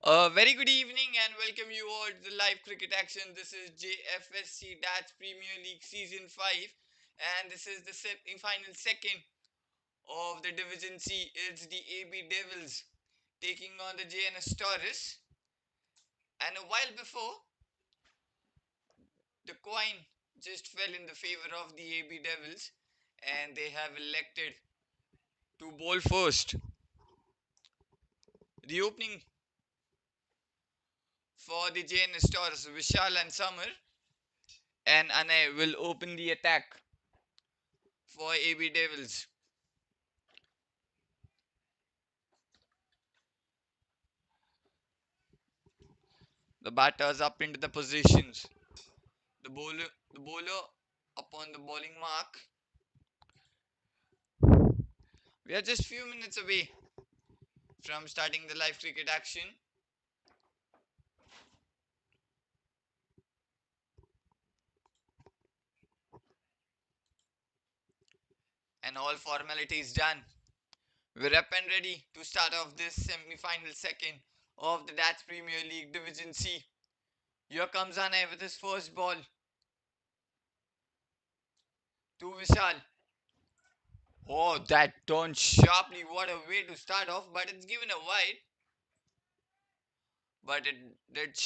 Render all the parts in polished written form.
Very good evening and welcome you all to the live cricket action. This is Jfsc Dats Premier League Season 5 and this is the final second of the Division C. It's the AB Devils taking on the Jns Toros, and a while before the coin just fell in the favor of the AB Devils and they have elected to bowl first. The opening for the Jns Toros, Vishal and Summer and Anay will open the attack for AB Devils. The batters up into the positions. The bowler upon the bowling mark. We are just few minutes away from starting the live cricket action. And all formalities done. We're up and ready to start off this semi-final second of the Dats Premier League Division C. Here comes Anay with his first ball to Vishal. Oh, that turned sharply. What a way to start off, but it's given a wide. But it did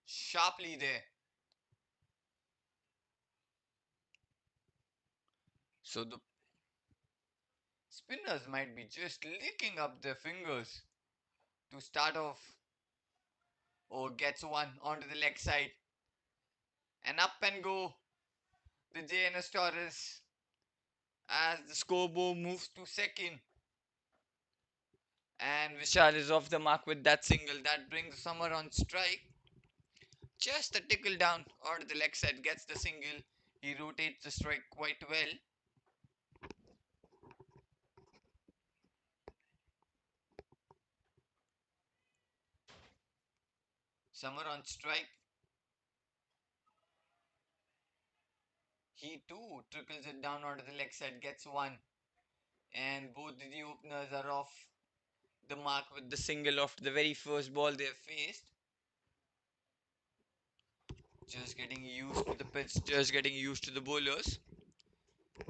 sharply there. So the spinners might be just licking up their fingers to start off. Or gets one onto the leg side. And up and go the Jns Toros as the scoreboard moves to second. And Vishal is off the mark with that single. That brings Summer on strike. Just a tickle down onto the leg side, gets the single. He rotates the strike quite well. Summer on strike. He too trickles it down onto the leg side, gets one. And both the openers are off the mark with the single after the very first ball they have faced. Just getting used to the pitch, just getting used to the bowlers,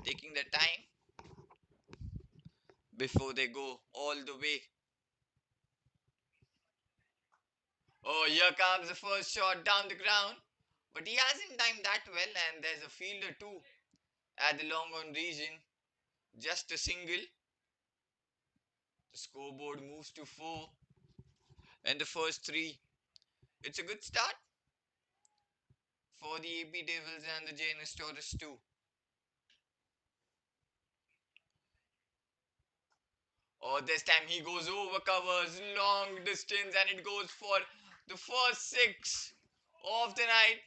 taking their time before they go all the way. Oh, here comes the first shot down the ground, but he hasn't timed that well, and there's a fielder too at the long on region. Just a single. The scoreboard moves to 4, and the first 3. It's a good start for the AB Devils and the Jns Toros too. Oh, this time he goes over covers, long distance, and it goes for the first 6 of the night.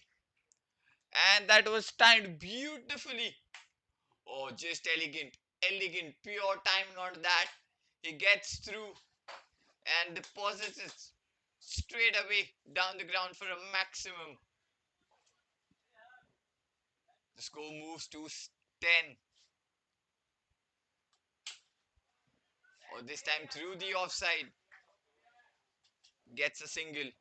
And that was timed beautifully. Oh, just elegant, pure timing on that. He gets through and deposits it straight away down the ground for a maximum. The score moves to 10. Or this time through the offside. Gets a single.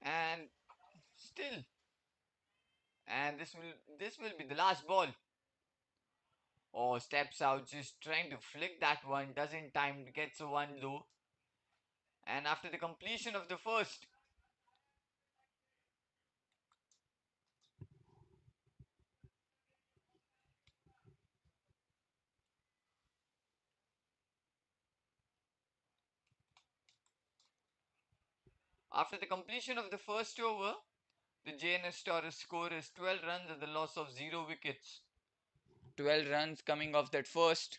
And still. And this will be the last ball. Oh, steps out, just trying to flick that one, doesn't time, gets a one low. And after the completion of the first, after the completion of the first over, the JNS Taurus score is 12 runs at the loss of 0 wickets. 12 runs coming off that first.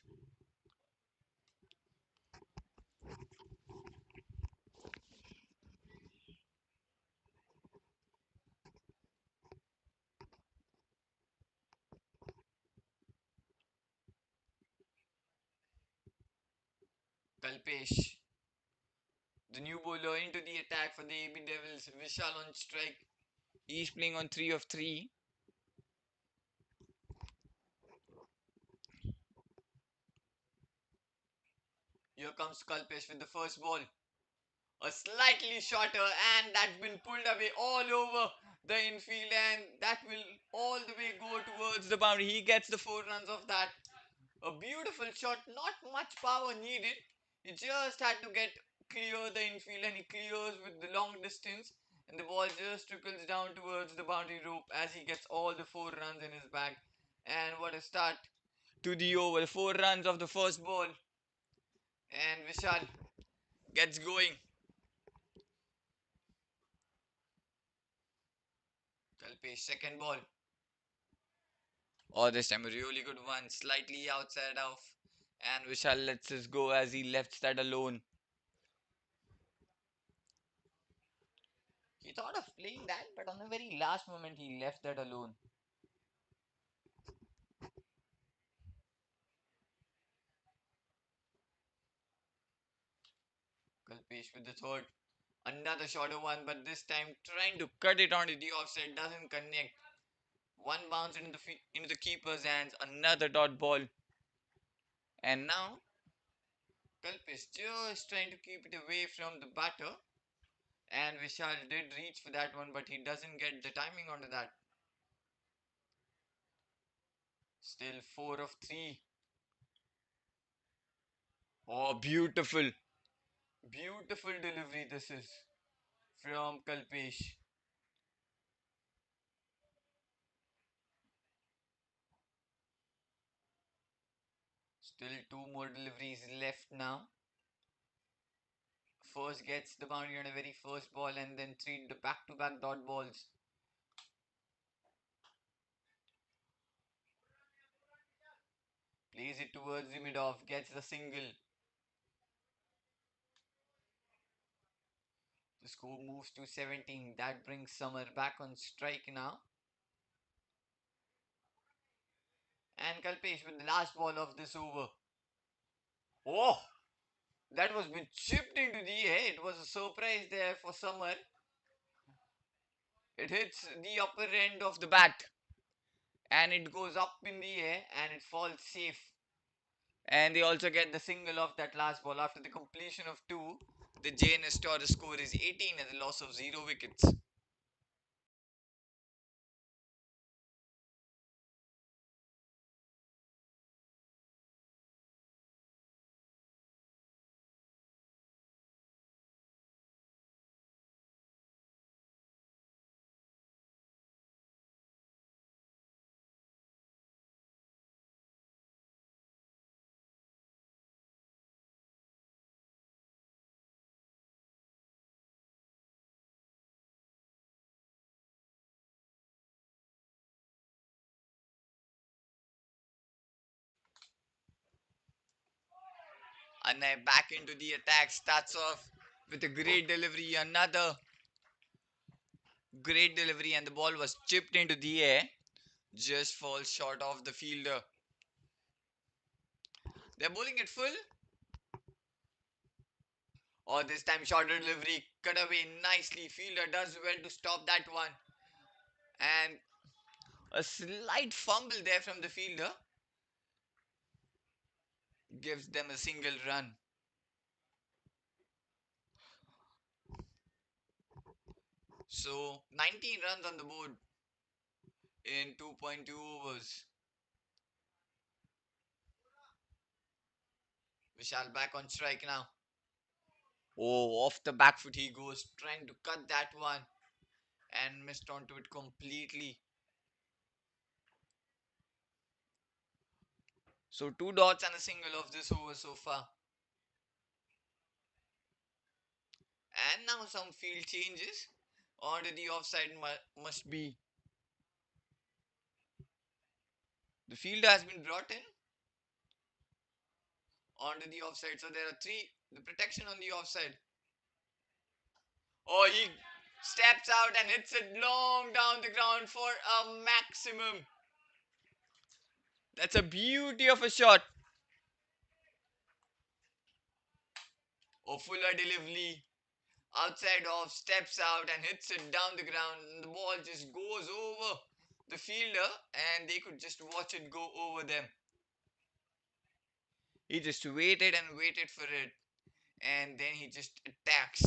Kalpesh, the new bowler, into the attack for the AB Devils. Vishal on strike. He's playing on 3 of 3. Here comes Kalpesh with the first ball. A slightly shorter, and that's been pulled away all over the infield, and that will all the way go towards the boundary. He gets the 4 runs of that. A beautiful shot, not much power needed. He just had to get clear the infield, and he clears with the long distance, and the ball just trickles down towards the boundary rope as he gets all the 4 runs in his bag. And what a start to the over. 4 runs of the first ball, and Vishal gets going. Kalpesh, second ball. Oh, this time a really good one, slightly outside off, and Vishal lets us go as he left that alone. He thought of playing that, but on the very last moment he left that alone. Kalpesh with the third. Another shorter one, but this time trying to cut it onto the offside, doesn't connect. One bounce into the keeper's hands, another dot ball. And now Kalpesh just trying to keep it away from the batter. And Vishal did reach for that one, but he doesn't get the timing onto that. Still 4 of 3. Oh, beautiful. Beautiful delivery this is from Kalpesh. Still 2 more deliveries left now. First gets the boundary on a very first ball, and then 3 back-to-back dot balls. Plays it towards the mid-off, gets the single. The score moves to 17. That brings Summer back on strike now. And Kalpesh with the last ball of this over. Oh, that was been chipped into the air. It was a surprise there for Summer. It hits the upper end of the bat, and it goes up in the air, and it falls safe. And they also get the single of that last ball. After the completion of 2, the Jns Toros score is 18 and the loss of 0 wickets. And now back into the attack, starts off with a great delivery, another great delivery, and the ball was chipped into the air, just falls short of the fielder. They're bowling it full. Or this time shorter delivery, cut away nicely. Fielder does well to stop that one. And a slight fumble there from the fielder gives them a single run. So 19 runs on the board in 2.2 overs. Vishal back on strike now. Oh, off the back foot he goes, trying to cut that one and missed onto it completely. So 2 dots and a single of this over so far. And now some field changes. Onto the offside must be. The fielder has been brought in onto the offside. So there are 3. The protection on the offside. Oh, he steps out and hits it long down the ground for a maximum. That's a beauty of a shot. A fuller delivery outside off, steps out and hits it down the ground, and the ball just goes over the fielder, and they could just watch it go over them. He just waited and waited for it, and then he just attacks.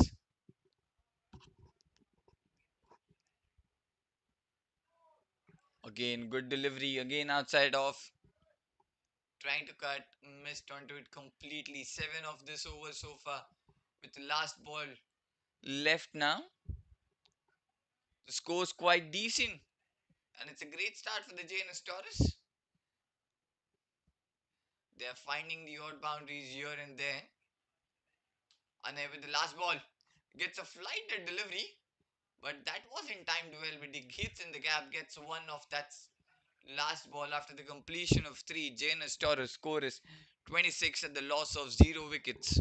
Again, good delivery, again outside off. Trying to cut, missed onto it completely. 7 of this over so far, with the last ball left now. The score's quite decent, and it's a great start for the Jns Toros. They are finding the odd boundaries here and there. And with the last ball, gets a flighted delivery, but that wasn't timed well. But he hits in the gap, gets one of that last ball after the completion of 3. Jns Toros score is 26 at the loss of 0 wickets.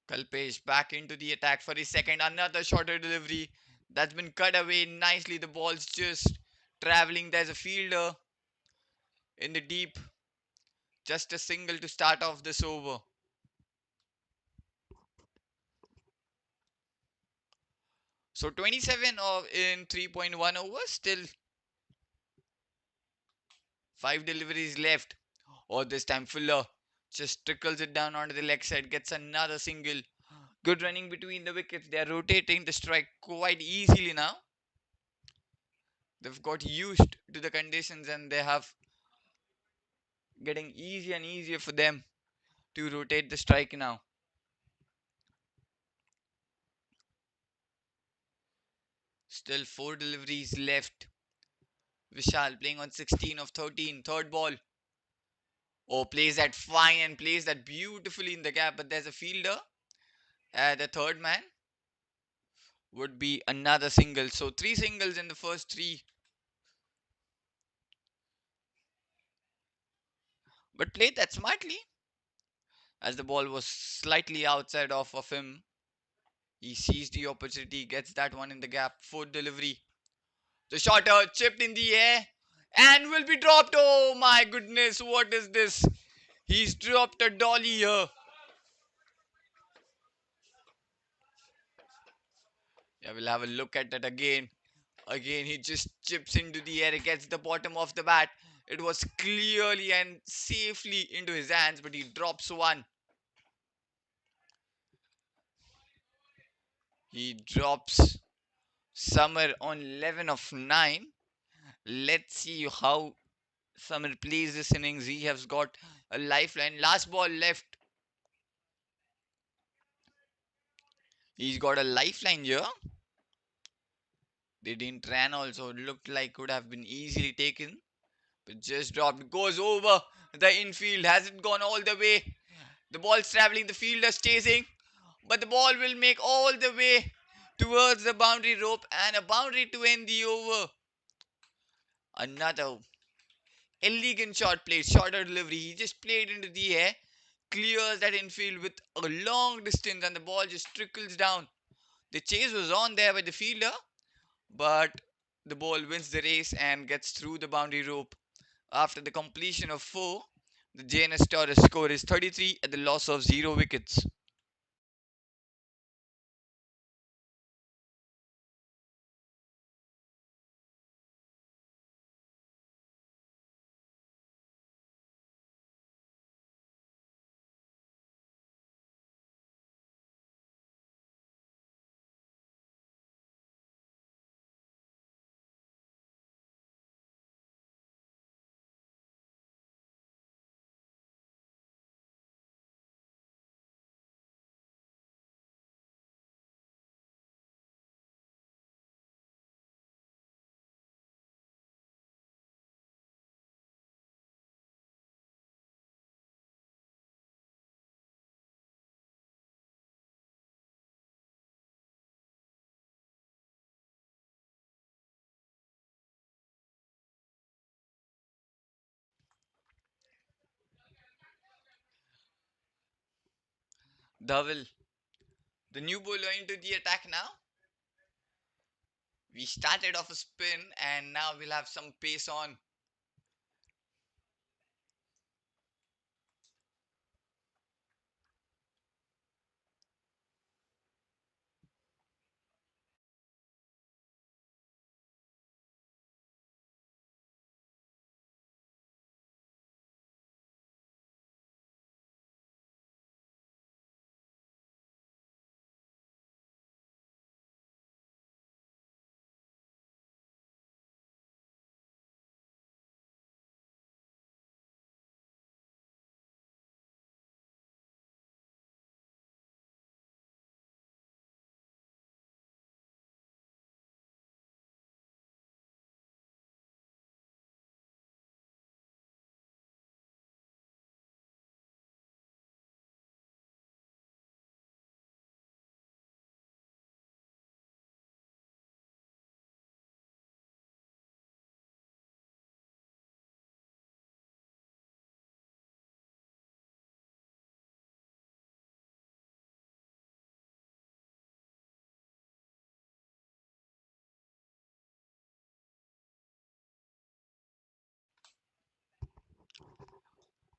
Kalpesh back into the attack for his second. Another shorter delivery that's been cut away nicely. The ball's just traveling. There's a fielder in the deep. Just a single to start off this over. So 27 of in 3.1 overs. Still 5 deliveries left. Or this time Fuller just trickles it down onto the leg side. Gets another single. Good running between the wickets. They are rotating the strike quite easily now. They've got used to the conditions and they have getting easier and easier for them to rotate the strike now. Still 4 deliveries left. Vishal playing on 16 of 13. Third ball. Oh, plays that fine and plays that beautifully in the gap. But there's a fielder. The third man would be another single. So 3 singles in the first 3. But played that smartly. As the ball was slightly outside of him. He sees the opportunity. Gets that one in the gap. Fourth delivery. The shorter chipped in the air and will be dropped. Oh my goodness, what is this? He's dropped a dolly here. Yeah, we'll have a look at that again. Again, he just chips into the air, gets the bottom of the bat. It was clearly and safely into his hands, but he drops one. He drops Summer on 11 of 9. Let's see how Summer plays this innings. He has got a lifeline. Last ball left. He's got a lifeline here. They didn't ran also. It looked like could have been easily taken. But just dropped. Goes over the infield. Hasn't gone all the way. The ball's traveling. The fielder's chasing. But the ball will make all the way towards the boundary rope. And a boundary to end the over. Another elegant shot played. Shorter delivery. He just played into the air. Clears that infield with a long distance. And the ball just trickles down. The chase was on there by the fielder. But the ball wins the race and gets through the boundary rope. After the completion of 4, the Jns Toros score is 33 at the loss of 0 wickets. Dhaval, the new bowler into the attack now. We started off a spin and now we'll have some pace on.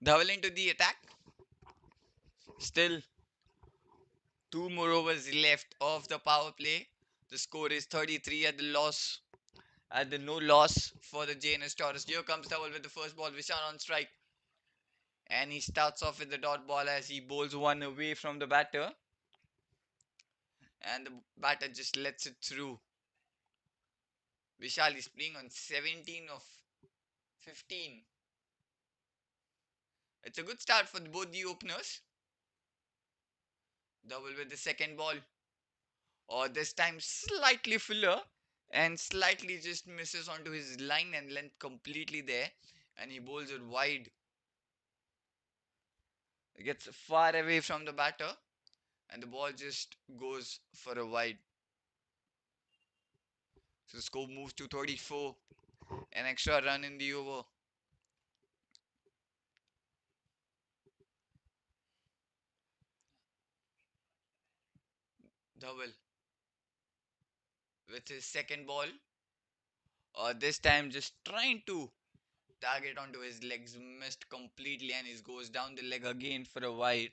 Dhaval into the attack. Still, two more overs left of the power play. The score is 33 at the loss. At the no loss for the Jns Toros. Here comes Dhaval with the first ball. Vishal on strike. And he starts off with the dot ball as he bowls one away from the batter. And the batter just lets it through. Vishal is playing on 17 of 15. It's a good start for both the openers. Double with the second ball. Or this time slightly filler and slightly just misses onto his line and length completely there. And he bowls it wide. It gets far away from the batter. And the ball just goes for a wide. So the score moves to 34. An extra run in the over. Double with his second ball. This time just trying to target onto his legs, missed completely, and he goes down the leg again for a wide.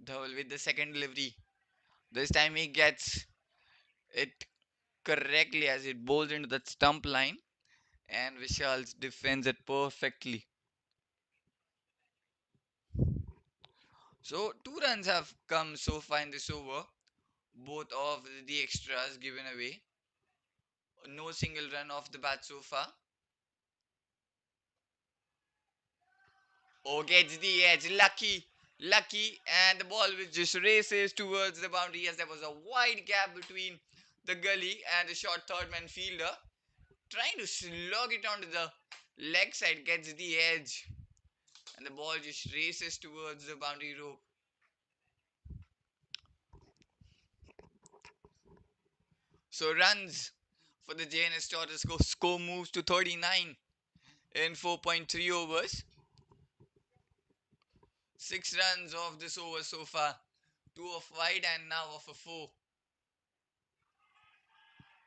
Dhaval with the second delivery. This time he gets it correctly as it bowls into that stump line, and Vishal defends it perfectly. So two runs have come so far in this over, both of the extras given away. No single run off the bat so far. Oh, gets the edge. Lucky. Lucky. And the ball which just races towards the boundary as there was a wide gap between the gully and the short third man fielder. Trying to slog it onto the leg side. Gets the edge. And the ball just races towards the boundary rope. So runs for the Jns Toros. Score moves to 39 in 4.3 overs. 6 runs of this over so far. 2 of wide and now of a 4.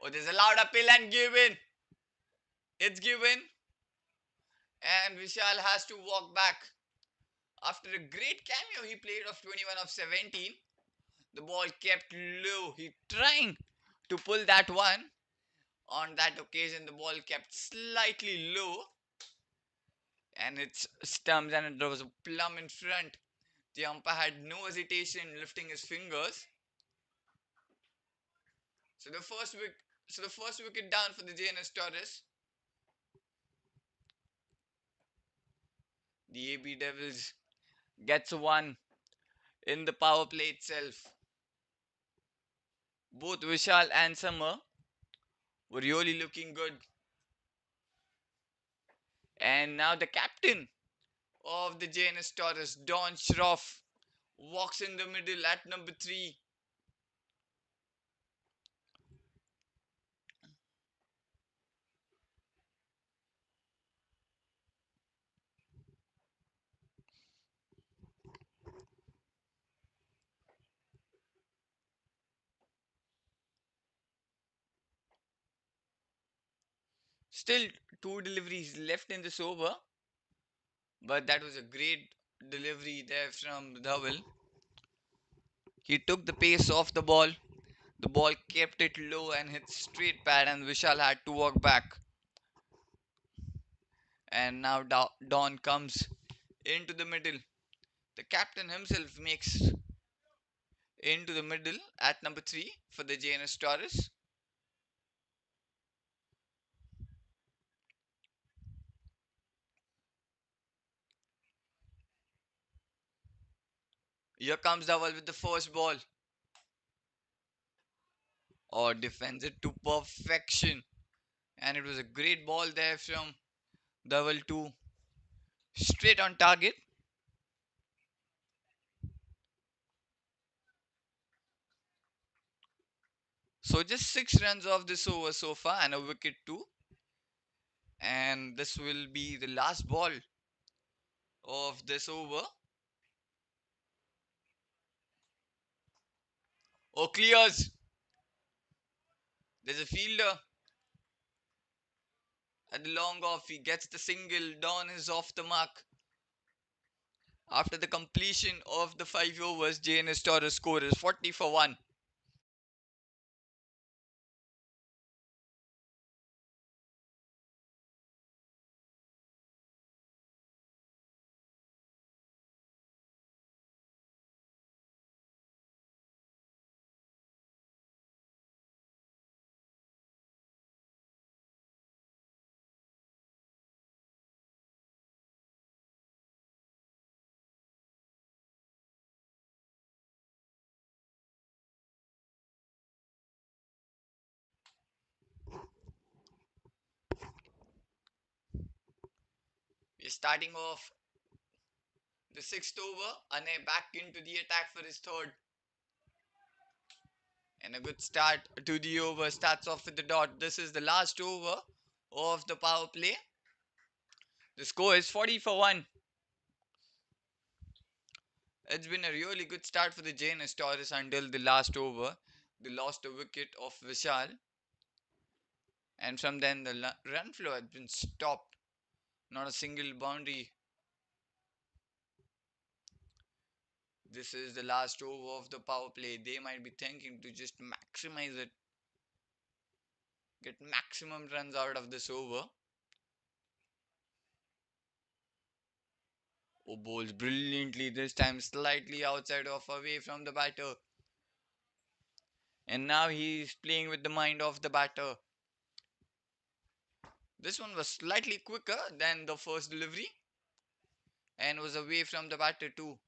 Oh, there's a loud appeal and given. It's given. And Vishal has to walk back. After a great cameo he played of 21 of 17. The ball kept low. He trying to pull that one. On that occasion the ball kept slightly low. And it's stumps and there was a plum in front. The umpire had no hesitation lifting his fingers. So the first wicket down for the Jns Toros. The AB Devils gets one in the power play itself. Both Vishal and Summer were really looking good. And now the captain of the Jns Toros, Don Schroff, walks in the middle at number 3. Still two deliveries left in this over, but that was a great delivery there from Dhaval. He took the pace off the ball. The ball kept it low and hit straight pad, and Vishal had to walk back. And now Don comes into the middle. The captain himself makes into the middle at number 3 for the Jns Toros. Here comes Dhaval with the first ball. Or defends it to perfection. And it was a great ball there from Dhaval too. Straight on target. So just 6 runs off this over so far and a wicket too. And this will be the last ball of this over. Oh, clears. There's a fielder at the long off. He gets the single. Don is off the mark. After the completion of the 5 overs, Jns Toros score is 40 for 1. We're starting off the 6th over. Ane back into the attack for his third. And a good start to the over. Starts off with the dot. This is the last over of the power play. The score is 40 for 1. It's been a really good start for the Jns Toros until the last over. They lost a wicket of Vishal. And from then the run flow has been stopped. Not a single boundary. This is the last over of the power play. They might be thinking to just maximize it. Get maximum runs out of this over. Oh, bowls brilliantly. This time slightly outside of away from the batter. And now he's playing with the mind of the batter. This one was slightly quicker than the first delivery and was away from the batter too.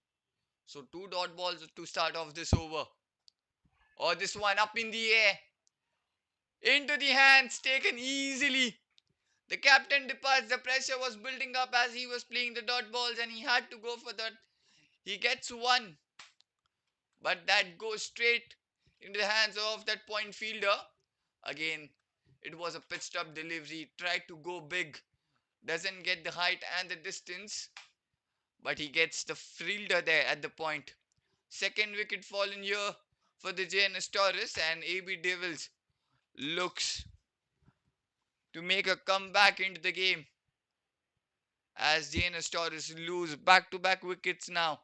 So 2 dot balls to start off this over. Or this one up in the air. Into the hands, taken easily. The captain departs. The pressure was building up as he was playing the dot balls and he had to go for that. He gets one. But that goes straight into the hands of that point fielder. Again, it was a pitched up delivery. Tried to go big. Doesn't get the height and the distance. But he gets the fielder there at the point. Second wicket fallen here for the Jns Toros, and AB Devils looks to make a comeback into the game as Jns Toros lose back to back wickets now.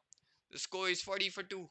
The score is 40 for 2.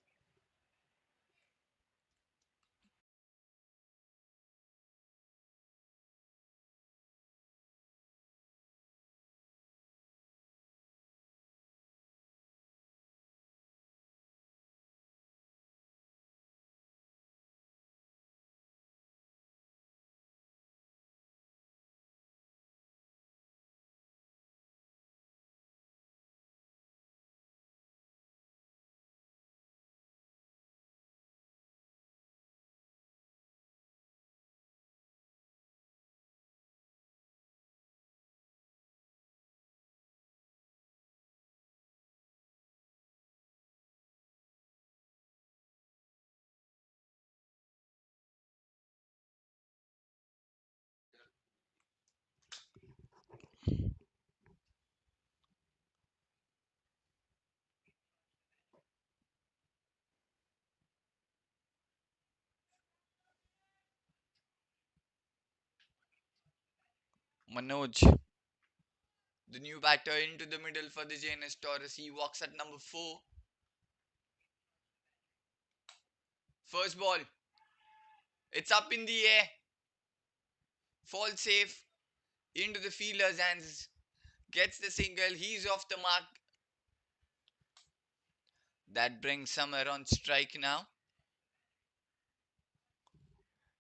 Manoj, the new batter into the middle for the Jns Toros. He walks at number 4. First ball. It's up in the air. Falls safe into the fielder's hands. Gets the single. He's off the mark. That brings Summer on strike now.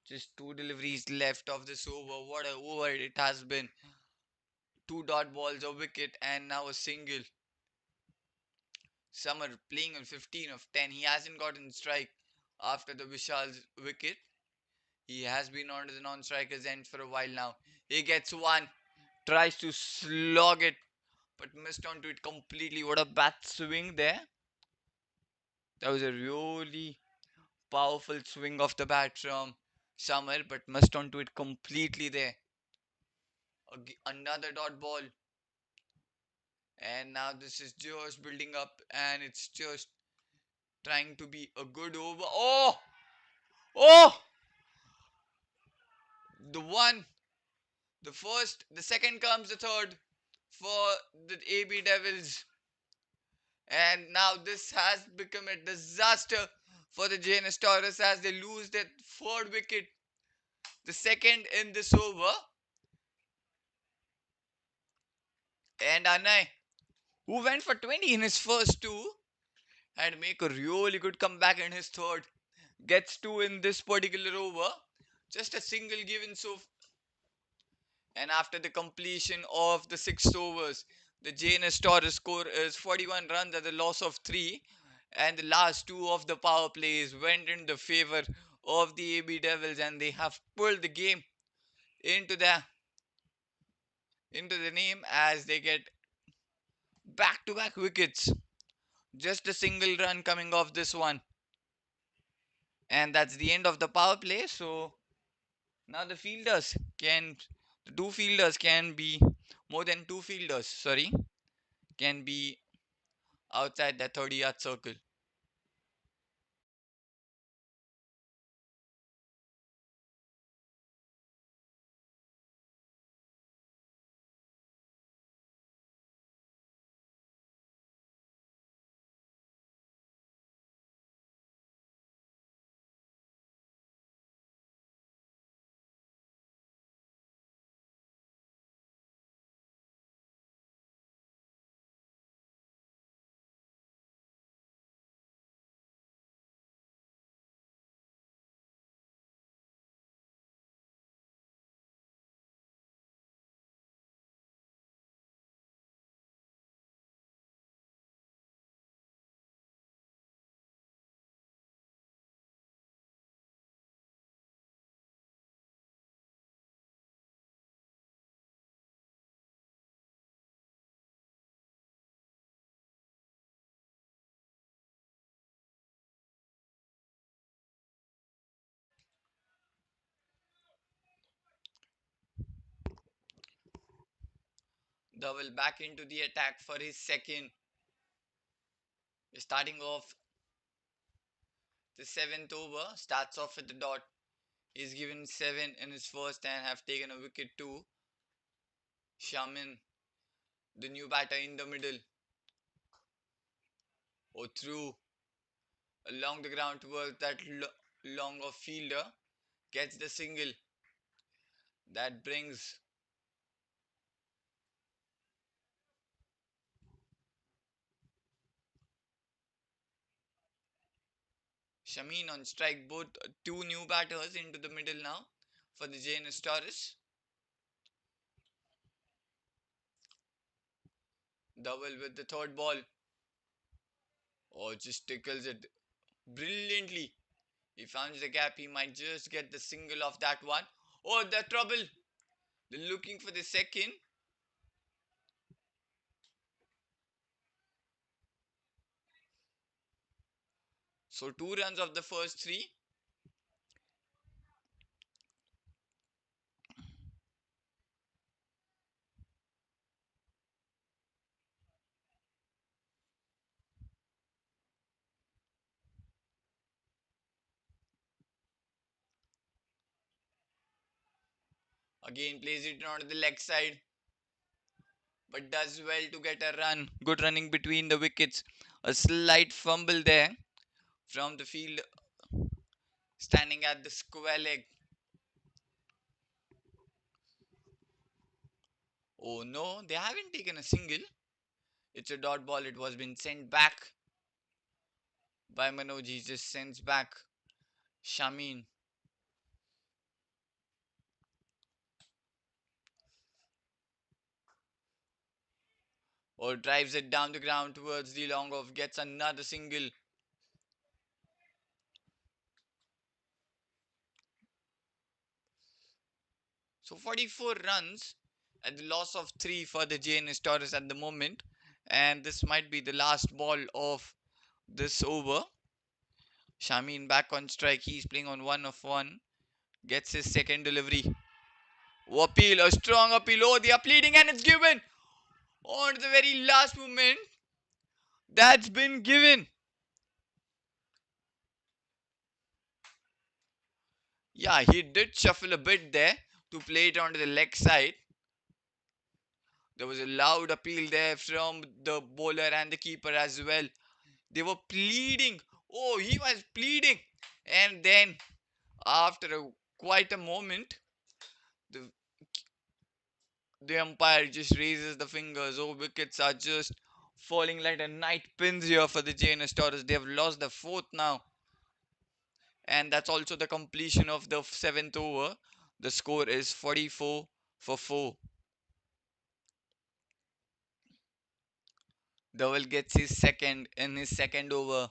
Just 2 deliveries left of this over. What a over it has been. 2 dot balls, a wicket, and now a single. Summer playing on 15 of 10. He hasn't gotten strike after the Vishal's wicket. He has been on the non-striker's end for a while now. He gets one. Tries to slog it, but missed onto it completely. What a bat swing there. That was a really powerful swing of the bat from Summer, but missed onto it completely there. Another dot ball. And now this is just building up, and it's just trying to be a good over. Oh! Oh! The one, the first, the second comes the third for the AB Devils. And now this has become a disaster for the Jns Toros as they lose their third wicket, the second in this over. And Anay, who went for 20 in his first two, had to make a really good comeback in his third. Gets two in this particular over. Just a single given so. And after the completion of the 6 overs, the Jns Toros score is 41 runs at the loss of 3. And the last two of the power plays went in the favor of the AB Devils, and they have pulled the game into the name as they get back-to-back wickets. Just a single run coming off this one. And that's the end of the power play. So now the two fielders can be, more than two fielders, sorry, can be outside the 30-yard circle. Double back into the attack for his second. Starting off the seventh over, starts off with the dot. He's given 7 in his first and have taken a wicket too. Shaman, the new batter in the middle, or through along the ground towards that long of fielder, gets the single. That brings Shamin on strike. Both two new batters into the middle now for the Jns Toros. Double with the third ball. Oh, just tickles it brilliantly. He finds the gap. He might just get the single of that one. Oh, the trouble. They're looking for the second. So 2 runs of the first three. Again plays it on the leg side, but does well to get a run. Good running between the wickets. A slight fumble there from the field standing at the square leg. Oh no, they haven't taken a single. It's a dot ball. It was been sent back by Manoj. He just sends back Shamin. Or drives it down the ground towards the long off. Gets another single. So 44 runs at the loss of 3 for the Jns Toros at the moment. And this might be the last ball of this over. Shamin back on strike. He's playing on 1 of 1. Gets his second delivery. Oh, appeal, a strong appeal. Oh, they are pleading and it's given. On the very last moment, that's been given. Yeah, he did shuffle a bit there to play it onto the leg side. There was a loud appeal there from the bowler and the keeper as well. They were pleading. Oh, he was pleading. And then, after quite a moment, the, the umpire just raises the fingers. Oh, wickets are just falling like a night pins here for the Jns Toros. They have lost the fourth now. And that's also the completion of the seventh over. The score is 44 for 4. Dowell gets his second in his second over.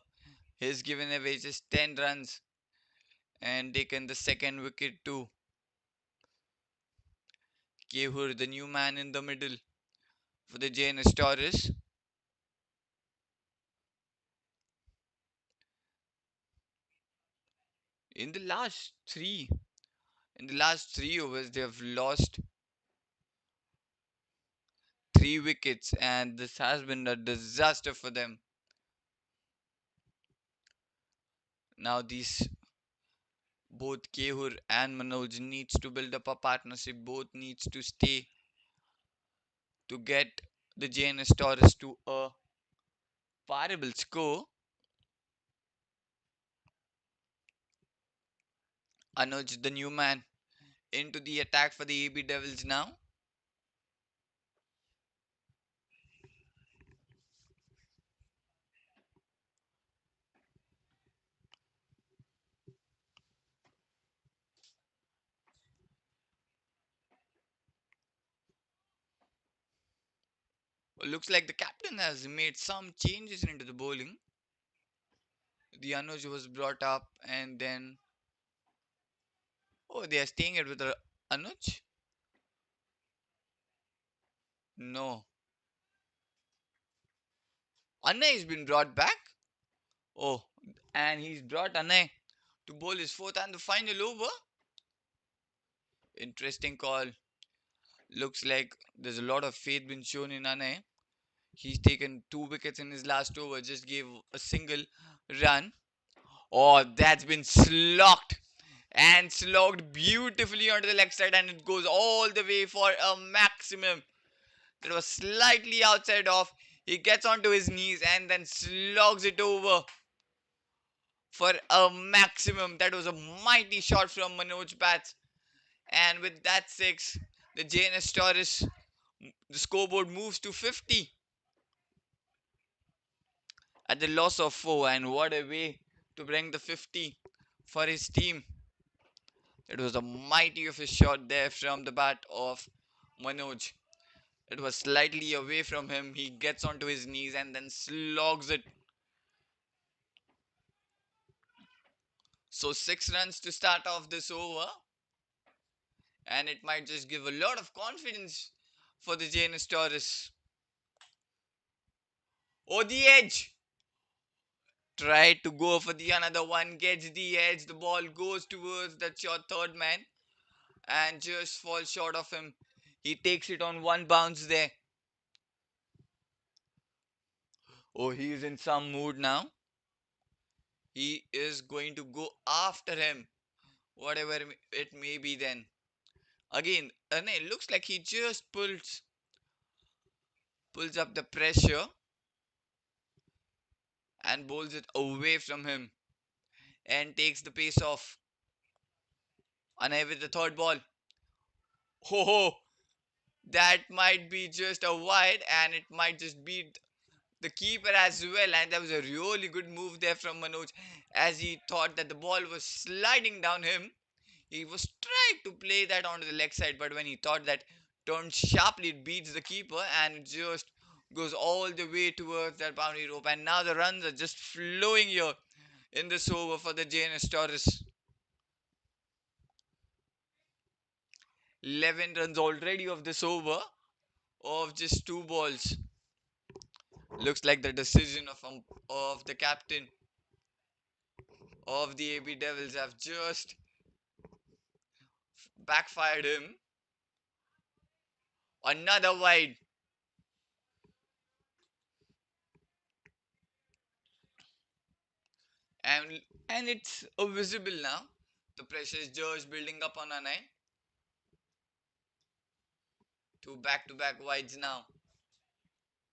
He's given away just 10 runs and taken the second wicket too. Kehur, the new man in the middle for the Jns Toros. In the last three, in the last 3 overs, they have lost 3 wickets, and this has been a disaster for them. Now these both Kehur and Manoj needs to build up a partnership. Both needs to stay to get the Jns Toros to a viable score. Anuj, the new man, into the attack for the AB Devils now. Looks like the captain has made some changes into the bowling. The Anuj was brought up and then. Oh, they are staying it with the Anuj? No. Anay has been brought back? Oh, and he's brought Anay to bowl his fourth and the final over. Interesting call. Looks like there's a lot of faith been shown in Anay. He's taken 2 wickets in his last over, just gave a single run. Oh, that's been slogged and slogged beautifully onto the leg side, and it goes all the way for a maximum. That was slightly outside off. He gets onto his knees and then slogs it over for a maximum. That was a mighty shot from Manoj Bats. And with that 6, the Jns Toros, the scoreboard moves to 50 at the loss of 4. And what a way to bring the 50 for his team. It was a mighty of a shot there from the bat of Manoj. It was slightly away from him. He gets onto his knees and then slogs it. So 6 runs to start off this over. And it might just give a lot of confidence for the Jns Toros. Oh, the edge! Try to go for the another one. Gets the edge. The ball goes towards that your third man. And just falls short of him. He takes it on one bounce there. Oh, he is in some mood now. He is going to go after him, whatever it may be then. Again, it looks like he just pulls up the pressure and bowls it away from him and takes the pace off. Anay with the third ball. Ho ho! That might be just a wide and it might just beat the keeper as well. And that was a really good move there from Manoj as he thought that the ball was sliding down him. He was trying to play that onto the leg side, but when he thought that turned sharply, it beats the keeper and it just goes all the way towards that boundary rope. And now the runs are just flowing here in this over for the Jns Toros. 11 runs already of this over of just two balls. Looks like the decision of the captain of the AB Devils have just backfired him. Another wide. And it's visible now. The pressure is just building up on Anay. Two back-to-back wides now.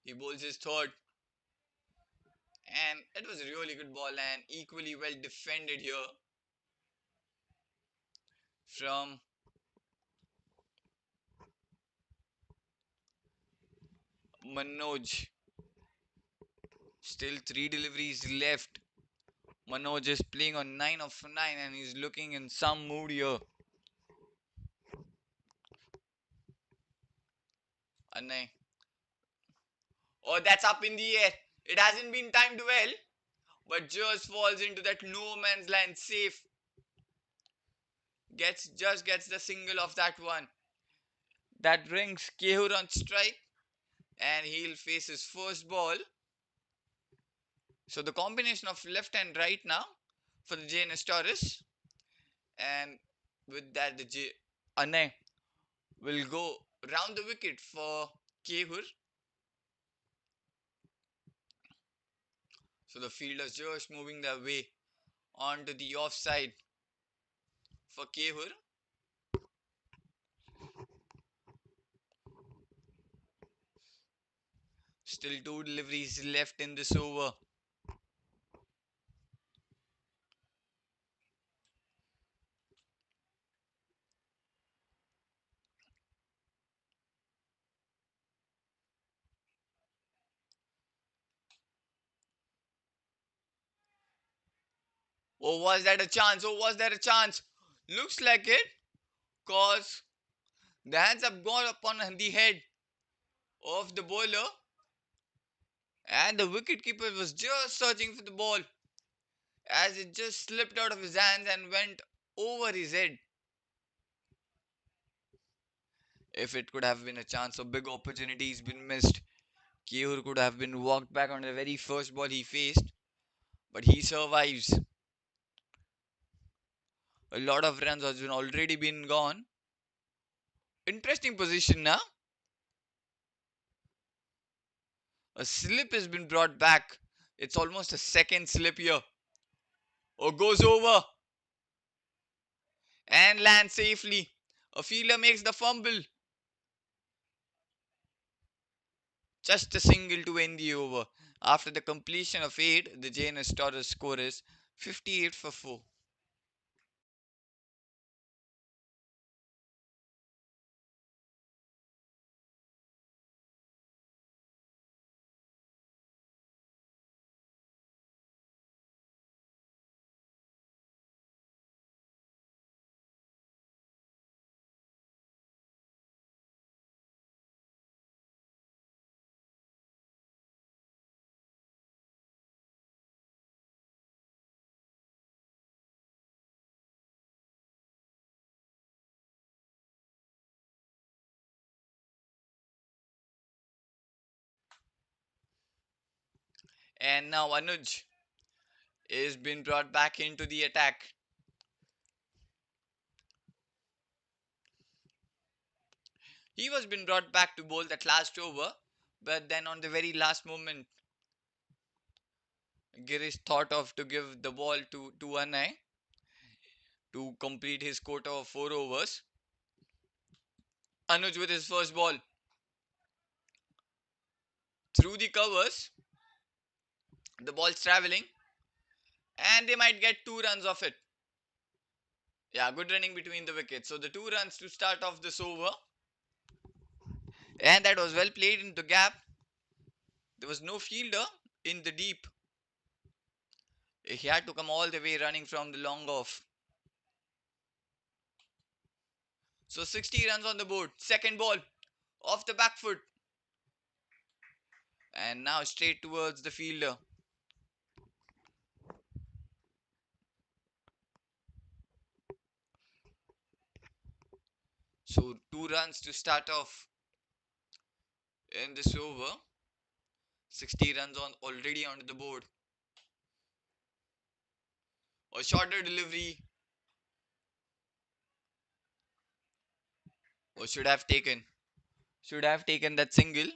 He bowls his third. And it was a really good ball and equally well defended here from Manoj. Still three deliveries left. Manoj is playing on 9 of 9 and he's looking in some mood here. Anay. Oh, that's up in the air. It hasn't been timed well, but just falls into that no man's land safe. Gets the single of that one. That brings Kehur on strike, and he'll face his first ball. So the combination of left and right now for the Jns Toros, and with that the Anay will go round the wicket for Kehur. So the fielders just moving their way onto the offside for Kehur. Still two deliveries left in this over. Oh, was that a chance? Oh, was there a chance? Looks like it, cause the hands have gone upon the head of the bowler, and the wicketkeeper was just searching for the ball as it just slipped out of his hands and went over his head. If it could have been a chance, a big opportunity's been missed. Kehur could have been walked back on the very first ball he faced, but he survives. A lot of runs has been already been gone. Interesting position now. A slip has been brought back. It's almost a second slip here. Oh, goes over and lands safely. A fielder makes the fumble. Just a single to end the over. After the completion of 8, the Jns Toros score is 58 for 4. And now Anuj is been brought back into the attack. He was been brought back to bowl that last over, but then on the very last moment, Girish thought of to give the ball to Anay to complete his quota of 4 overs. Anuj with his first ball through the covers. The ball's traveling, and they might get 2 runs off it. Yeah, good running between the wickets. So the 2 runs to start off this over, and that was well played in the gap. There was no fielder in the deep. He had to come all the way running from the long off. So 60 runs on the board. Second ball off the back foot, and now straight towards the fielder. So 2 runs to start off in this over. 60 runs on already on the board. A shorter delivery, or should have taken that single.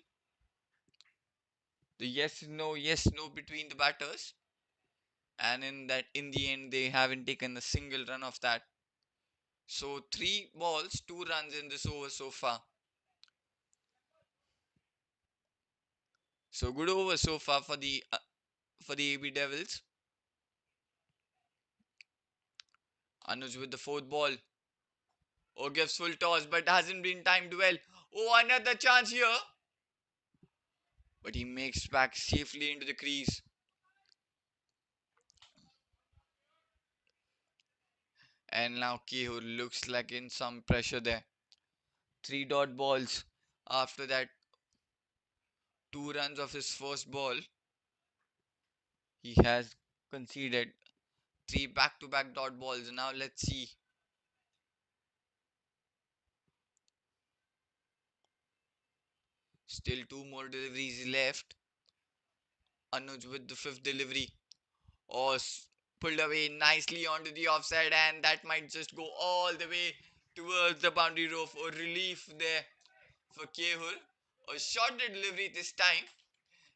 The yes no between the batters, and in the end they haven't taken a single run of that. So 3 balls, 2 runs in this over so far. So good over so far for the AB Devils. Anuj with the fourth ball. Oh, gives full toss, but hasn't been timed well. Oh, another chance here, but he makes back safely into the crease. And now Kehoe looks like in some pressure there. 3 dot balls. After that, 2 runs of his first ball, he has conceded 3 back-to-back dot balls. Now let's see. Still 2 more deliveries left. Anuj with the fifth delivery. Oh, pulled away nicely onto the offside, and that might just go all the way towards the boundary row for relief there for Kehul. A shorter delivery this time,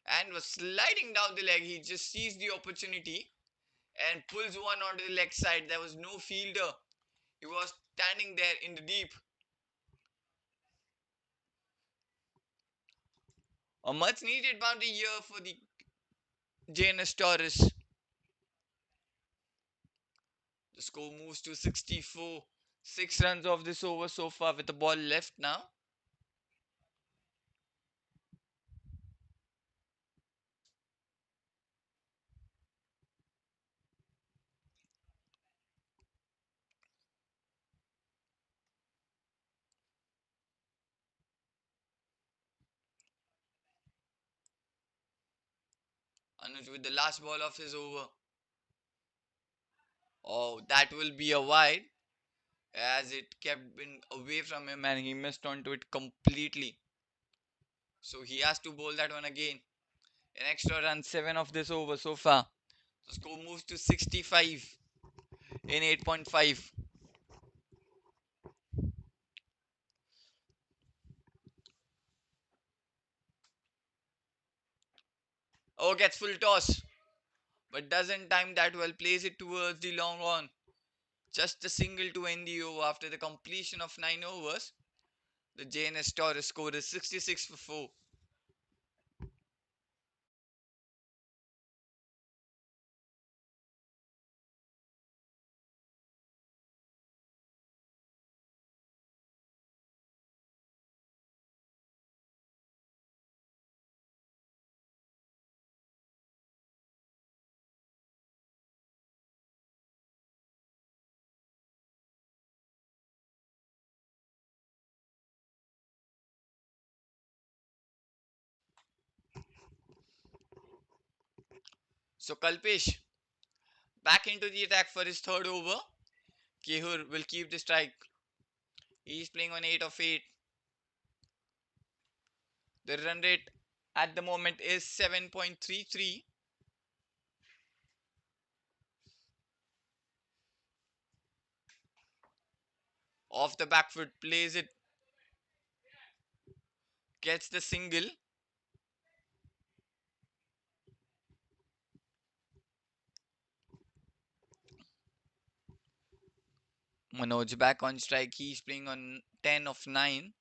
and was sliding down the leg. He just sees the opportunity and pulls one onto the leg side. There was no fielder. He was standing there in the deep. A much needed boundary here for the Jns Toros. The score moves to 64. 6 runs off this over so far with the ball left now. Anuj with the last ball of his over. Oh, that will be a wide, as it kept been away from him and he missed onto it completely. So he has to bowl that one again. An extra run, 7 of this over so far. The score moves to 65 in 8.5. Oh, gets full toss, but doesn't time that well. Plays it towards the long on. Just a single to end the over after the completion of 9 overs. The Jns Toros score is 66 for 4. So Kalpesh back into the attack for his third over. Kehur will keep the strike. He's playing on 8 of 8. The run rate at the moment is 7.33. Off the back foot, plays it, gets the single. Manoj back on strike. He's playing on 10 of 9.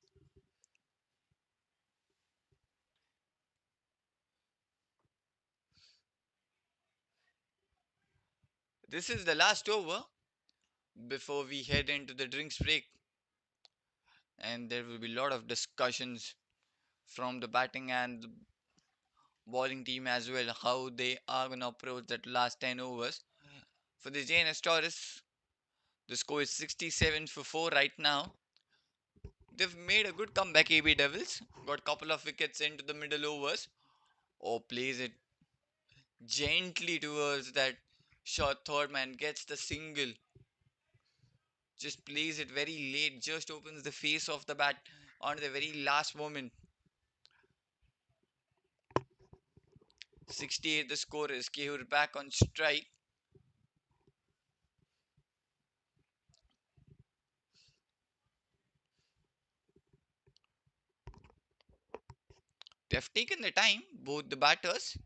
This is the last over before we head into the drinks break, and there will be a lot of discussions from the batting and the bowling team as well, how they are going to approach that last 10 overs. For the Jns Toros, the score is 67 for 4 right now. They've made a good comeback, AB Devils. Got a couple of wickets into the middle overs. Or plays it gently towards that short third man, gets the single. Just plays it very late, just opens the face of the bat on the very last moment. 68 the score is. Kehur back on strike. They have taken the time, both the batters,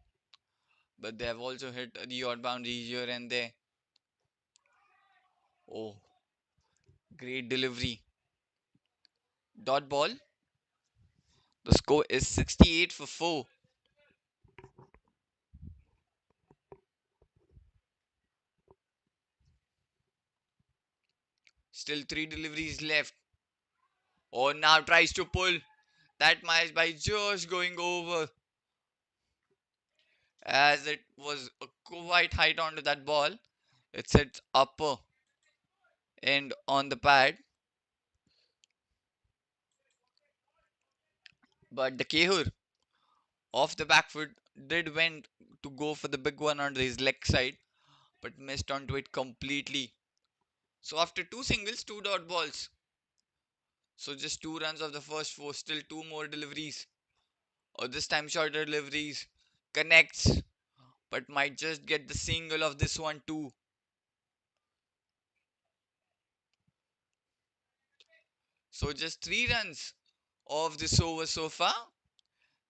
but they have also hit the odd boundaries here and there. Oh, great delivery. Dot ball. The score is 68 for 4. Still 3 deliveries left. Oh, now tries to pull that miles by just going over as it was a quite height onto that ball. It sits upper end on the pad, but the Kehur off the back foot did went to go for the big one on his leg side, but missed onto it completely. So after two singles, two dot balls. So just 2 runs of the first four, still two more deliveries. Or this time shorter deliveries. Connects, but might just get the single of this one too. So just 3 runs of this over so far.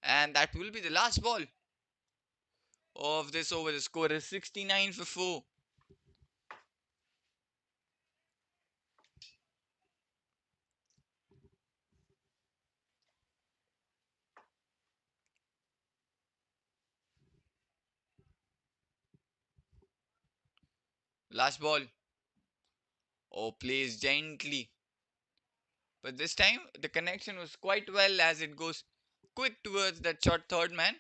And that will be the last ball of this over. The score is 69 for 4. Last ball. Oh, plays gently. But this time the connection was quite well as it goes quick towards that short third man.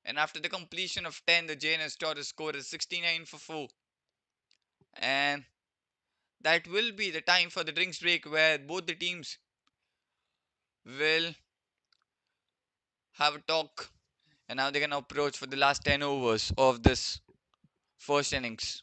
And after the completion of 10, the Jns Toros score is 69 for 4. And that will be the time for the drinks break where both the teams will have a talk. And now they're going to approach for the last 10 overs of this first innings.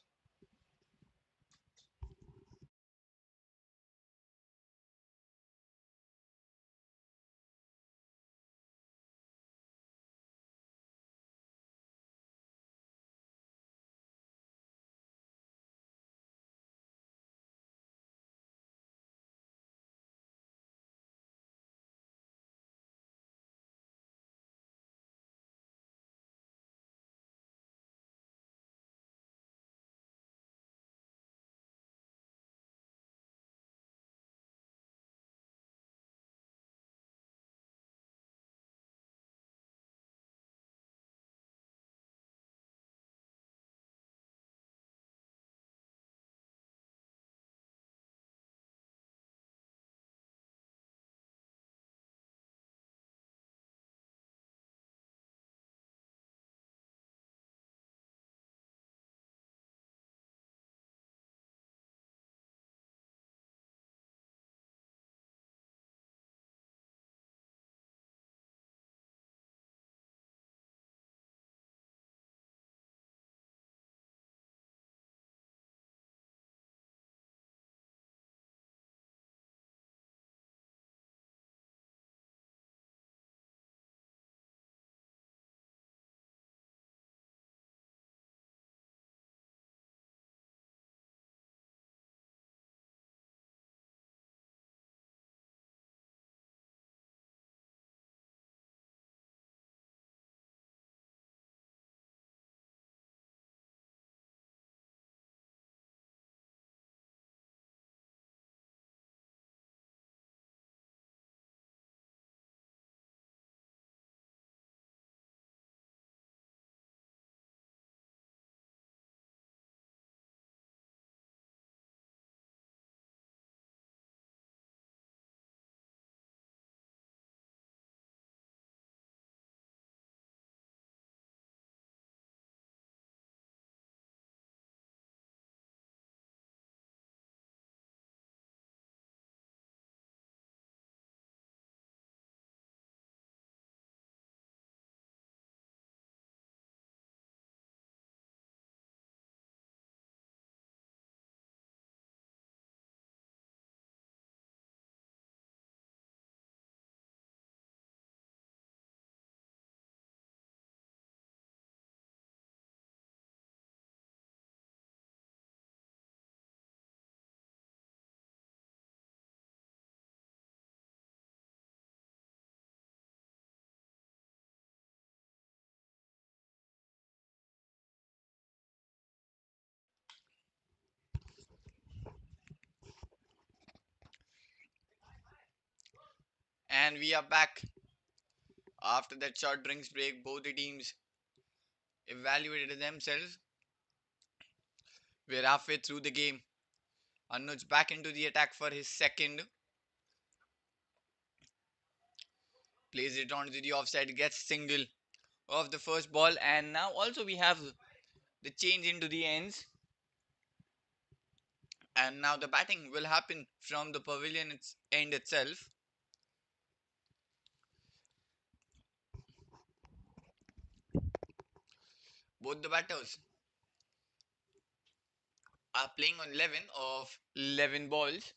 And we are back after that short drinks break. Both the teams evaluated themselves. We're halfway through the game. Anuj back into the attack for his second. Plays it onto the offside, gets single of the first ball, and now also we have the change into the ends. And now the batting will happen from the pavilion end itself. Both the batters are playing on 11 of 11 balls.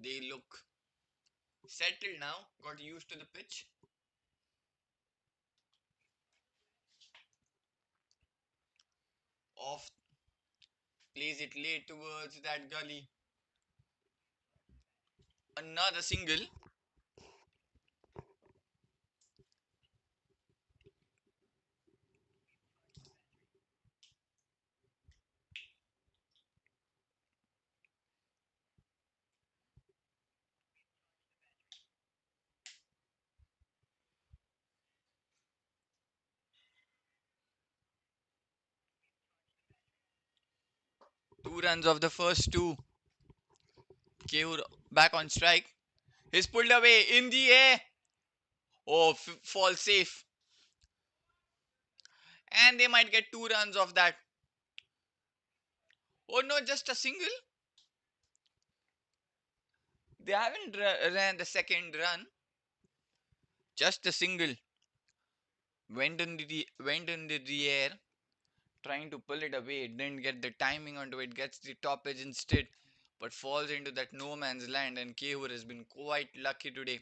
They look settled now, got used to the pitch. Off plays it late towards that gully. Another single. 2 runs of the first two. Kehur back on strike. He's pulled away in the air. Oh, falls safe. And they might get 2 runs of that. Oh no, just a single. They haven't ran the second run. Just a single. Went into the air, trying to pull it away. It didn't get the timing onto it. Gets the top edge instead, but falls into that no man's land. And Kehur has been quite lucky today,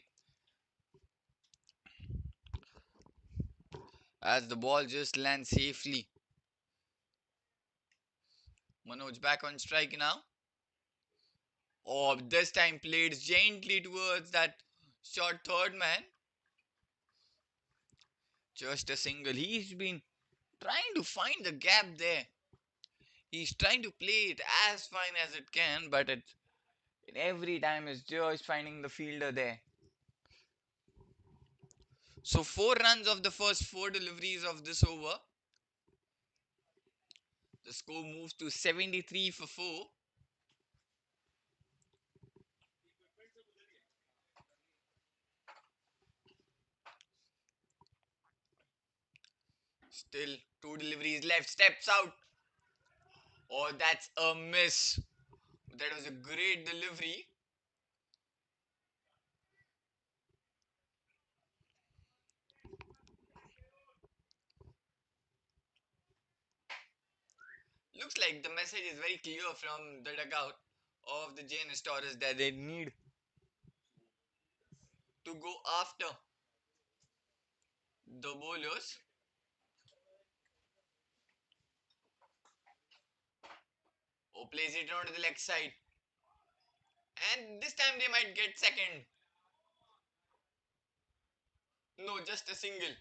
as the ball just lands safely. Manoj back on strike now. Oh, this time played gently towards that short third man. Just a single. He's been trying to find the gap there. He's trying to play it as fine as it can, but every time is just finding the fielder there. So 4 runs of the first 4 deliveries of this over. The score moves to 73 for 4. Still 2 deliveries left. Steps out. Oh, that's a miss. That was a great delivery. Looks like the message is very clear from the dugout of the Jns Toros that they need to go after the bowlers. Or plays it onto the leg side. And this time they might get second. No, just a single.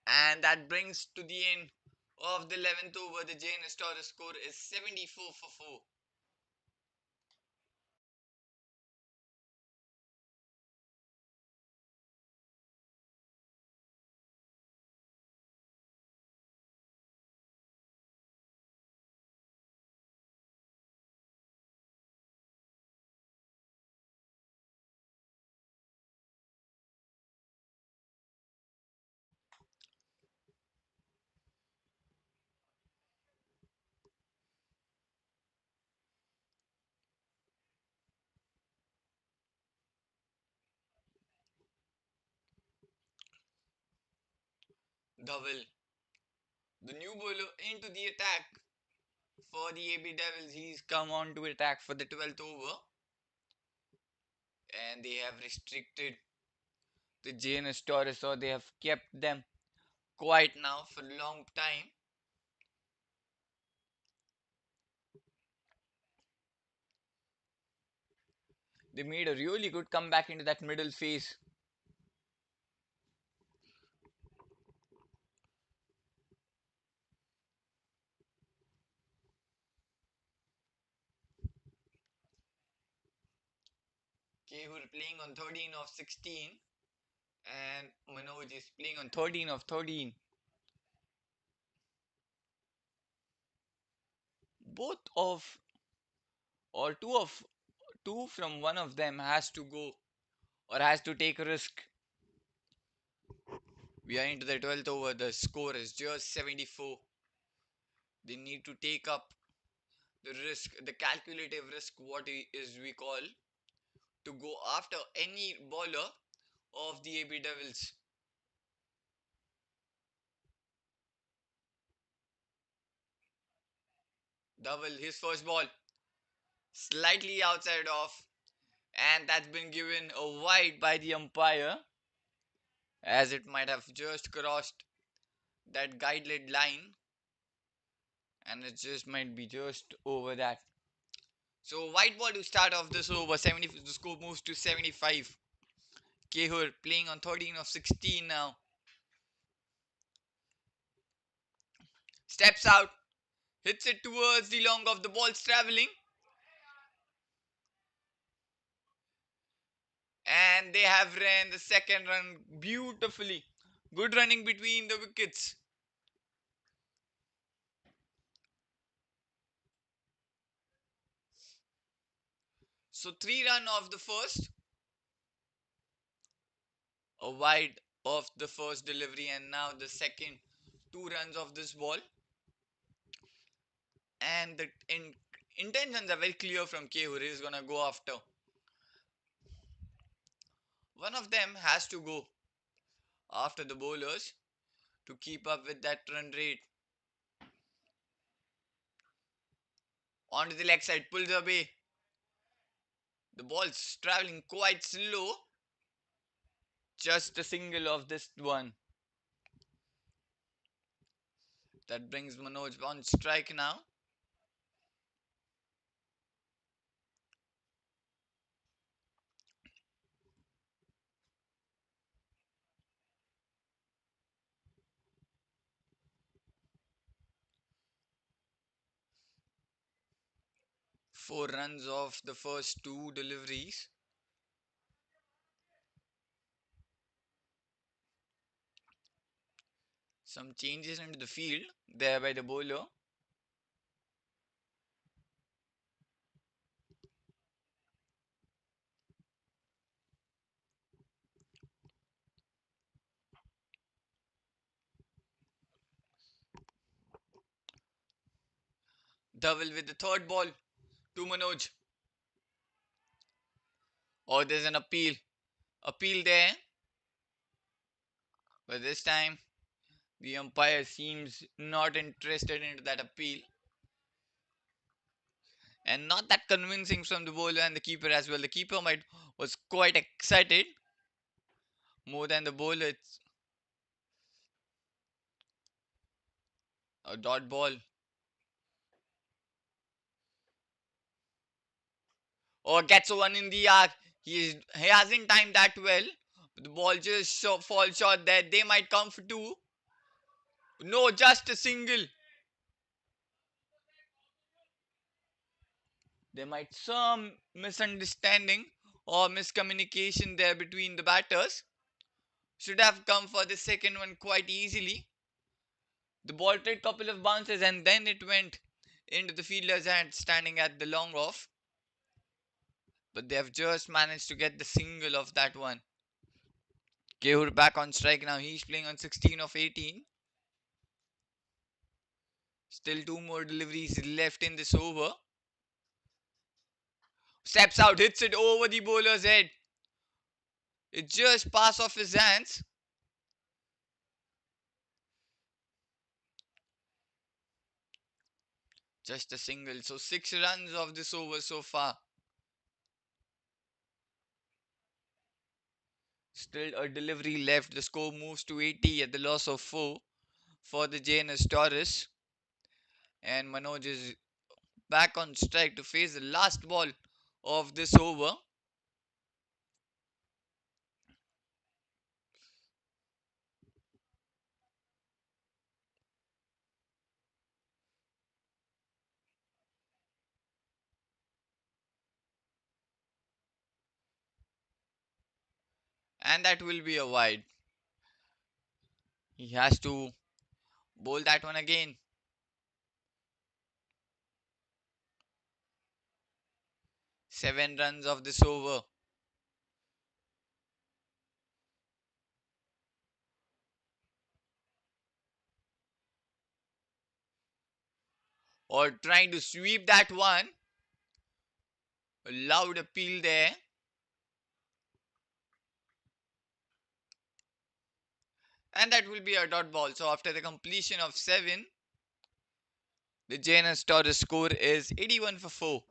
And that brings to the end of the 11th over. The Jns Toros score is 74 for 4. Double. The new bowler into the attack for the AB Devils. He's come on to attack for the 12th over. And they have restricted the Jns Toros, so they have kept them quiet now for a long time. They made a really good comeback into that middle phase. Kehur playing on 13 of 16 and Manoj is playing on 13 of 13. Both of or two from one of them has to go or has to take a risk. We are into the 12th over. The score is just 74. They need to take up the risk, the calculative risk, what is we call, to go after any bowler of the AB Devils. Double his first ball, slightly outside off, and that's been given a wide by the umpire as it might have just crossed that guideline line and it just might be just over that. So white ball to start off this over. 70. The score moves to 75. Kehur playing on 13 of 16 now. Steps out, hits it towards the long of the ball's traveling, and they have ran the second run beautifully. Good running between the wickets. So 3 run of the first, a wide of the first delivery, and now the second 2 runs of this ball. And the intentions are very clear from Kehur. He is gonna go after. One of them has to go after the bowlers to keep up with that run rate. Onto the leg side, pulls away. The ball's traveling quite slow. Just a single of this one. That brings Manoj on strike now. Four runs off the first two deliveries. Some changes into the field there by the bowler. Double with the third ball to Manoj. Oh, there's an appeal. Appeal there. But this time, the umpire seems not interested into that appeal. And not that convincing from the bowler and the keeper as well. The keeper might was quite excited more than the bowler. It's a dot ball. Or gets one in the arc. He hasn't timed that well. The ball just falls short there. They might come for two. No, just a single. There might some misunderstanding or miscommunication there between the batters. Should have come for the second one quite easily. The ball did couple of bounces and then it went into the fielder's hand standing at the long off. But they have just managed to get the single of that one. Kehur back on strike now. He's playing on 16 of 18. Still two more deliveries left in this over. Steps out, hits it over the bowler's head. It just passed off his hands. Just a single. So 6 runs of this over so far. Still a delivery left. The score moves to 80 at the loss of 4 for the Jns Toros. And Manoj is back on strike to face the last ball of this over. and that will be a wide. He has to bowl that one again. 7 runs of this over. Or trying to sweep that one. A loud appeal there. And that will be a dot ball. So after the completion of 7, the Jns Toros score is 81 for 4.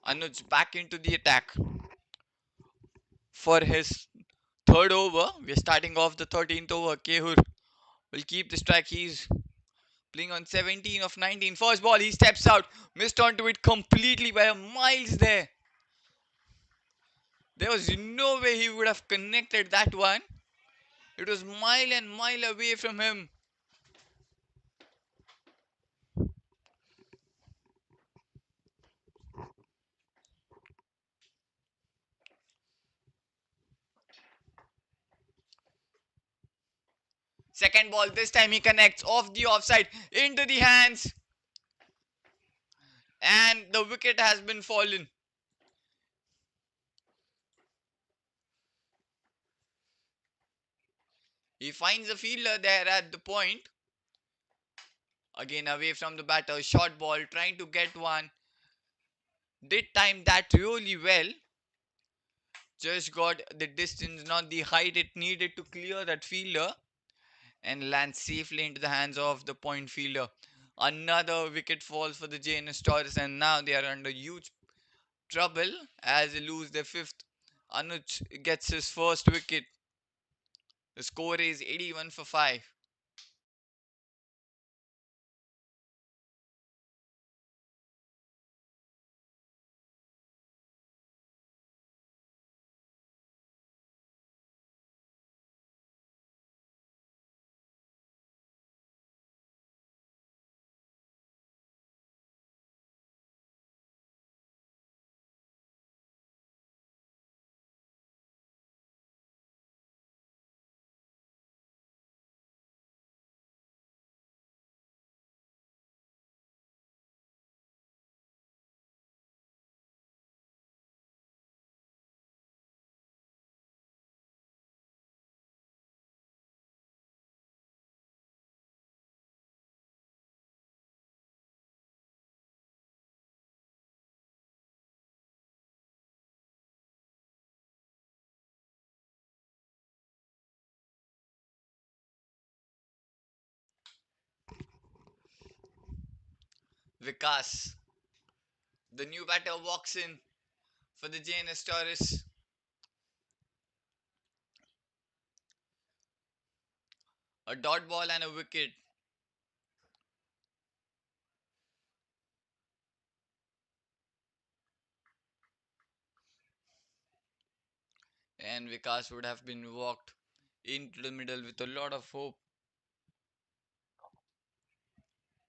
Anuj back into the attack for his third over. We're starting off the 13th over. Kehur will keep the strike. He's playing on 17 of 19. First ball, he steps out. Missed onto it completely by a miles there. There was no way he would have connected that one. It was mile and mile away from him. Second ball, this time he connects off the offside into the hands. And the wicket has been fallen. He finds a fielder there at the point. Again away from the batter. Short ball, trying to get one. Did time that really well. Just got the distance, not the height it needed to clear that fielder. And lands safely into the hands of the point fielder. Another wicket falls for the Jns Toros, and now they are under huge trouble as they lose their fifth. Anuj gets his first wicket. The score is 81 for 5. Vikas, the new batter, walks in for the Jns Toros. A dot ball and a wicket. And Vikas would have been walked into the middle with a lot of hope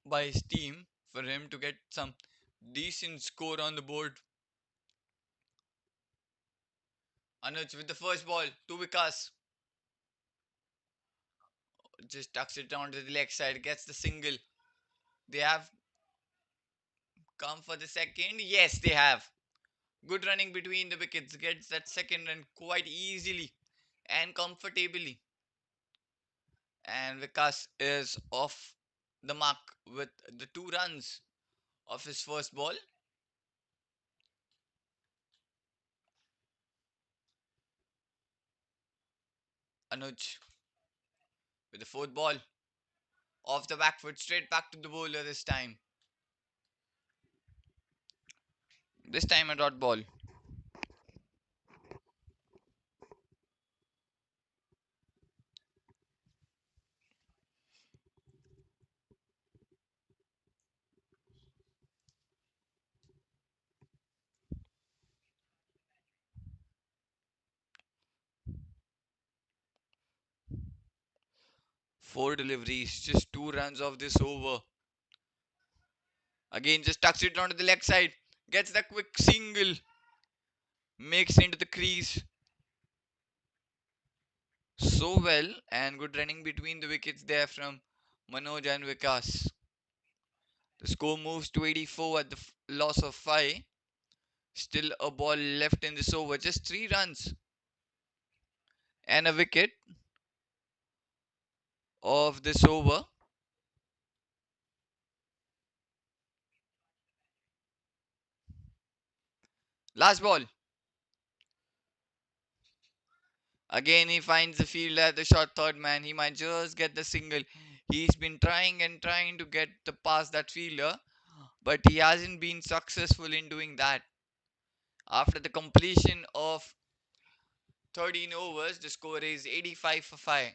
by his team for him to get some decent score on the board. Anuj with the first ball to Vikas. Just tucks it down to the leg side, gets the single. They have come for the second. Yes, they have. Good running between the wickets. Gets that second run quite easily and comfortably. And Vikas is off the mark with the 2 runs of his first ball. Anuj with the fourth ball. Off the back foot, straight back to the bowler this time. This time a dot ball. 4 deliveries, just 2 runs off this over. Again, just tucks it onto the leg side. Gets the quick single. Makes into the crease. So well, and good running between the wickets there from Manoj and Vikas. The score moves to 84 at the loss of 5. Still a ball left in this over. Just 3 runs and a wicket of this over. Last ball. Again, he finds the fielder at the short third man. He might just get the single. He's been trying and trying to get the past that fielder, but he hasn't been successful in doing that. After the completion of 13 overs, the score is 85 for 5.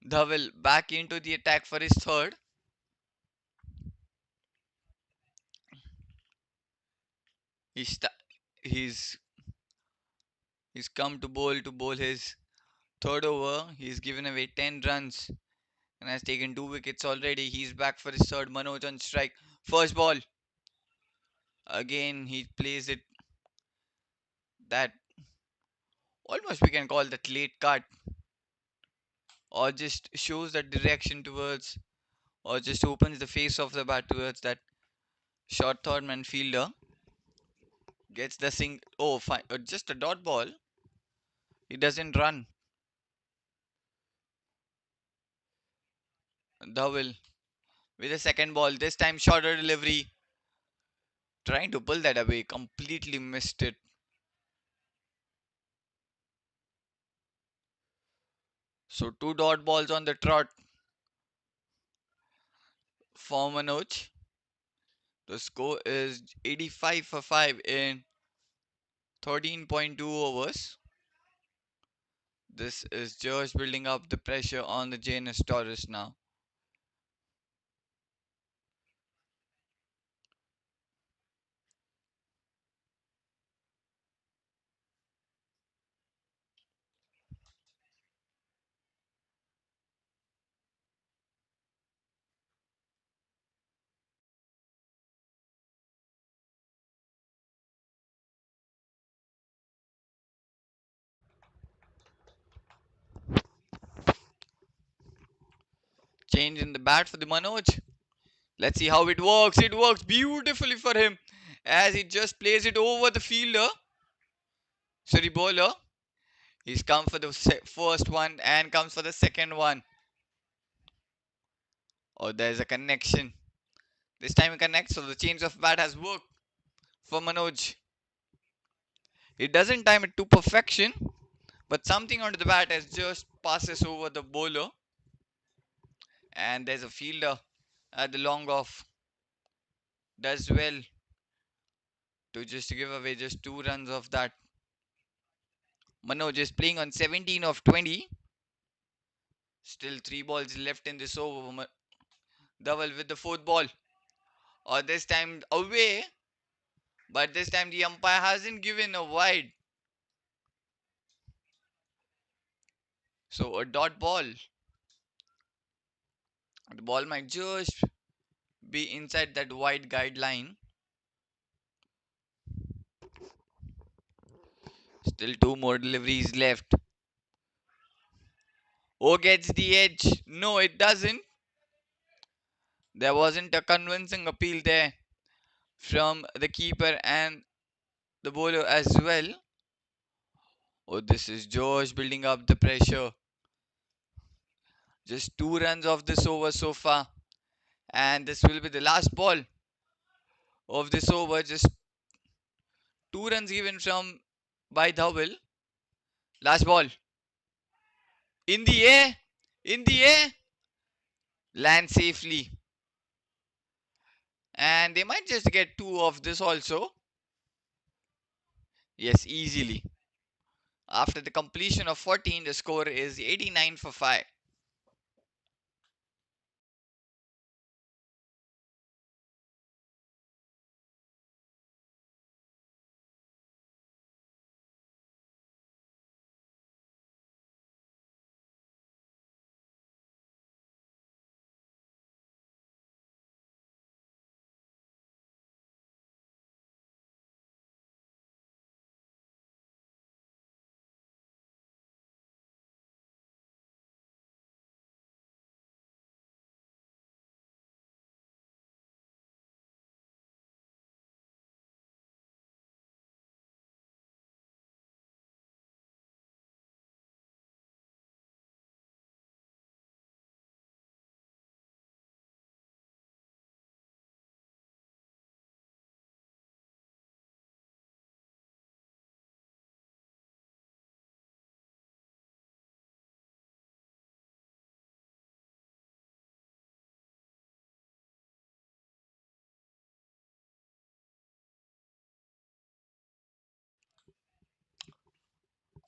Dhaval back into the attack for his third. He's, sta- he's, he's come to bowl his third over. He's given away 10 runs and has taken 2 wickets already. He's back for his third. Manoj on strike. First ball. Again, he plays it that almost we can call that late cut, or just shows that direction towards, or just opens the face of the bat towards that short third man fielder. Gets the sing. Oh, fine. Just a dot ball. He doesn't run. Dhaval with a second ball. This time shorter delivery. Trying to pull that away. Completely missed it. So two dot balls on the trot for Manoj. The score is 85 for 5 in 13.2 overs. This is just building up the pressure on the Jns Toros now. Change in the bat for the Manoj. Let's see how it works. It works beautifully for him as he just plays it over the fielder. Sorry, bowler. He's come for the first one and comes for the second one. Oh, there's a connection. This time he connects, so the change of bat has worked for Manoj. He doesn't time it to perfection, but something onto the bat has just passes over the bowler, and there's a fielder at the long off. Does well to just give away just 2 runs of that. Manoj is playing on 17 of 20. Still 3 balls left in this over. Double with the fourth ball. Or this time away, but this time the umpire hasn't given a wide. So a dot ball. The ball might just be inside that wide guideline. Still 2 more deliveries left. O gets the edge. No, it doesn't. There wasn't a convincing appeal there from the keeper and the bowler as well. Oh, this is Josh building up the pressure. Just 2 runs off this over so far. And this will be the last ball of this over. Just 2 runs given from by Dhawal. Last ball. In the air. In the air. Land safely. And they might just get 2 of this also. Yes, easily. After the completion of 14, the score is 89 for 5.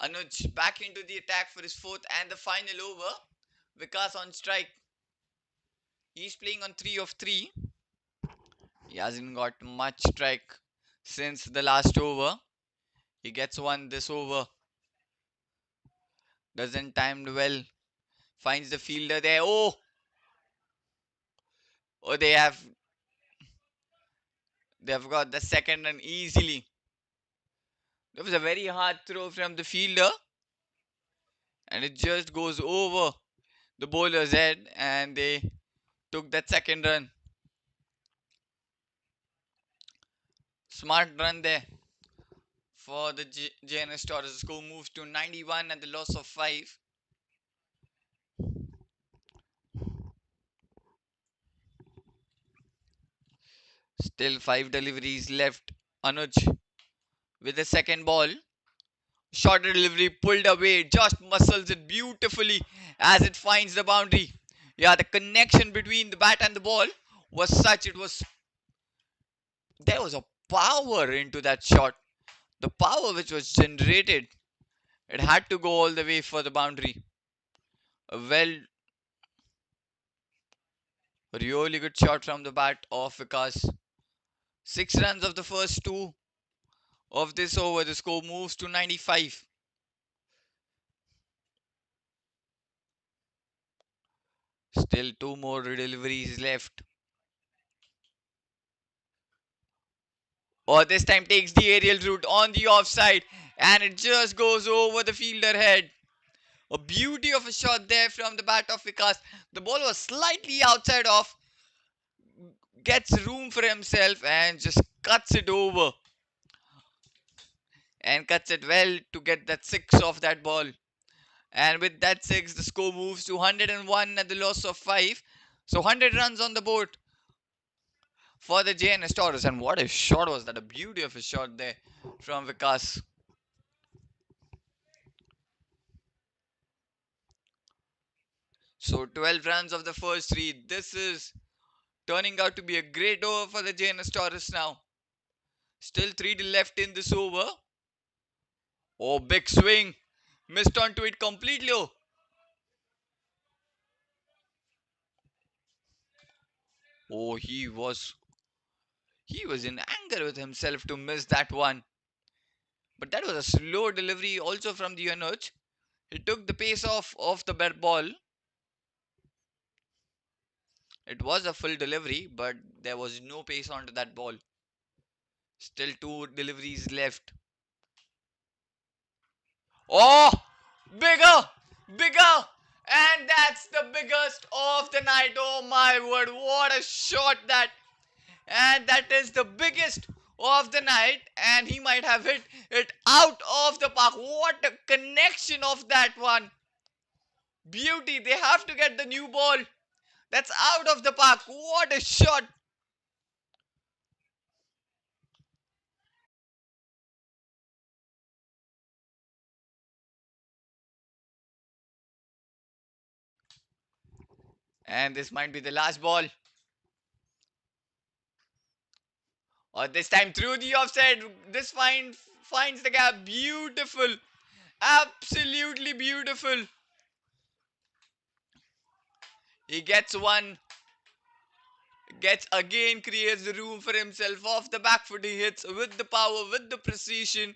Anuj back into the attack for his fourth and the final over. Vikas on strike. He's playing on 3 of 3. He hasn't got much strike since the last over. He gets one this over. Doesn't timed well. Finds the fielder there. Oh! Oh, they've got the second run easily. There was a very hard throw from the fielder. And it just goes over the bowler's head. And they took that second run. Smart run there for the Jns Toros. The score moves to 91 and the loss of 5. Still 5 deliveries left. Anuj with the second ball. Shorter delivery pulled away. Just muscles it beautifully as it finds the boundary. Yeah, the connection between the bat and the ball was such. There was a power into that shot. The power which was generated, it had to go all the way for the boundary. A really good shot from the bat of Vikas. 6 runs of the first 2 of this over. The score moves to 95. Still 2 more deliveries left. Or this time takes the aerial route on the offside and it just goes over the fielder head. A beauty of a shot there from the bat of Vikas. The ball was slightly outside off. Gets room for himself and just cuts it over. And cuts it well to get that 6 off that ball. And with that 6, the score moves to 101 at the loss of 5. So 100 runs on the board for the Jns Toros. And what a shot was that! A beauty of a shot there from Vikas. So 12 runs of the first three. This is turning out to be a great over for the Jns Toros now. Still 3 left in this over. Oh, big swing. Missed onto it completely. Oh, he was in anger with himself to miss that one. But that was a slow delivery also from the Anuj. He took the pace off the bat ball. It was a full delivery, but there was no pace onto that ball. Still two deliveries left. Oh, bigger, bigger, and that's the biggest of the night. Oh my word, what a shot that! And that is the biggest of the night, and he might have hit it out of the park. What a connection of that one! Beauty, they have to get the new ball. That's out of the park. What a shot! And this might be the last ball. Or this time through the offside. This finds the gap. Beautiful. Absolutely beautiful. He gets one. Gets again, creates the room for himself off the back foot. He hits with the power, with the precision,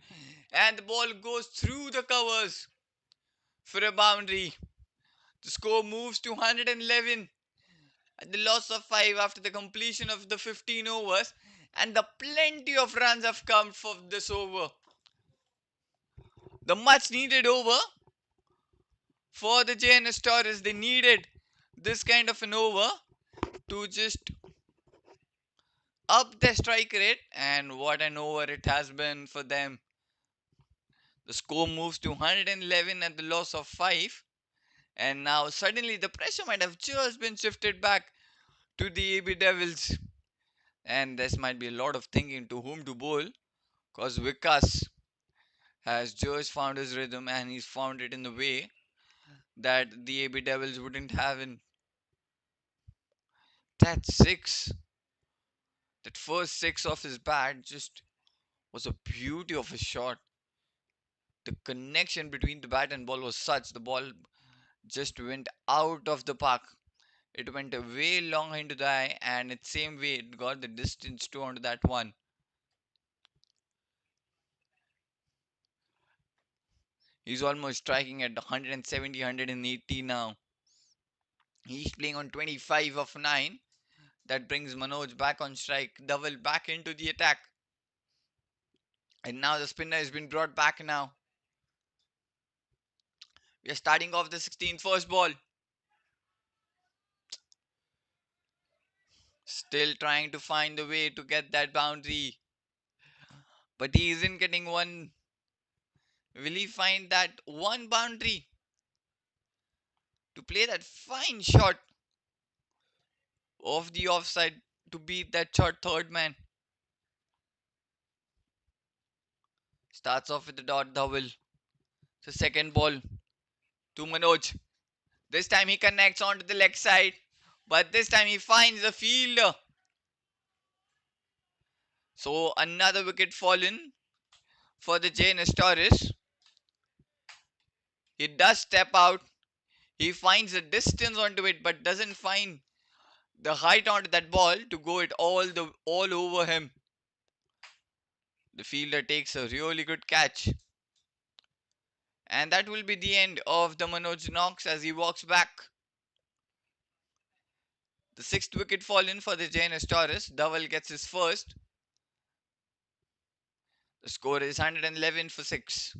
and the ball goes through the covers for a boundary. The score moves to 111 at the loss of 5 after the completion of the 15 overs, and the plenty of runs have come for this over. The much needed over for the Jns Toros. They needed this kind of an over to just up their strike rate, and what an over it has been for them. The score moves to 111 at the loss of 5, and now suddenly the pressure might have just been shifted back to the AB Devils, and this might be a lot of thinking to whom to bowl, because Vikas has just found his rhythm, and he's found it in the way that the AB Devils wouldn't have in that six. That first six of his bat just was a beauty of a shot. The connection between the bat and ball was such, the ball just went out of the park. It went a way long into the eye, and its same way it got the distance too onto that one. He's almost striking at 170, 180 now. He's playing on 25 of 9. That brings Manoj back on strike. Double back into the attack. And now the spinner has been brought back now. We are starting off the 16th first ball. Still trying to find the way to get that boundary. But he isn't getting one. Will he find that one boundary to play that fine shot off the offside to beat that short third man? Starts off with the dot double. The second ball to Manoj. This time he connects onto the leg side. But this time he finds the fielder. So another wicket fallen for the Jns Toros. He does step out. He finds a distance onto it, but doesn't find the height onto that ball to go it all over him. The fielder takes a really good catch. And that will be the end of the Manoj knocks as he walks back. The sixth wicket fallen for the Jns Toros. Dhaval gets his first. The score is 111 for 6.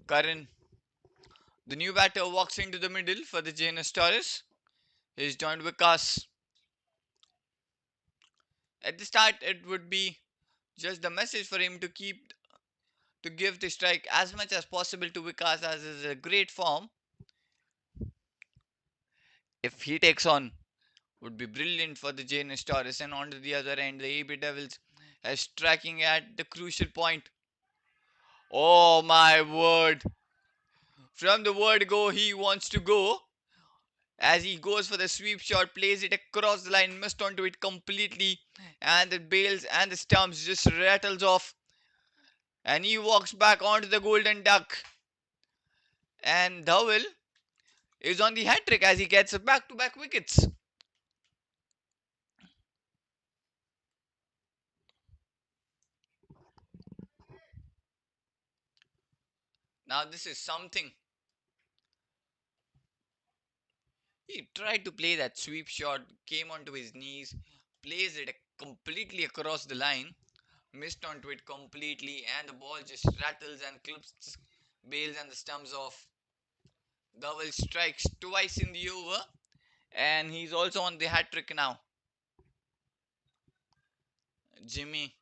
Karan, the new batter, walks into the middle for the Jns Toros. He's joined Vikas. At the start, it would be just the message for him to give the strike as much as possible to Vikas as is a great form. If he takes on, would be brilliant for the Jns Toros. And on to the other end, the AB Devils are striking at the crucial point. Oh my word! From the word go, he wants to go. As he goes for the sweep shot, plays it across the line, missed onto it completely, and the bails and the stumps just rattles off. And he walks back onto the golden duck. And Dhawal is on the hat trick as he gets back to back wickets. Now, this is something. He tried to play that sweep shot, came onto his knees, plays it completely across the line, missed onto it completely, and the ball just rattles and clips, bails, and the stumps off. Dhawal strikes twice in the over, and he's also on the hat trick now. Jimmy,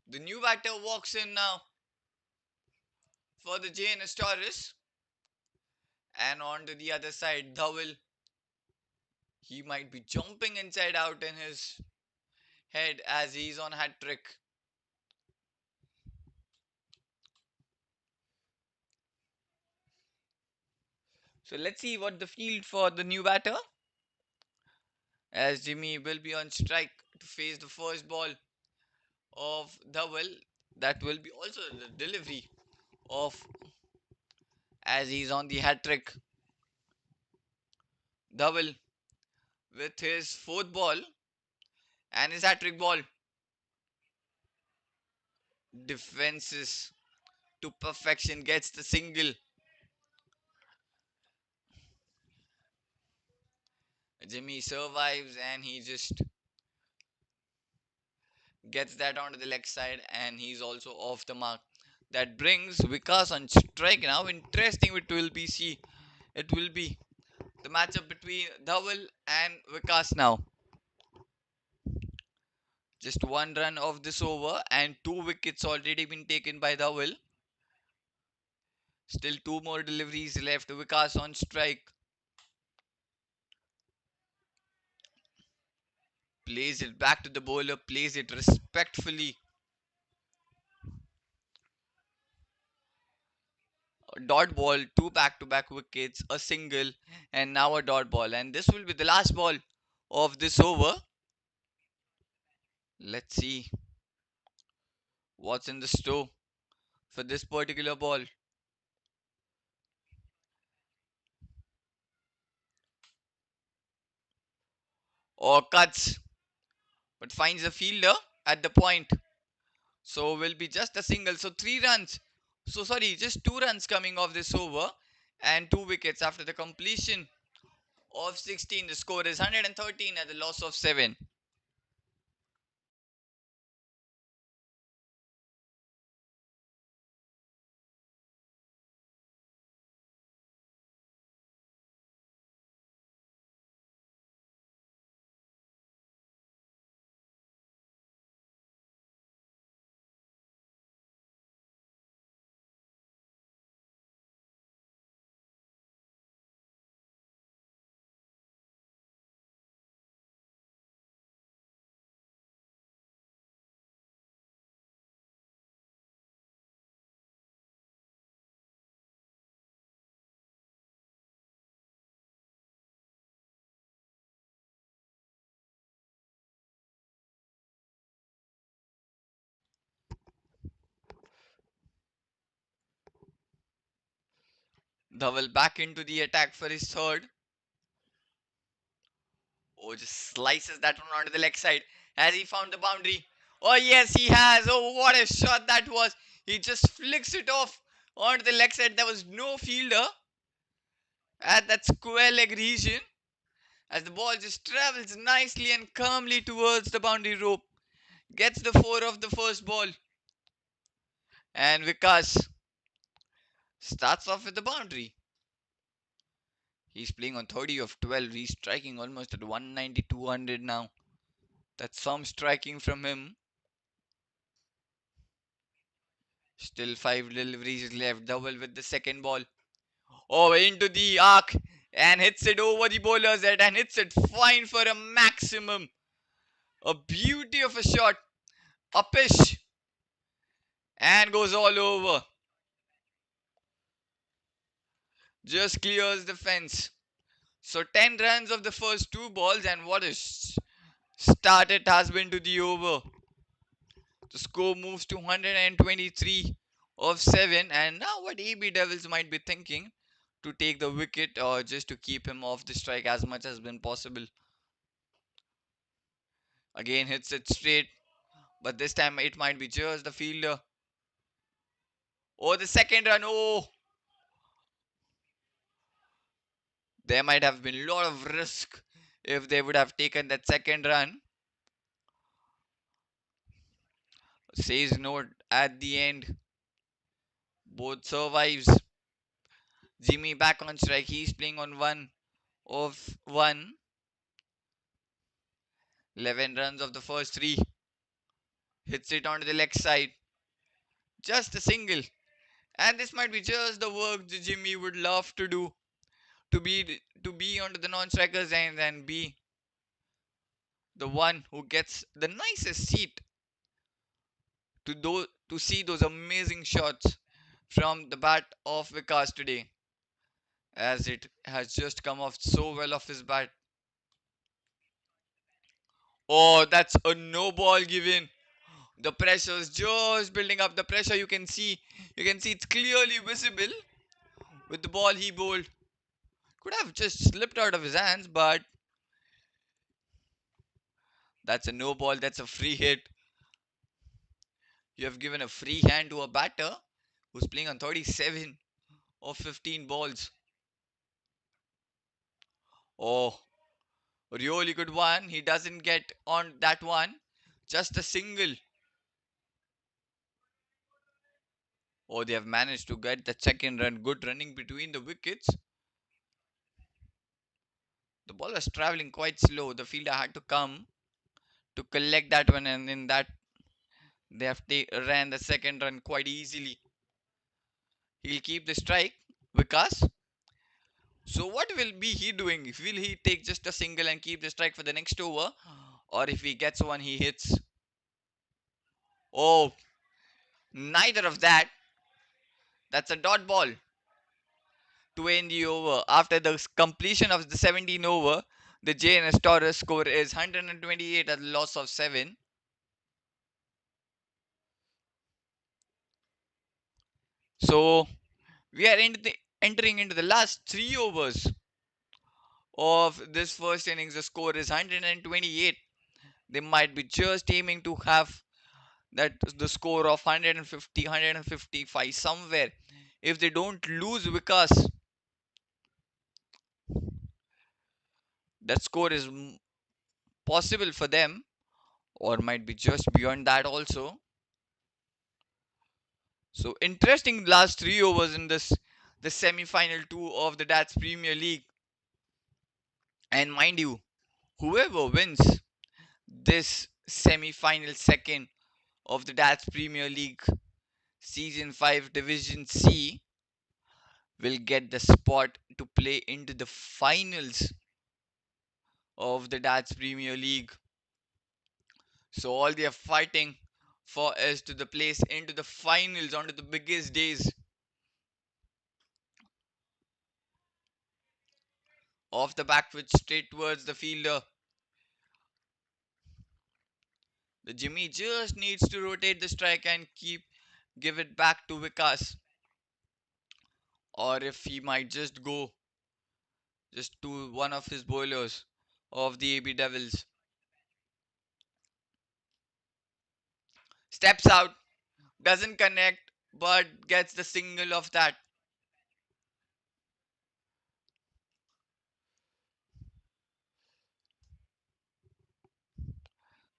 the new batter, walks in now for the Jns Toros, and on to the other side, Dhawal. He might be jumping inside out in his head as he's on hat trick. So let's see what the field for the new batter, as Jimmy will be on strike to face the first ball of Dhawal. That will be also the delivery of, as he's on the hat trick. Dhawal with his fourth ball and his hat trick ball. Defenses to perfection, gets the single. Jimmy survives and he just gets that onto the leg side, and he's also off the mark. That brings Vikas on strike now. Interesting it will be see. It will be the matchup between Dhawal and Vikas now. Just one run of this over and two wickets already been taken by Dhawal. Still two more deliveries left. Vikas on strike. Plays it back to the bowler. Plays it respectfully. A dot ball, two back-to-back wickets, a single, and now a dot ball. And this will be the last ball of this over. Let's see what's in the store for this particular ball. Or cuts, but finds a fielder at the point. So will be just a single. So 3 runs. So sorry, just 2 runs coming off this over, and 2 wickets after the completion of 16. The score is 113 at the loss of 7. Dhaval back into the attack for his third. Oh, just slices that one onto the leg side. Has he found the boundary? Oh, yes, he has. Oh, what a shot that was. He just flicks it off onto the leg side. There was no fielder at that square leg region, as the ball just travels nicely and calmly towards the boundary rope. Gets the 4 of the first ball. And Vikas Starts off with the boundary. He's playing on 30 of 12. He's striking almost at 190, 200 now. That's some striking from him. Still 5 deliveries left. Double with the second ball. Oh, into the arc. And hits it over the bowler's head. And hits it fine for a maximum. A beauty of a shot. Upish. And goes all over. Just clears the fence. So 10 runs of the first two balls. And what a start it has been to the over. The score moves to 123 of 7. And now what AB Devils might be thinking, to take the wicket or just to keep him off the strike as much as been possible. Again hits it straight, but this time it might be just the fielder. Oh, the second run. Oh, there might have been a lot of risk if they would have taken that second run. Says no at the end. Both survives. Jimmy back on strike. He's playing on 1 of 1. 11 runs of the first three. Hits it onto the leg side. Just a single. And this might be just the work that Jimmy would love to do. To be onto the non-strikers and then be the one who gets the nicest seat to see those amazing shots from the bat of Vikas today, as it has just come off so well off his bat. Oh, that's a no ball given. The pressure is just building up. The pressure you can see it's clearly visible with the ball he bowled. Could have just slipped out of his hands, but that's a no ball. That's a free hit. You have given a free hand to a batter who's playing on 37 of 15 balls. Oh, really good one. He doesn't get on that one. Just a single. Oh, they have managed to get the second run. Good running between the wickets. The ball was traveling quite slow. The fielder had to come to collect that one, and in that they have ran the second run quite easily. He'll keep the strike. Vikas. So what will be he doing? Will he take just a single and keep the strike for the next over? Or if he gets one, he hits? Oh, neither of that. That's a dot ball to end the over. After the completion of the 17 over, the Jns Toros score is 128 at a loss of 7. So we are entering into the last 3 overs of this first innings. The score is 128. They might be just aiming to have that the score of 150, 155 somewhere. If they don't lose Vikas, that score is possible for them, or might be just beyond that also. So interesting last 3 overs in the semi-final 2 of the Dats Premier League. And mind you, whoever wins this semi-final second of the Dats Premier League Season 5 Division C will get the spot to play into the finals of the Dats Premier League. So all they are fighting for is to the place into the finals onto the biggest days off the back pitch straight towards the fielder. The Jimmy just needs to rotate the strike and give it back to Vikas. Or if he might just go just to one of his bowlers of the AB Devils. Steps out, doesn't connect, but gets the single of that.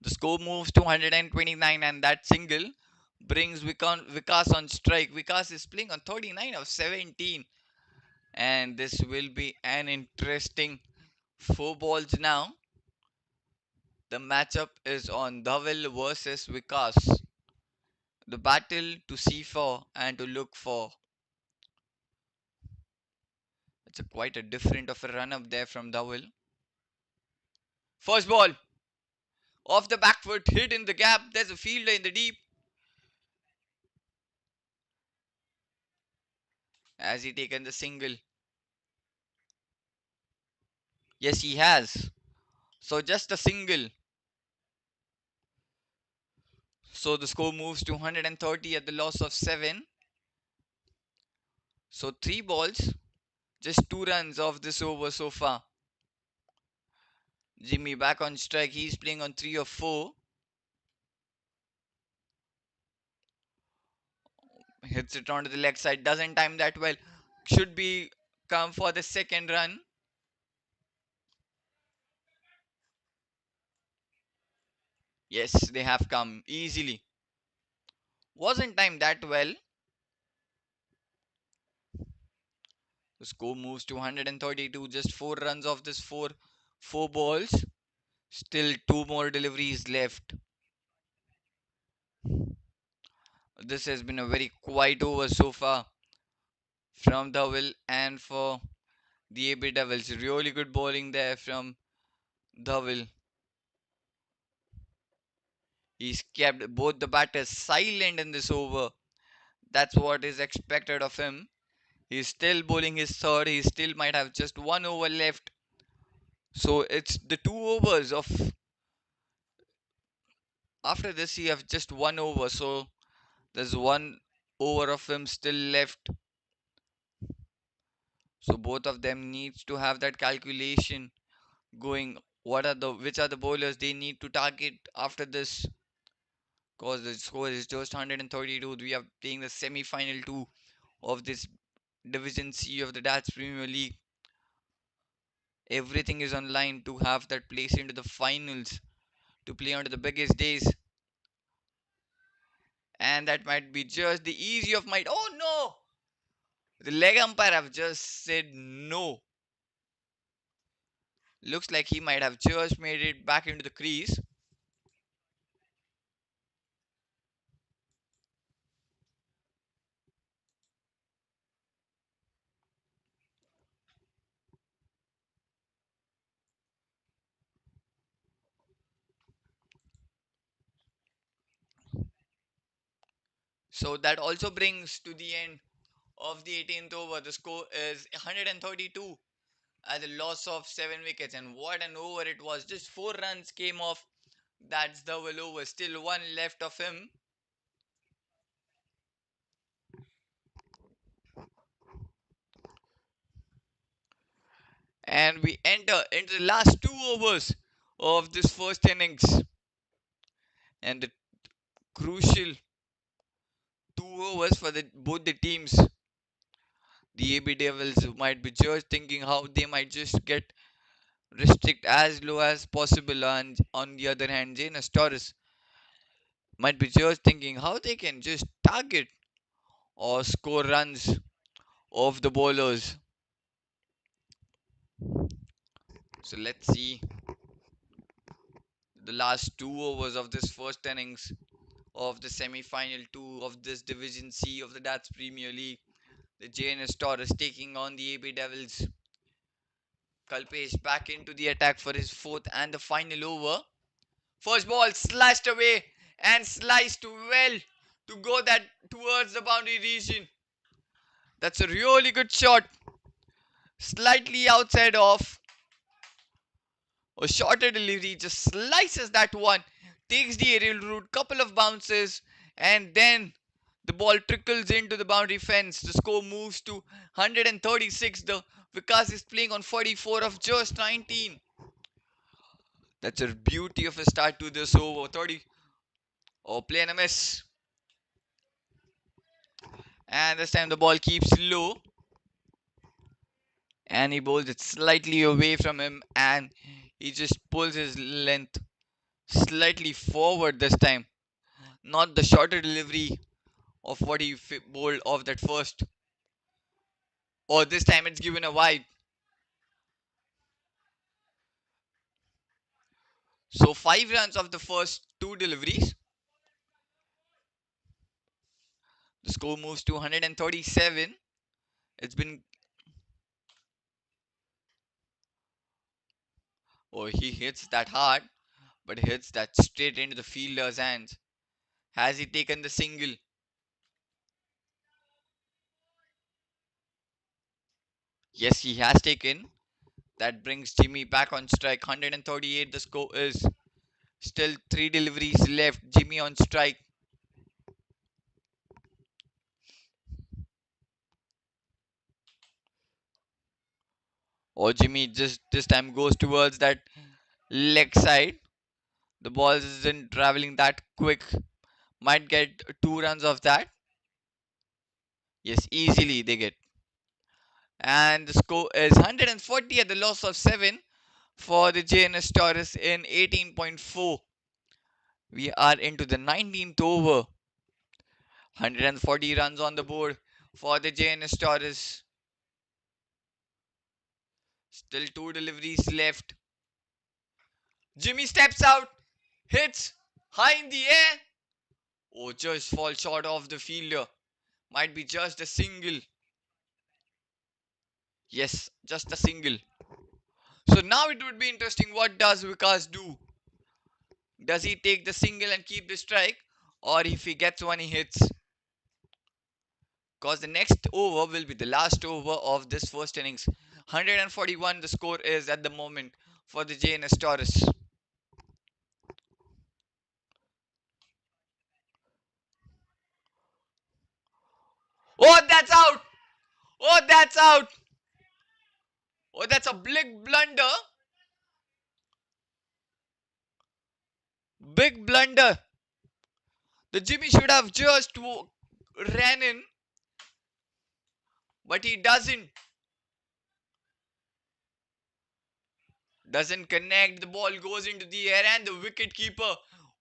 The score moves to 129, and that single brings Vikas on strike. Vikas is playing on 39 of 17. And this will be an interesting 4 balls now. The matchup is on Dhaval versus Vikas. The battle to see for and to look for. It's quite a different of a run up there from Dhaval. First ball off the back foot, hit in the gap. There's a fielder in the deep. Has he taken the single? Yes, he has. So just a single. So the score moves to 130 at the loss of 7. So 3 balls, just 2 runs off this over so far. Jimmy back on strike. He's playing on 3 of 4. Hits it onto the leg side. Doesn't time that well. Should be come for the second run. Yes, they have come easily. Wasn't timed that well. The score moves to 132. Just 4 runs off this four balls. Still 2 more deliveries left. This has been a very quiet over so far from Dowell and for the AB Devils. Really good bowling there from Dowell. He's kept both the batters silent in this over. That's what is expected of him. He's still bowling his third. He still might have just 1 over left. So it's the 2 overs of after this he have just 1 over. So there's 1 over of him still left. So both of them needs to have that calculation going. Which are the bowlers they need to target after this? Because the score is just 132. We are playing the semi-final 2 of this Division C of the Dutch Premier League. Everything is on line to have that place into the finals to play on the biggest days. And that might be just the easy of might. Oh no! The leg umpire have just said no. Looks like he might have just made it back into the crease. So that also brings to the end of the 18th over. The score is 132 at the loss of 7 wickets. And what an over it was. Just 4 runs came off. That's the well over. Still one left of him. And we enter into the last 2 overs of this first innings. And the crucial 2 overs for both the teams. The AB Devils might be just thinking how they might just get restrict as low as possible, and on the other hand, Jns Toros might be just thinking how they can just target or score runs off the bowlers. So let's see the last 2 overs of this first innings of the semi-final 2 of this Division C of the Dutch Premier League. The Jns Toros taking on the AB Devils. Kalpesh back into the attack for his fourth and the final over. First ball slashed away and sliced well to go that towards the boundary region. That's a really good shot. Slightly outside off. A shorter delivery just slices that one. Takes the aerial route, couple of bounces, and then the ball trickles into the boundary fence. The score moves to 136. The Vikas is playing on 44 of just 19. That's a beauty of a start to this over. 30. Oh, playing a miss. And this time the ball keeps low. And he bowls it slightly away from him. And he just pulls his length slightly forward this time. not the shorter delivery of what he bowled off that first. Or this time it's given a wide. So 5 runs of the first two deliveries. The score moves to 137. It's been. Oh, he hits that hard, but hits that straight into the fielder's hands. Has he taken the single? Yes, he has taken. That brings Jimmy back on strike. 138 the score is. Still 3 deliveries left. Jimmy on strike. Oh, Jimmy just this time goes towards that leg side. The ball isn't traveling that quick. Might get 2 runs of that. Yes, easily they get. And the score is 140 at the loss of 7 for the Jns Toros in 18.4. We are into the 19th over. 140 runs on the board for the Jns Toros. Still 2 deliveries left. Jimmy steps out, hits high in the air. Oh, just falls short of the fielder. Might be just a single. Yes, just a single. So now it would be interesting, what does Vikas do? Does he take the single and keep the strike? Or if he gets one, he hits? Because the next over will be the last over of this first innings. 141 the score is at the moment for the JNS Taurus. Oh, that's out! Oh, that's out! Oh, that's a big blunder. Big blunder. The Jimmy should have just ran in, but he doesn't. Doesn't connect. The ball goes into the air and the wicket keeper.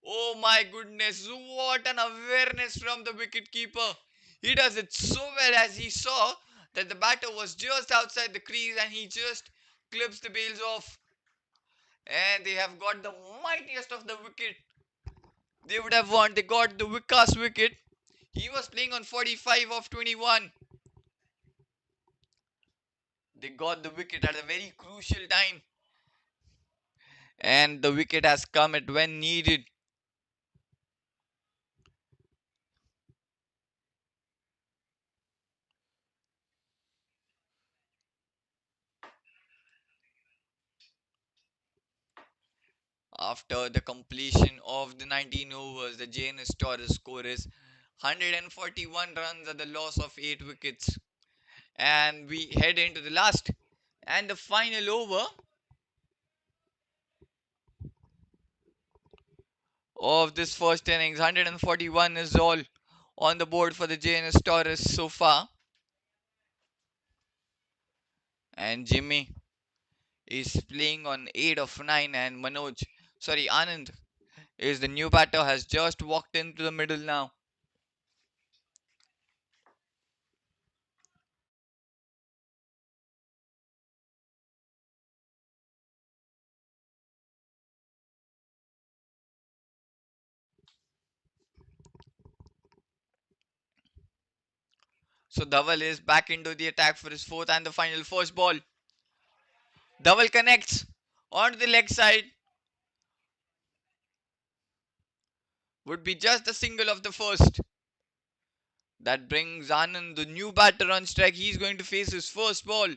Oh my goodness, what an awareness from the wicket keeper. He does it so well, as he saw that the batter was just outside the crease and he just clips the bails off. And they have got the mightiest of the wicket. They would have won. They got the Vikas wicket. He was playing on 45 of 21. They got the wicket at a very crucial time. And the wicket has come at when needed. After the completion of the 19 overs, the Jns Toros score is 141 runs at the loss of 8 wickets. And we head into the last and the final over of this first innings. 141 is all on the board for the Jns Toros so far. And Jimmy is playing on 8 of 9, and Anand is the new batter, has just walked into the middle now. So Dhaval is back into the attack for his fourth and the final first ball. Dhaval connects onto the leg side. Would be just a single of the first. That brings Anand, the new batter, on strike. He's going to face his first ball.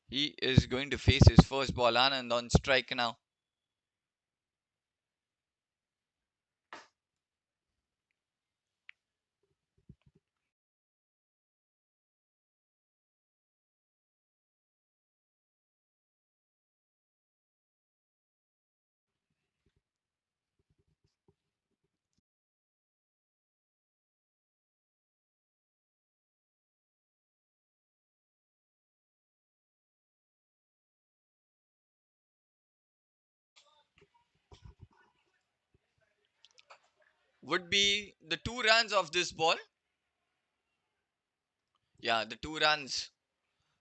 He is going to face his first ball. Anand on strike now. would be the 2 runs of this ball. Yeah, the 2 runs.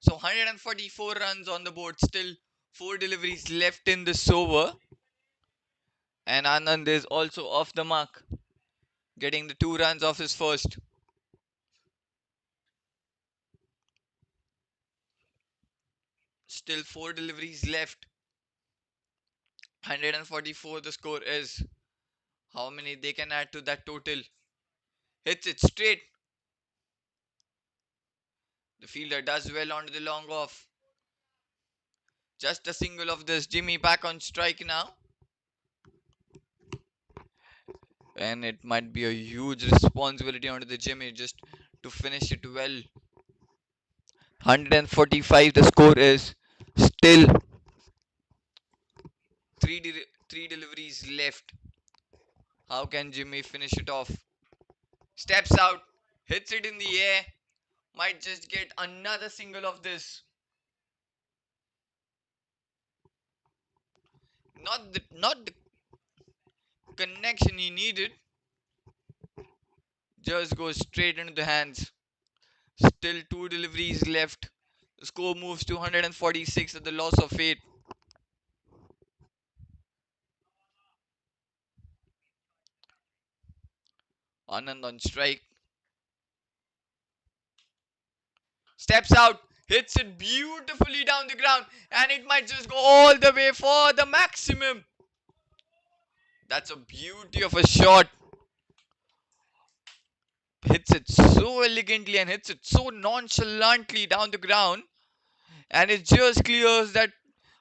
So 144 runs on the board. Still 4 deliveries left in this over. And Anand is also off the mark, getting the 2 runs of his first. Still 4 deliveries left. 144 the score is. How many they can add to that total? Hits it straight. The fielder does well onto the long off. Just a single of this. Jimmy back on strike now. And it might be a huge responsibility onto the Jimmy just to finish it well. 145 the score is. Still three deliveries left. How can Jimmy finish it off? Steps out, hits it in the air. Might just get another single of this. Not the connection he needed. Just goes straight into the hands. Still 2 deliveries left. The score moves to 146 at the loss of 8. Anand on strike. Steps out, hits it beautifully down the ground, and it might just go all the way for the maximum. That's a beauty of a shot. Hits it so elegantly and hits it so nonchalantly down the ground, and it just clears that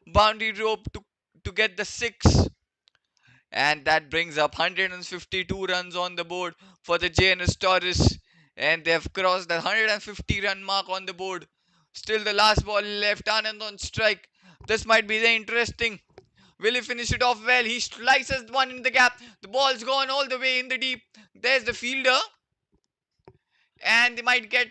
boundary rope to get the 6. And that brings up 152 runs on the board for the Jns Toros, and they've crossed the 150 run mark on the board. Still the last ball left. Anand on strike. This might be the interesting. Will he finish it off well? He slices one in the gap. The ball's gone all the way in the deep. There's the fielder, and they might get.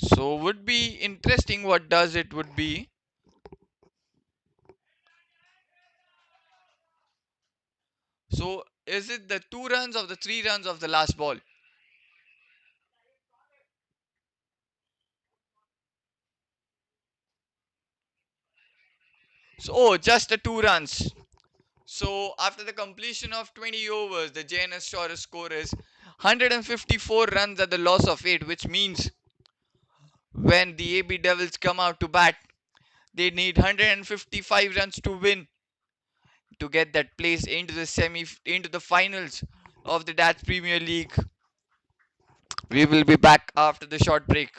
So would be interesting what does it would be. So is it the 2 runs of the 3 runs of the last ball? So just the 2 runs. So after the completion of 20 overs, the Jns Toros score is 154 runs at the loss of 8, which means when the AB Devils come out to bat, they need 155 runs to win to get that place into the finals of the Dutch Premier League. We will be back after the short break.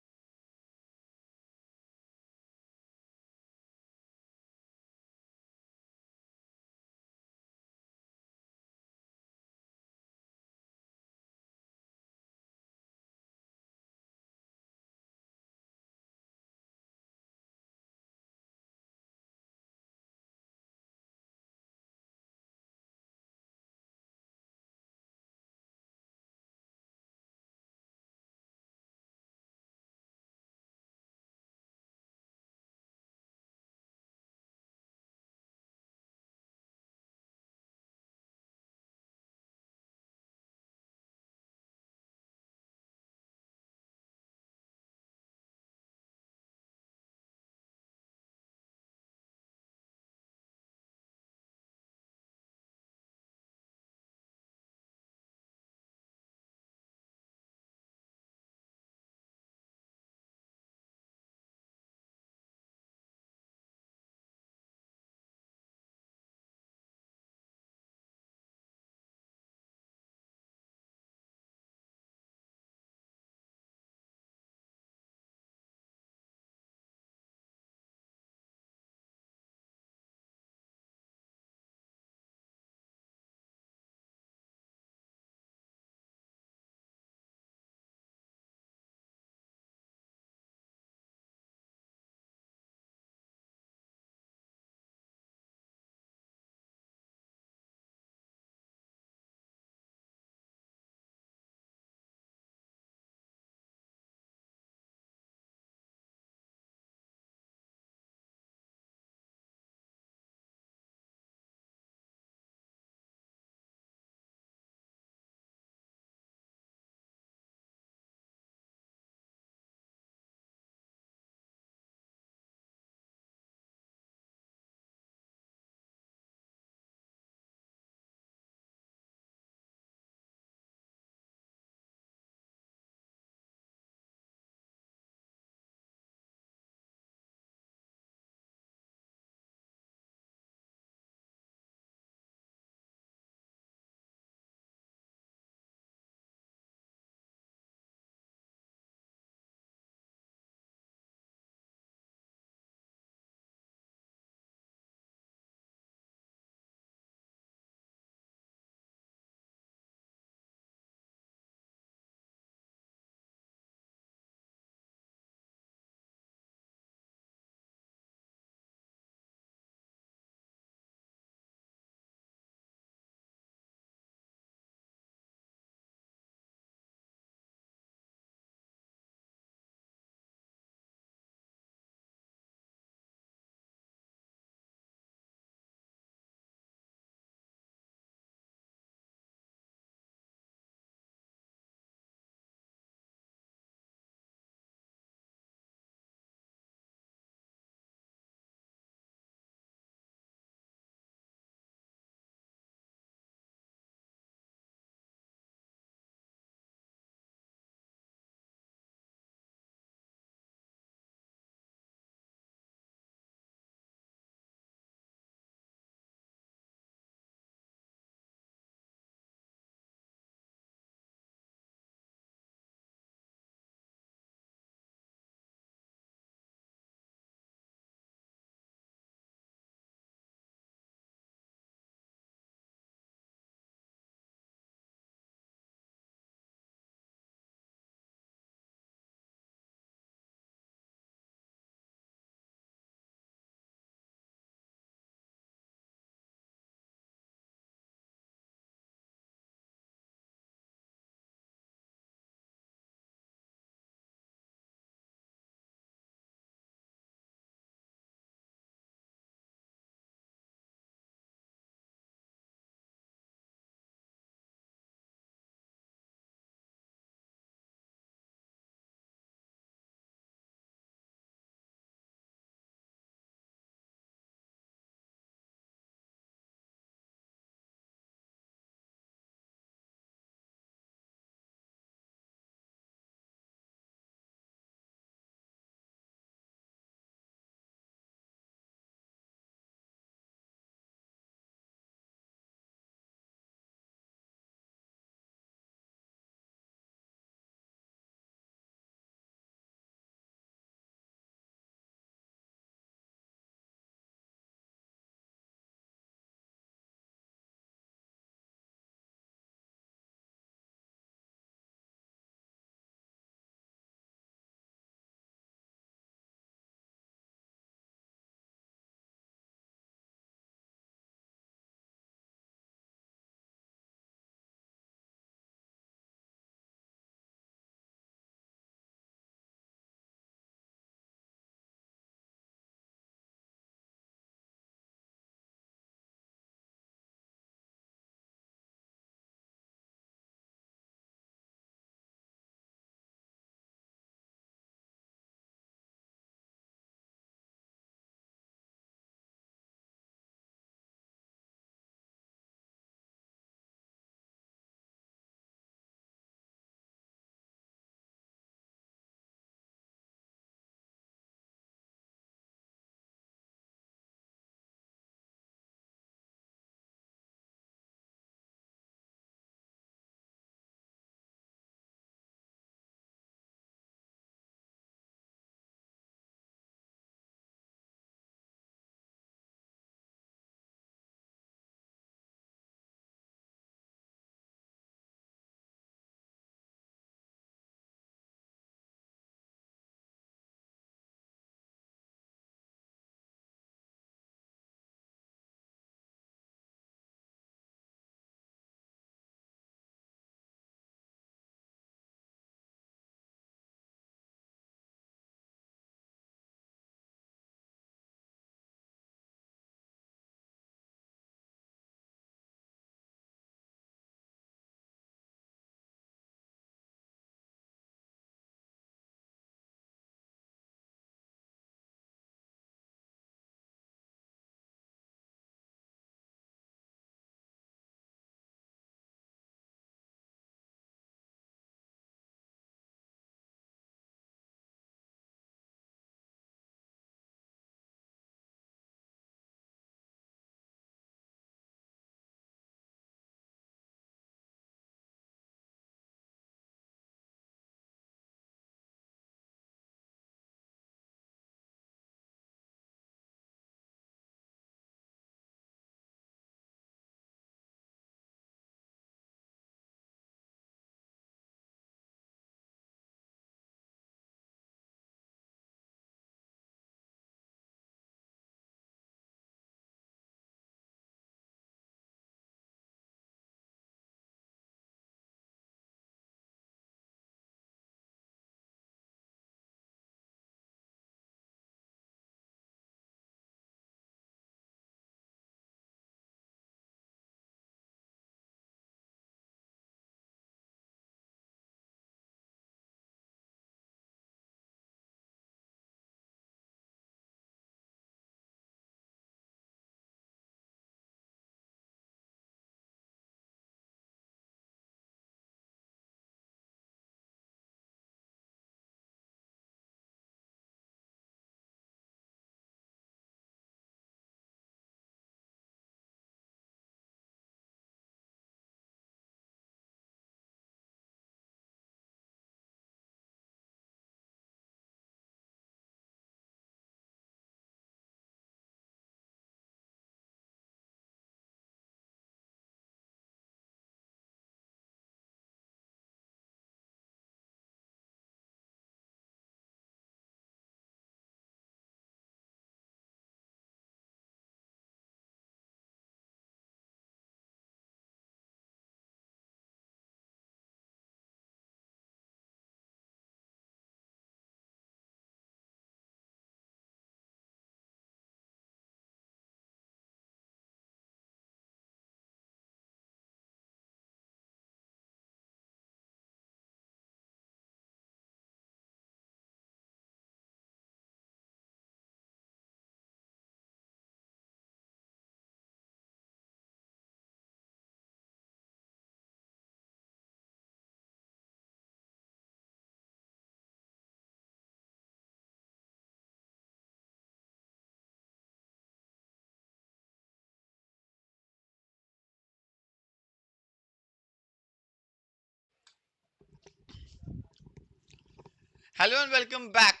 Hello and welcome back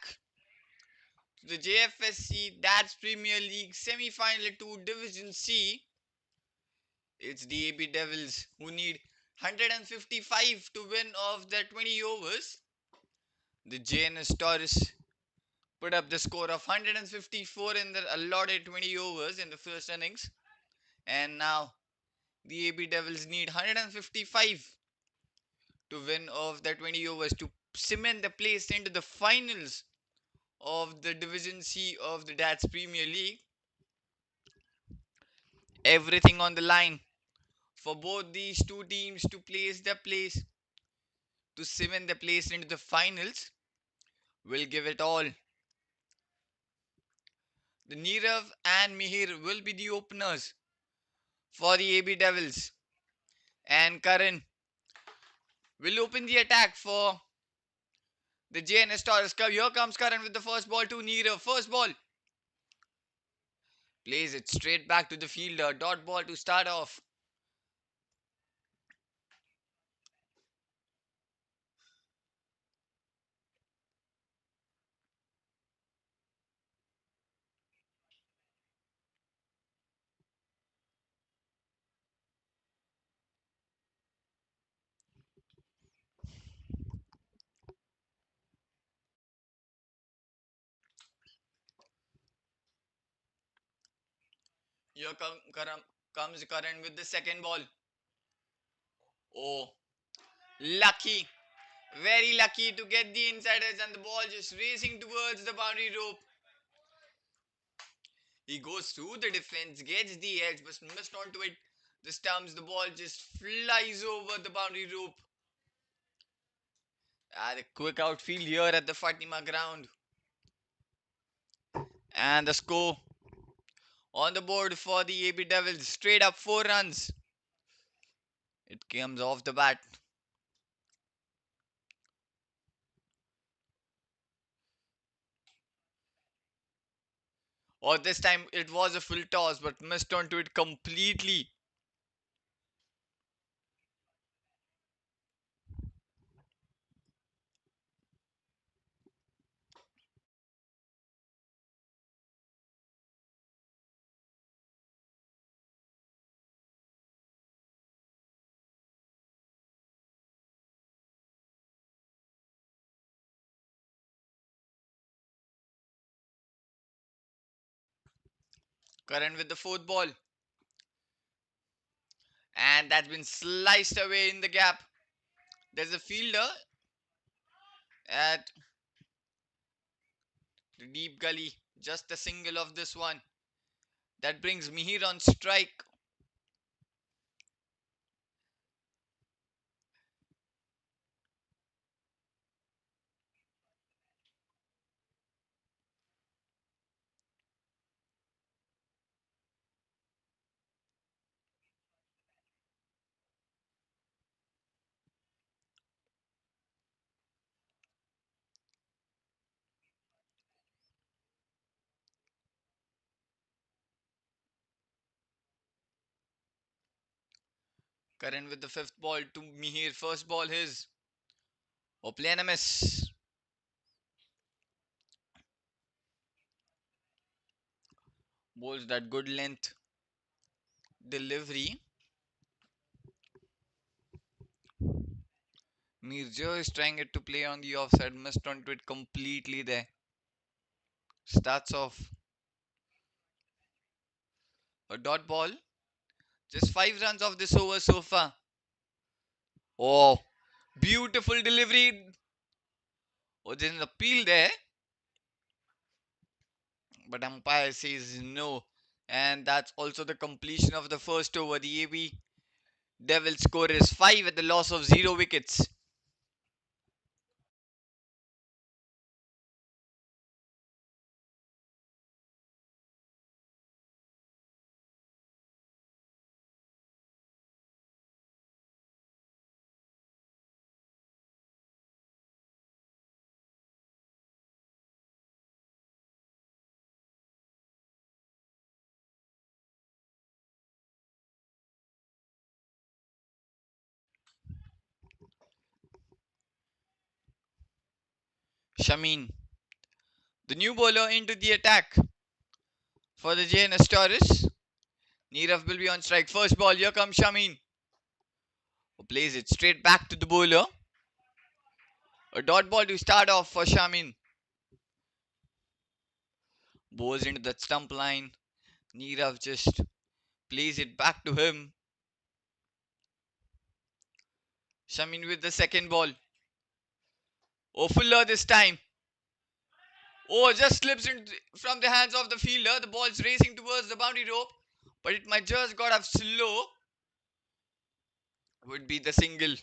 to the Jfsc Dad's Premier League semi-final 2 Division C. It's the AB Devils who need 155 to win off their 20 overs. The Jns Toros put up the score of 154 in their allotted 20 overs in the first innings, and now the AB Devils need 155 to win off their 20 overs to cement the place into the finals of the Division C of the Dad's Premier League. Everything on the line for both these two teams to place their place to cement their place into the finals. Will give it all. The Nirav and Mihir will be the openers for the AB Devils, and Karan will open the attack for the Jns Toros. Here comes Karan with the first ball to Nirav. First ball, plays it straight back to the fielder. Dot ball to start off. Here comes Karan with the second ball. Oh, lucky. Very lucky to get the insiders, and the ball just racing towards the boundary rope. He goes through the defense, gets the edge, but missed onto it. The stumps, the ball just flies over the boundary rope. The quick outfield here at the Fatima ground. And the score on the board for the AB Devils. Straight up 4 runs. It comes off the bat. Or this time it was a full toss, but missed onto it completely. Current with the fourth ball. And that's been sliced away in the gap. There's a fielder at the deep gully. Just a single of this one. That brings Mihir on strike. Current with the fifth ball to Mihir. First ball his. Oplanamis. Bowls that good length delivery. Mirjo is trying it to play on the offside. Missed onto it completely there. Starts off a dot ball. Just 5 runs off this over so far. Oh, beautiful delivery. Oh, there's an appeal there. But umpire says no. And that's also the completion of the first over. The AB Devil score is 5 at the loss of 0 wickets. Shamin, the new bowler into the attack for the Jns Toros. Nirav will be on strike. First ball, here comes Shamin, who plays it straight back to the bowler. A dot ball to start off for Shamin. Bowls into that stump line. Nirav just plays it back to him. Shamin with the second ball. Oh, fuller this time. Oh, just slips from the hands of the fielder. The ball's racing towards the boundary rope, but it might just got off slow. Would be the single.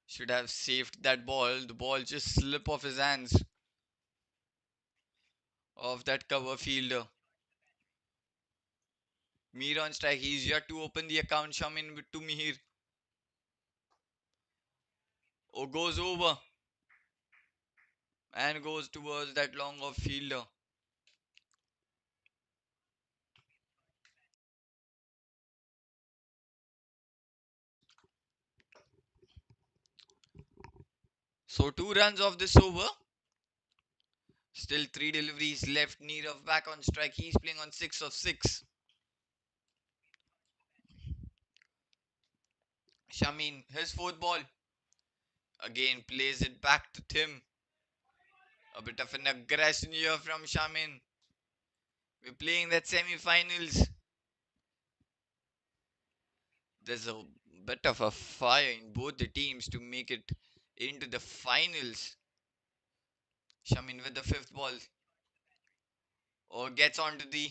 Should have saved that ball. The ball just slip off his hands of that cover fielder. Mir on strike. He's yet to open the account. Shamin to Mihir. Oh, goes over and goes towards that long off fielder. So 2 runs off this over. Still 3 deliveries left. Nirav back on strike. He's playing on 6 of 6. Shamin, his fourth ball. Again plays it back to Tim. A bit of an aggression here from Shamin. We're playing that semi-finals. There's a bit of a fire in both the teams to make it into the finals. Shamin with the fifth ball. Or gets onto the.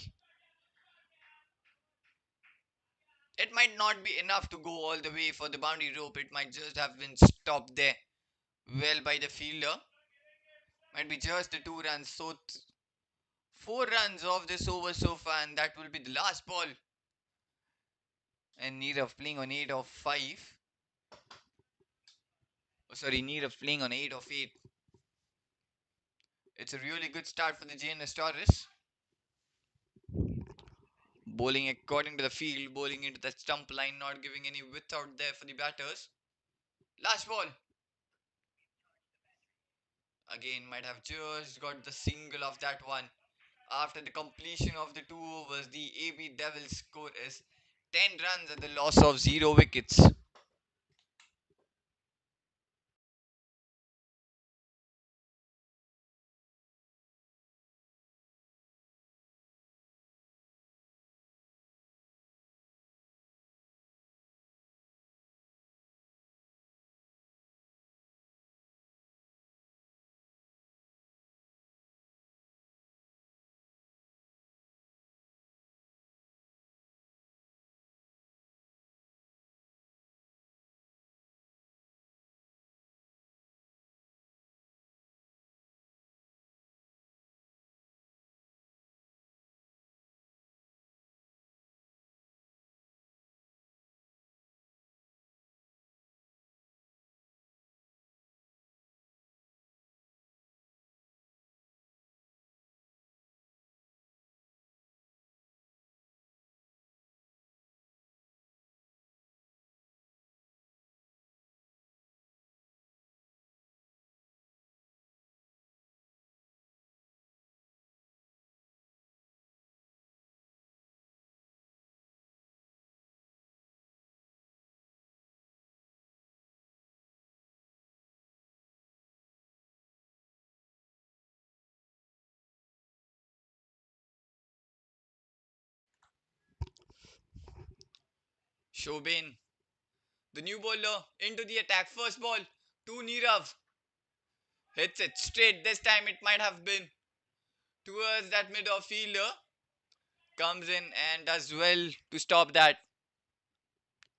It might not be enough to go all the way for the boundary rope. It might just have been stopped there well by the fielder. Might be just the 2 runs. So 4 runs off this over so far, and that will be the last ball. And Nirav playing on 8 of 5. Oh, sorry, Nirav playing on 8 of 8. It's a really good start for the Jns Toros. Bowling according to the field, bowling into the stump line, not giving any width out there for the batters. Last ball. Again, might have just got the single of that one. After the completion of the 2 overs, the AB Devils score is 10 runs at the loss of 0 wickets. Shobin, the new bowler, into the attack. First ball to Nirav. Hits it straight. This time it might have been towards that mid-off fielder. Comes in and does well to stop that.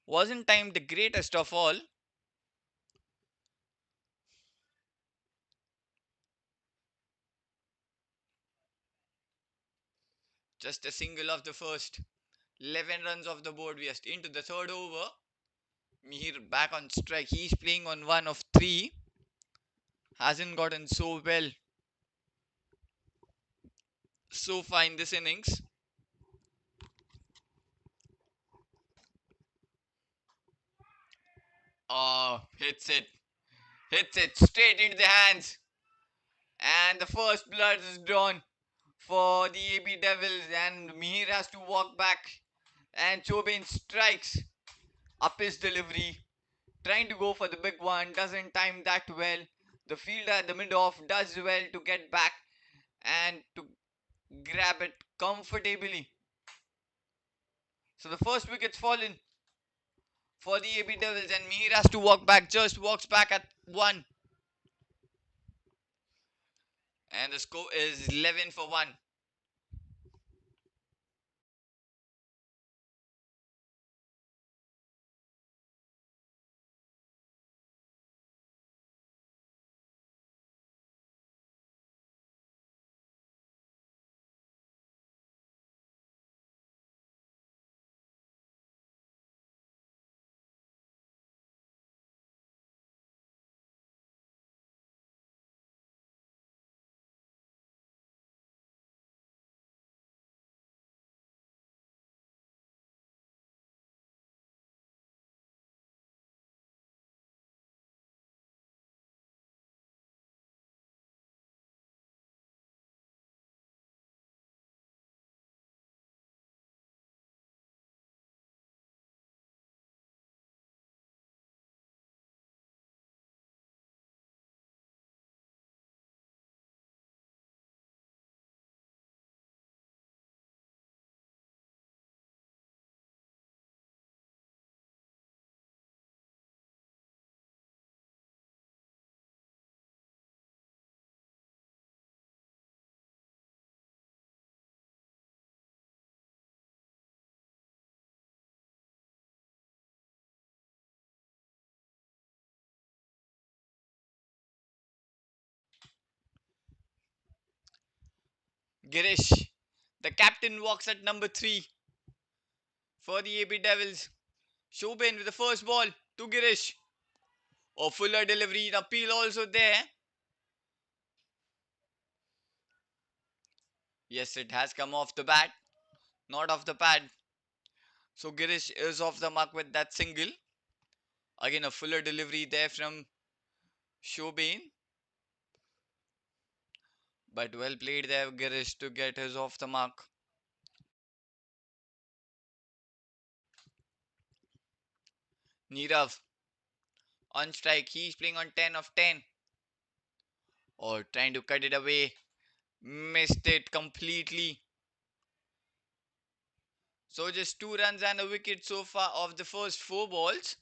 Wasn't timed the greatest of all. Just a single of the first. 11 runs off the board. We are into the third over. Mihir back on strike. He's playing on 1 of 3. Hasn't gotten so well so far in this innings. Hits it. hits it straight into the hands, and the first blood is drawn for the AB Devils, and Mihir has to walk back, and Chobin strikes up his delivery, trying to go for the big one, doesn't time that well. The fielder at the mid-off does well to get back and to grab it comfortably. So the first wicket's fallen for the AB Devils, and Mihir has to walk back, just walks back at 1. And the score is 11 for 1. Girish, the captain, walks at number 3 for the AB Devils. Shobin with the first ball to Girish. Oh, fuller delivery, the appeal also there. Yes, it has come off the bat, not off the pad. So Girish is off the mark with that single. Again, a fuller delivery there from Shobin. But well played there, Girish, to get his off the mark. Nirav on strike. He's playing on 10 of 10. Or trying to cut it away. Missed it completely. So just 2 runs and a wicket so far of the first 4 balls.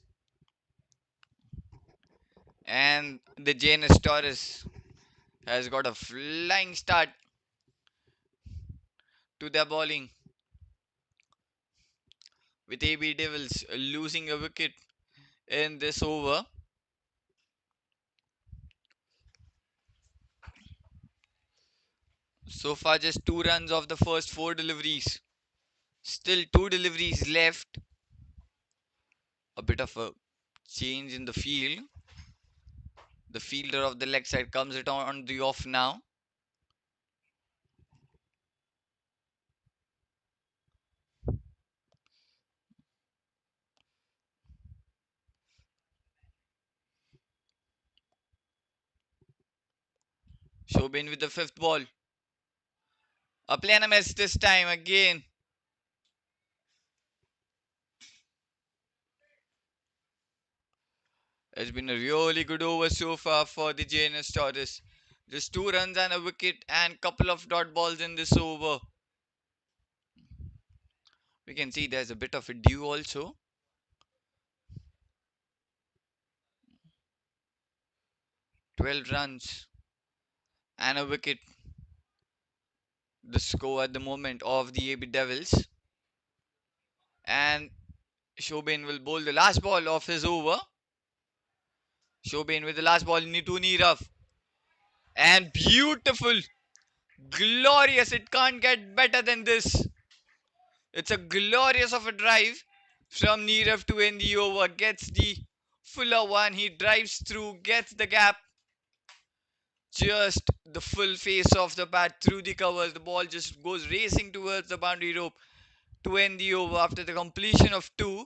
And the Jns Toros has got a flying start to their bowling, with AB Devils losing a wicket in this over. So far just 2 runs of the first 4 deliveries. Still 2 deliveries left. A bit of a change in the field. The fielder of the leg side comes it on the off now. Shobin with the 5th ball. A play and a miss this time again. It's been a really good over so far for the Jns Toros. Just 2 runs and a wicket and couple of dot balls in this over. We can see there's a bit of a dew also. 12 runs and a wicket. The score at the moment of the AB Devils. And Shobin will bowl the last ball of his over. Shobin with the last ball to Nirav. And beautiful. Glorious. It can't get better than this. It's a glorious of a drive from Nirav to end the over. Gets the fuller one. He drives through, gets the gap. Just the full face of the bat through the covers. The ball just goes racing towards the boundary rope to end the over. After the completion of 2,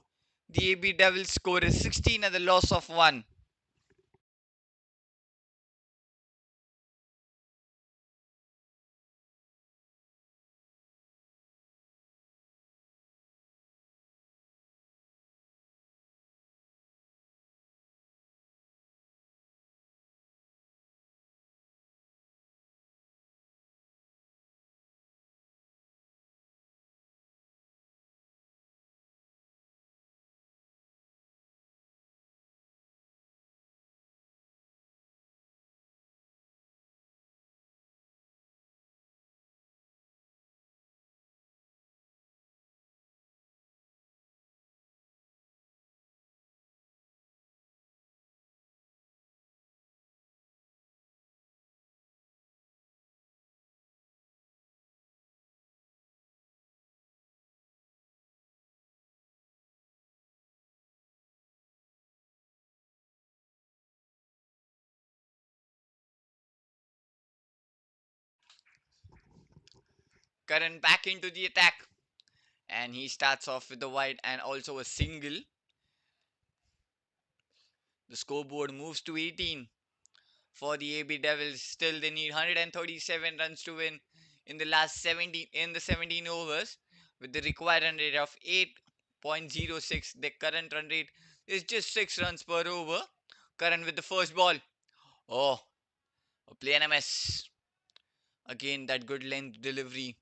the AB Devils score is 16 at the loss of 1. Karan back into the attack, and he starts off with the wide and also a single. The scoreboard moves to 18 for the AB Devils. Still, they need 137 runs to win in the last 17 overs, with the required run rate of 8.06. The current run rate is just 6 runs per over. Current with the first ball. Oh, a play and a miss. Again, that good length delivery,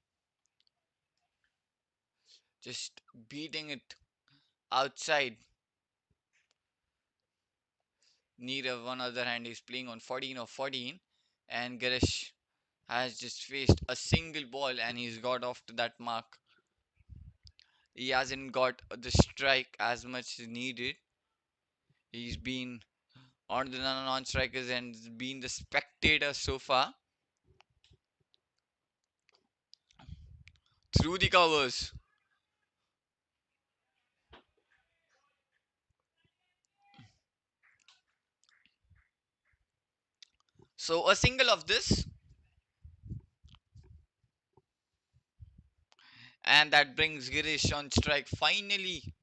just beating it outside. Neerav, on the other hand, is playing on 14 of 14, and Girish has just faced a single ball and he's got off to that mark. He hasn't got the strike as much as needed. He's been on the non-strikers and been the spectator so far. Through the covers. So a single of this, and that brings Girish on strike. Finally,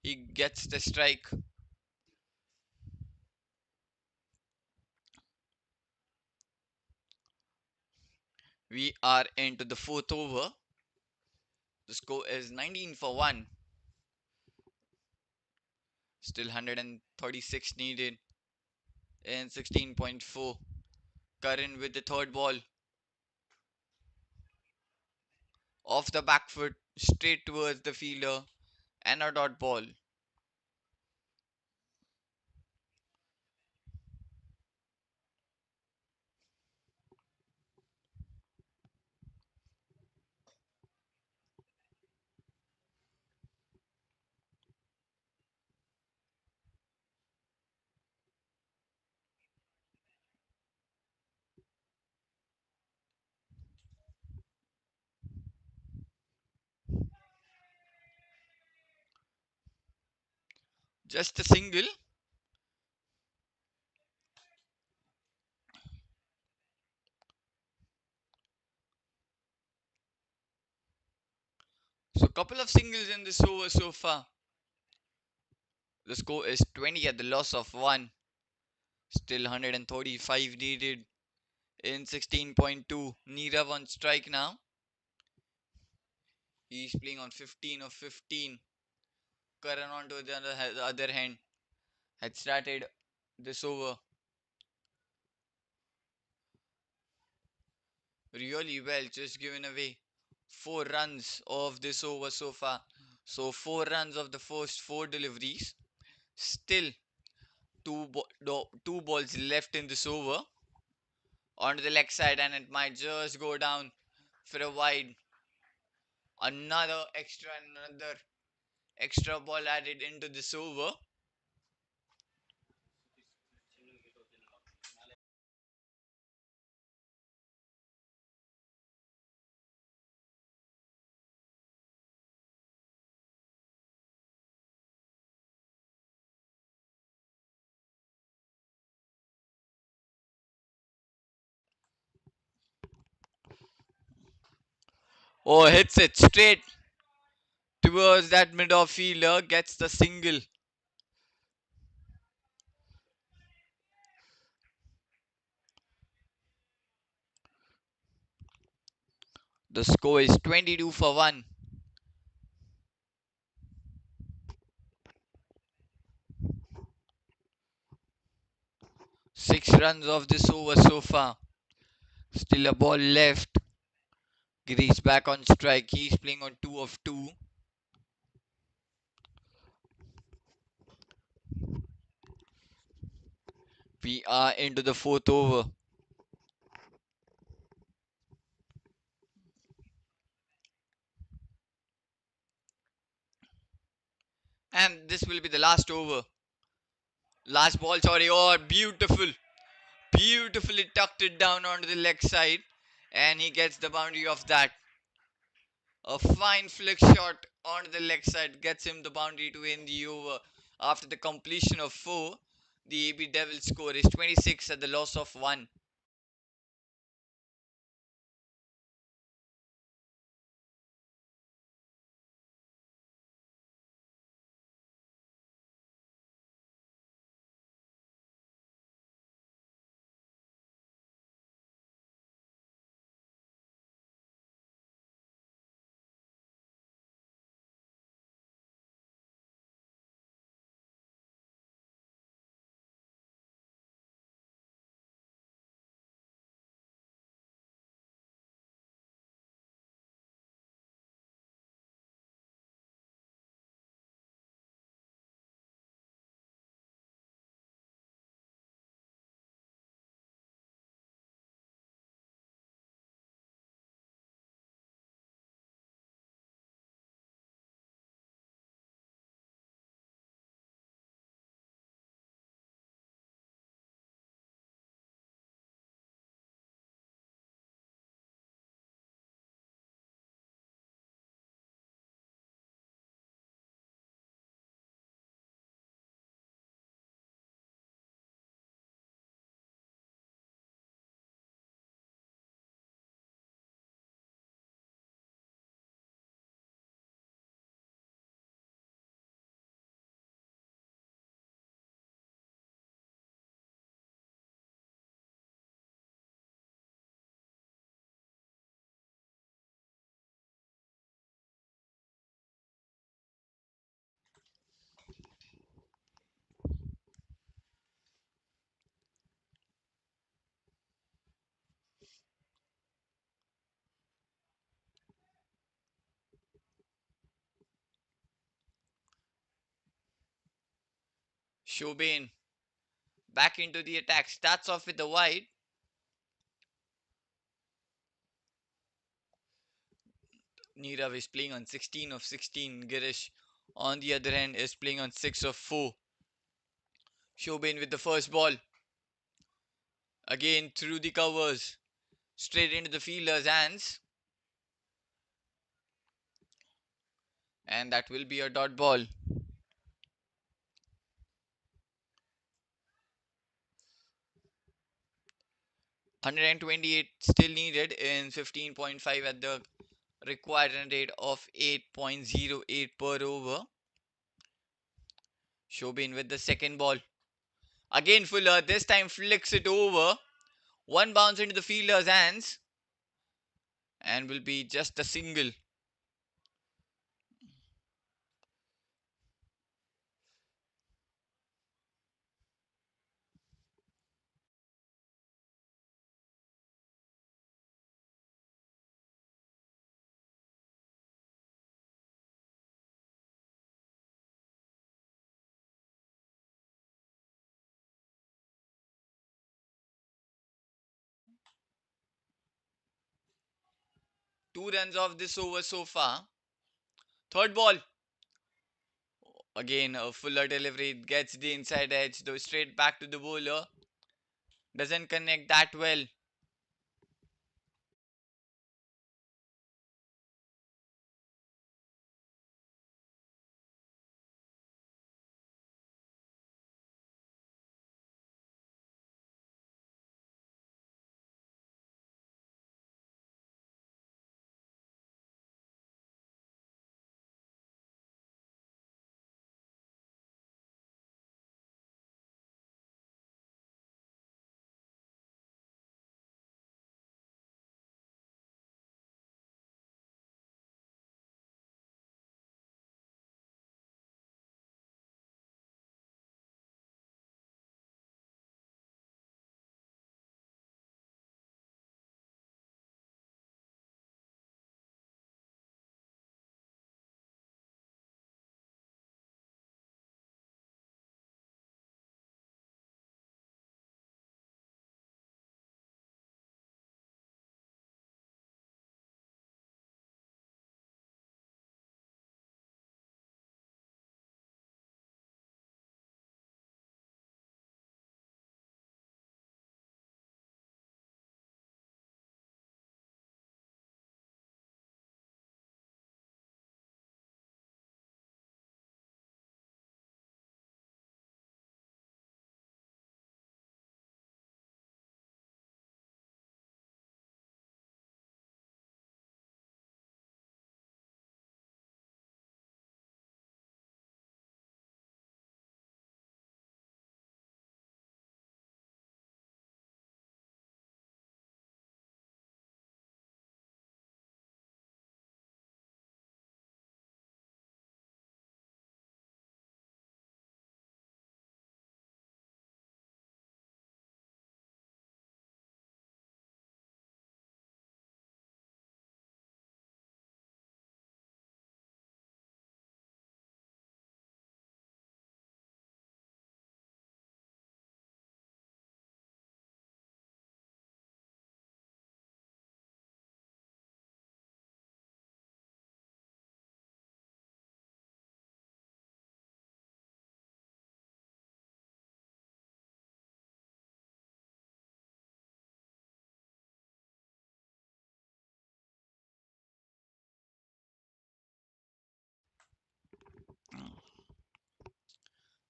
he gets the strike. We are into the fourth over. The score is 19 for 1. Still 136 needed in 16.4. Current with the third ball. Off the back foot, straight towards the fielder, and a dot ball. Just a single. So, couple of singles in this over so far. The score is 20 at the loss of 1. Still 135 needed in 16.2. Neerav on strike now. He's playing on 15 of 15. Karan on to the other hand had started this over really well, just given away 4 runs of this over so far. So 4 runs of the first 4 deliveries. Still two balls left in this over onto the leg side, and it might just go down for a wide. Another extra ball added into this over. Oh, hits it straight towards that mid off fielder, gets the single. The score is 22 for 1. 6 runs of this over so far. Still a ball left. Girish back on strike. He's playing on 2 of 2. We are into the fourth over. And this will be the last over. Last ball, sorry. Oh, beautiful. Beautifully tucked it down onto the leg side. And he gets the boundary of that. A fine flick shot onto the leg side gets him the boundary to end the over. After the completion of 4, the AB Devils score is 26 at the loss of 1. Shobin back into the attack. Starts off with the wide. Nirav is playing on 16 of 16. Girish, on the other hand, is playing on 6 of 4. Shobin with the first ball. Again through the covers. Straight into the fielder's hands. And that will be a dot ball. 128 still needed in 15.5 at the required run rate of 8.08 per over. Shobin with the second ball. Again Fuller, this time flicks it over. One bounce into the fielder's hands. And will be just a single. Two runs off this over so far. Third ball. Again, a Fuller delivery gets the inside edge, though straight back to the bowler. Doesn't connect that well.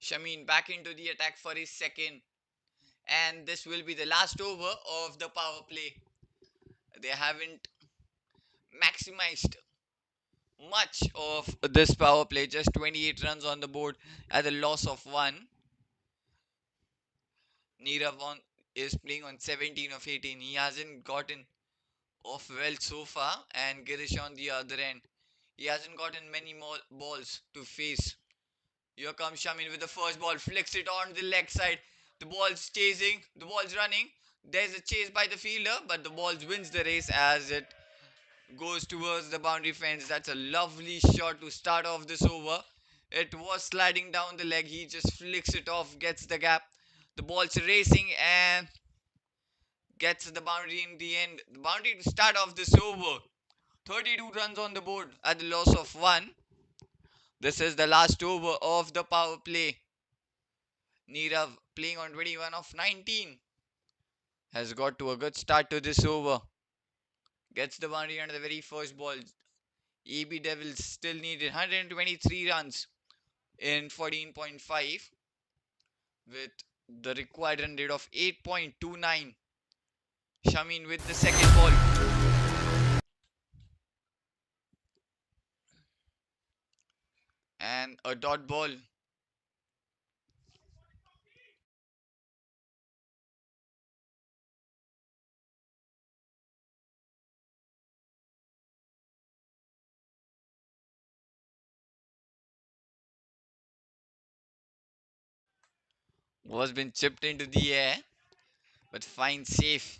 Shamin back into the attack for his second. And this will be the last over of the power play. They haven't maximized much of this power play, just 28 runs on the board at a loss of 1. Nirav is playing on 17 of 18. He hasn't gotten off well so far, and Girish on the other end. He hasn't gotten many more balls to face. Here comes Shamin with the first ball, flicks it on the leg side. The ball's chasing, the ball's running. There's a chase by the fielder, but the ball wins the race as it goes towards the boundary fence. That's a lovely shot to start off this over. It was sliding down the leg. He just flicks it off, gets the gap. The ball's racing and gets the boundary in the end. The boundary to start off this over. 32 runs on the board at the loss of 1. This is the last over of the power play. Nirav playing on 21 of 19 has got to a good start to this over. Gets the boundary under the very first ball. EB Devils still needed 123 runs in 14.5 with the required run rate of 8.29. Shamin with the second ball and a dot ball. Was been chipped into the air but fine safe.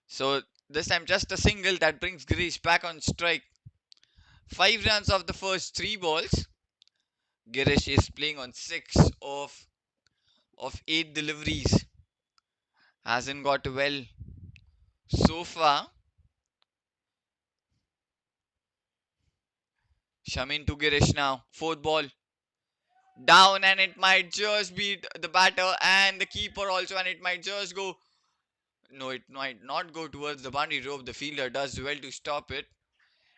So this time just a single that brings Girish back on strike. 5 runs of the first 3 balls. Girish is playing on 6 of 8 deliveries. Hasn't got well so far. Shamin to Girish now. 4th ball. Down and it might just beat the batter and the keeper also, and it might just go. No, it might not go towards the boundary rope. The fielder does well to stop it.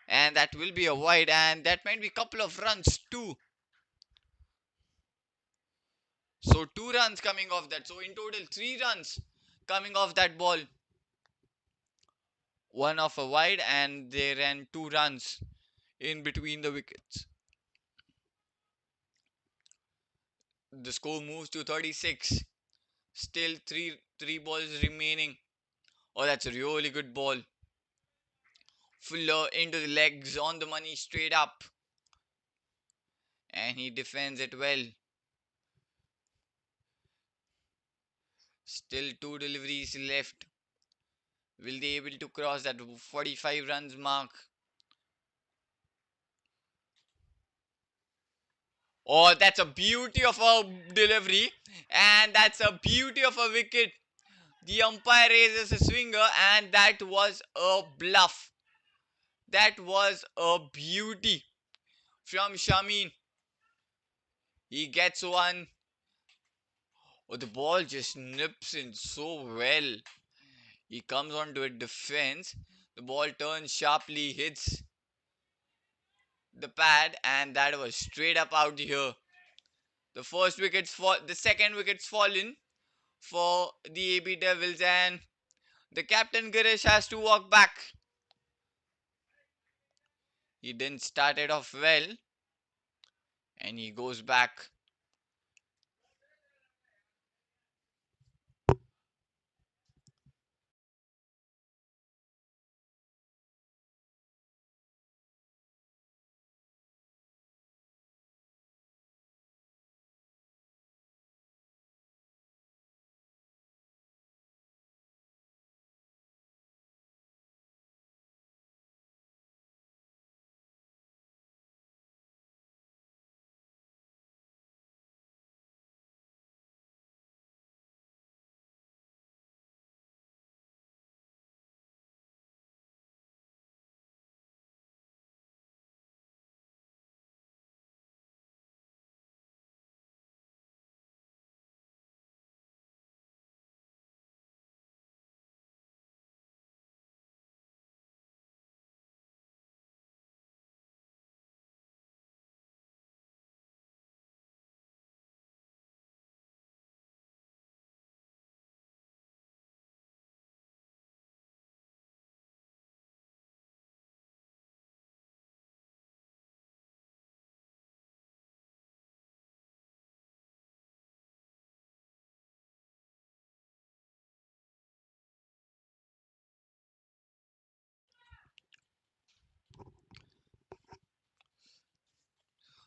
And that will be a wide, and that might be a couple of runs too. So 2 runs coming off that. So in total 3 runs coming off that ball. One off a wide, and they ran 2 runs in between the wickets. The score moves to 36. Still three balls remaining. Oh, that's a really good ball. Fuller into the legs on the money straight up. And he defends it well. Still 2 deliveries left. Will they able to cross that 45 runs mark? Oh, that's a beauty of a delivery. And that's a beauty of a wicket. The umpire raises a swinger, and that was a bluff. That was a beauty from Shamin. He gets one. Oh, the ball just nips in so well. He comes onto a defense. The ball turns sharply, hits the pad, and that was straight up out here. The second wicket's fallen for the AB Devils, and the captain Girish has to walk back. He didn't start it off well, and he goes back.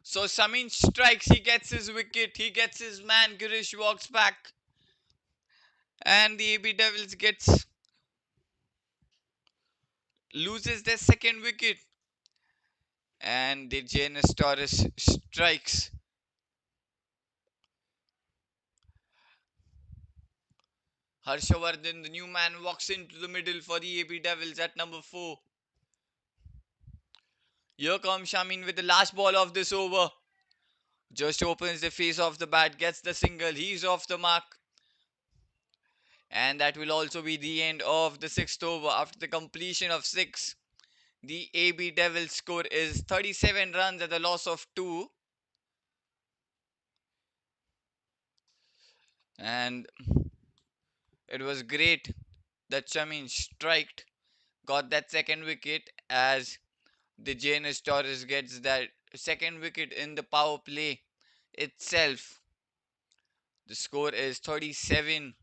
So Samin strikes, he gets his wicket, he gets his man, Girish walks back, and the AB Devils loses their second wicket. And the Jns Toros strikes. Harshavardhan, the new man, walks into the middle for the AB Devils at number 4. Here comes Shamin with the last ball of this over. Just opens the face of the bat, gets the single, he's off the mark. And that will also be the end of the 6th over. After the completion of 6, the AB Devils score is 37 runs at the loss of 2. And it was great that Shamin striked, got that second wicket as the Jns Toros gets that second wicket in the power play itself. The score is 37.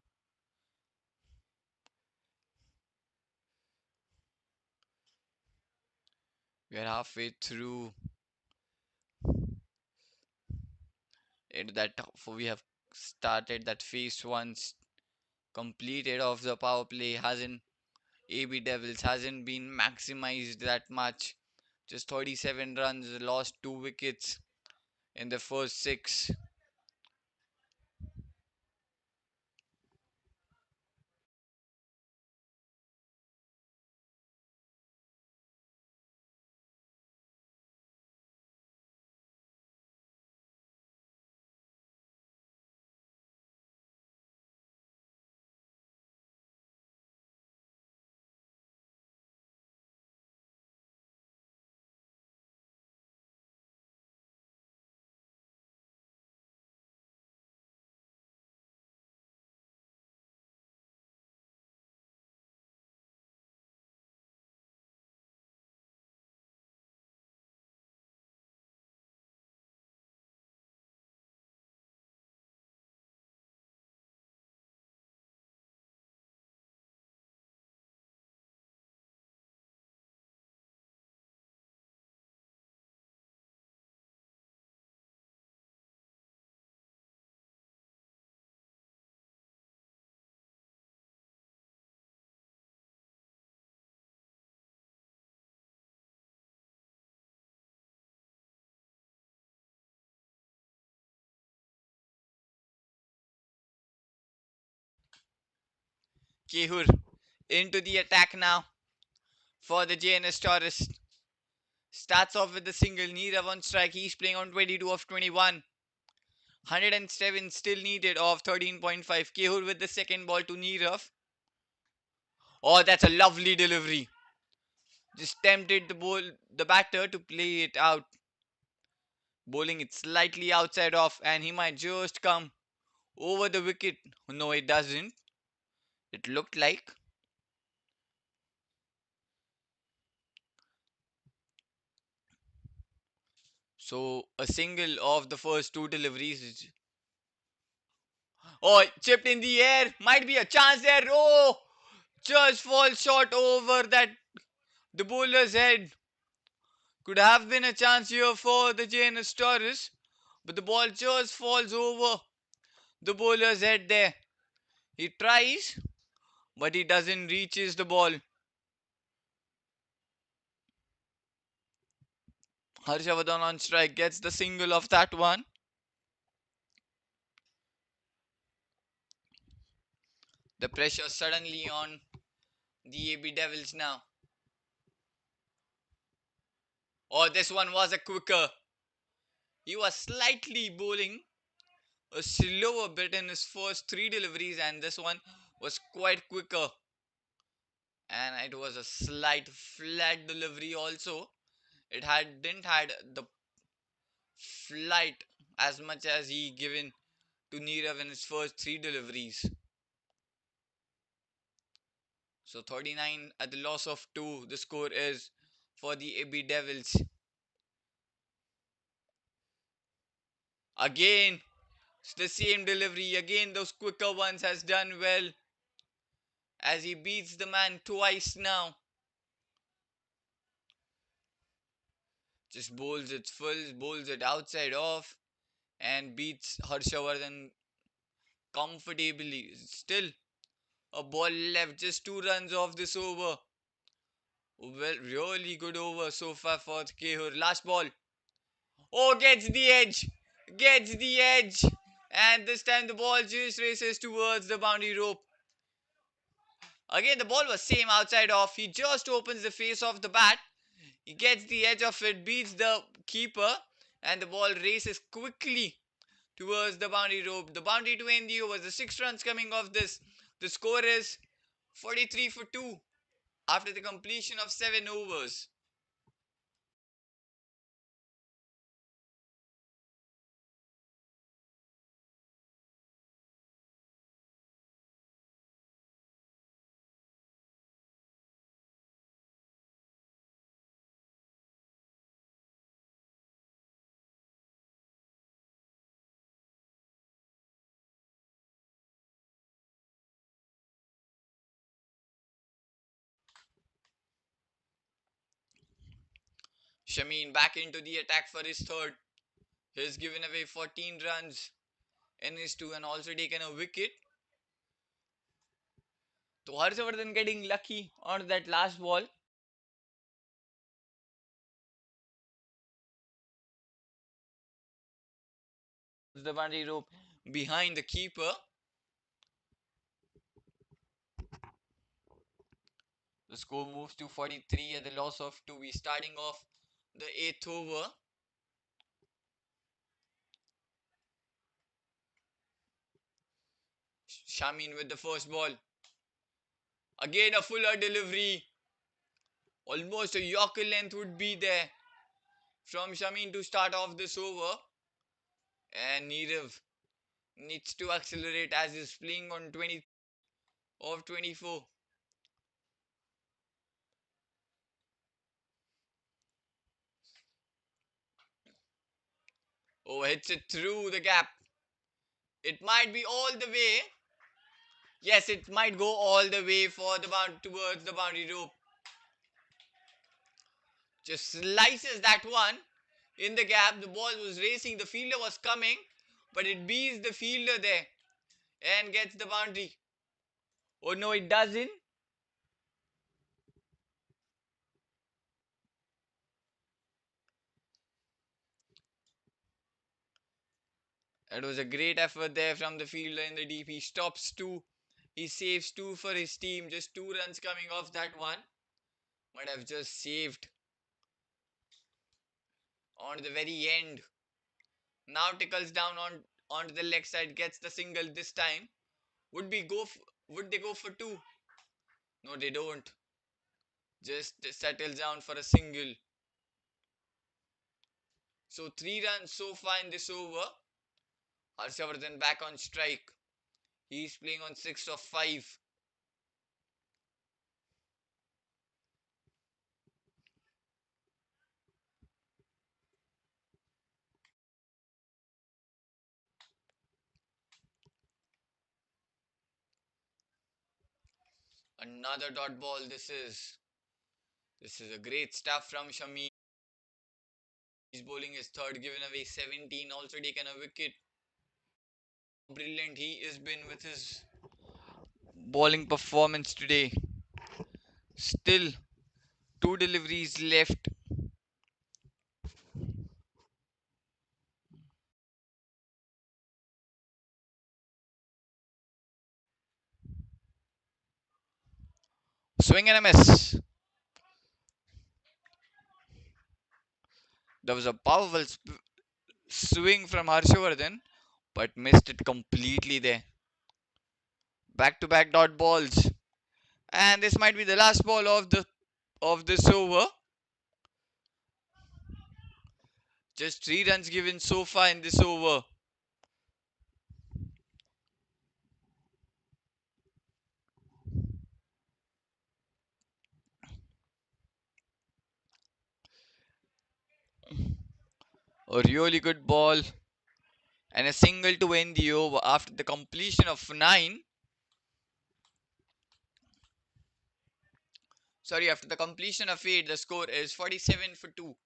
We are halfway through it. That we have started that phase once completed of the power play. Hasn't AB Devils hasn't been maximized that much. Just 37 runs, lost 2 wickets in the first 6. Kehur into the attack now for the JNS Taurus. Starts off with the single. Neerav on strike. He's playing on 22 of 21. 107 still needed of 13.5. Kehur with the second ball to Neerav. Oh, that's a lovely delivery. Just tempted the batter to play it out. Bowling it slightly outside off, and he might just come over the wicket. No, it doesn't. It looked like. So a single of the first two deliveries. Oh, chipped in the air. Might be a chance there. Oh, just falls short over that the bowler's head. Could have been a chance here for the Jns Toros, but the ball just falls over the bowler's head there. He tries, but he doesn't reaches the ball. Harshavardhan on strike gets the single of that one. The pressure suddenly on the AB Devils now. Oh, this one was a quicker. He was slightly bowling a slower bit in his first three deliveries, and this one was quite quicker. And it was a slight flat delivery also. It didn't had the flight as much as he given to Neerav in his first three deliveries. So 39 at the loss of 2, the score is for the AB Devils. Again, it's the same delivery. Again, those quicker ones has done well as he beats the man twice now. Just bowls it full, bowls it outside off, and beats Harshavardhan comfortably. Still a ball left, just 2 runs off this over. Well, really good over so far for Kehur. Last ball. Oh, gets the edge. Gets the edge. And this time the ball just races towards the boundary rope. Again, the ball was same outside off. He just opens the face of the bat. He gets the edge of it, beats the keeper, and the ball races quickly towards the boundary rope. The boundary to end the over. The 6 runs coming off this. The score is 43 for 2 after the completion of 7 overs. Shamin back into the attack for his third. He's given away 14 runs in his two and also taken a wicket. So Harshvardhan getting lucky on that last ball. The boundary rope behind the keeper. The score moves to 43 at the loss of 2. We starting off the 8th over. Shamin with the first ball. Again a fuller delivery. Almost a Yorker length would be there from Shamin to start off this over. And Nirav needs to accelerate as he's playing on 20 of 24. Oh, hits it through the gap. It might be all the way. Yes, it might go all the way for the towards the boundary rope. Just slices that one in the gap. The ball was racing. The fielder was coming, but it beats the fielder there and gets the boundary. Oh no, it doesn't. It was a great effort there from the fielder in the deep. He stops two. He saves two for his team. Just 2 runs coming off that one. Might have just saved on the very end. Now tickles down onto the leg side. Gets the single this time. Would they go for two? No, they don't. Just settles down for a single. So 3 runs so far in this over. Harshavardhan back on strike. He's playing on 6 of 5. Another dot ball. This is a great stuff from Shami. He's bowling his third, given away 17, also taken a wicket. Brilliant he has been with his bowling performance today. Still 2 deliveries left. Swing and a miss. There was a powerful swing from Harshavardhan, but missed it completely there. Back to back dot balls. And this might be the last ball of this over. Just 3 runs given so far in this over. A really good ball and a single to end the over after the completion of 9. Sorry, after the completion of 8, the score is 47 for 2.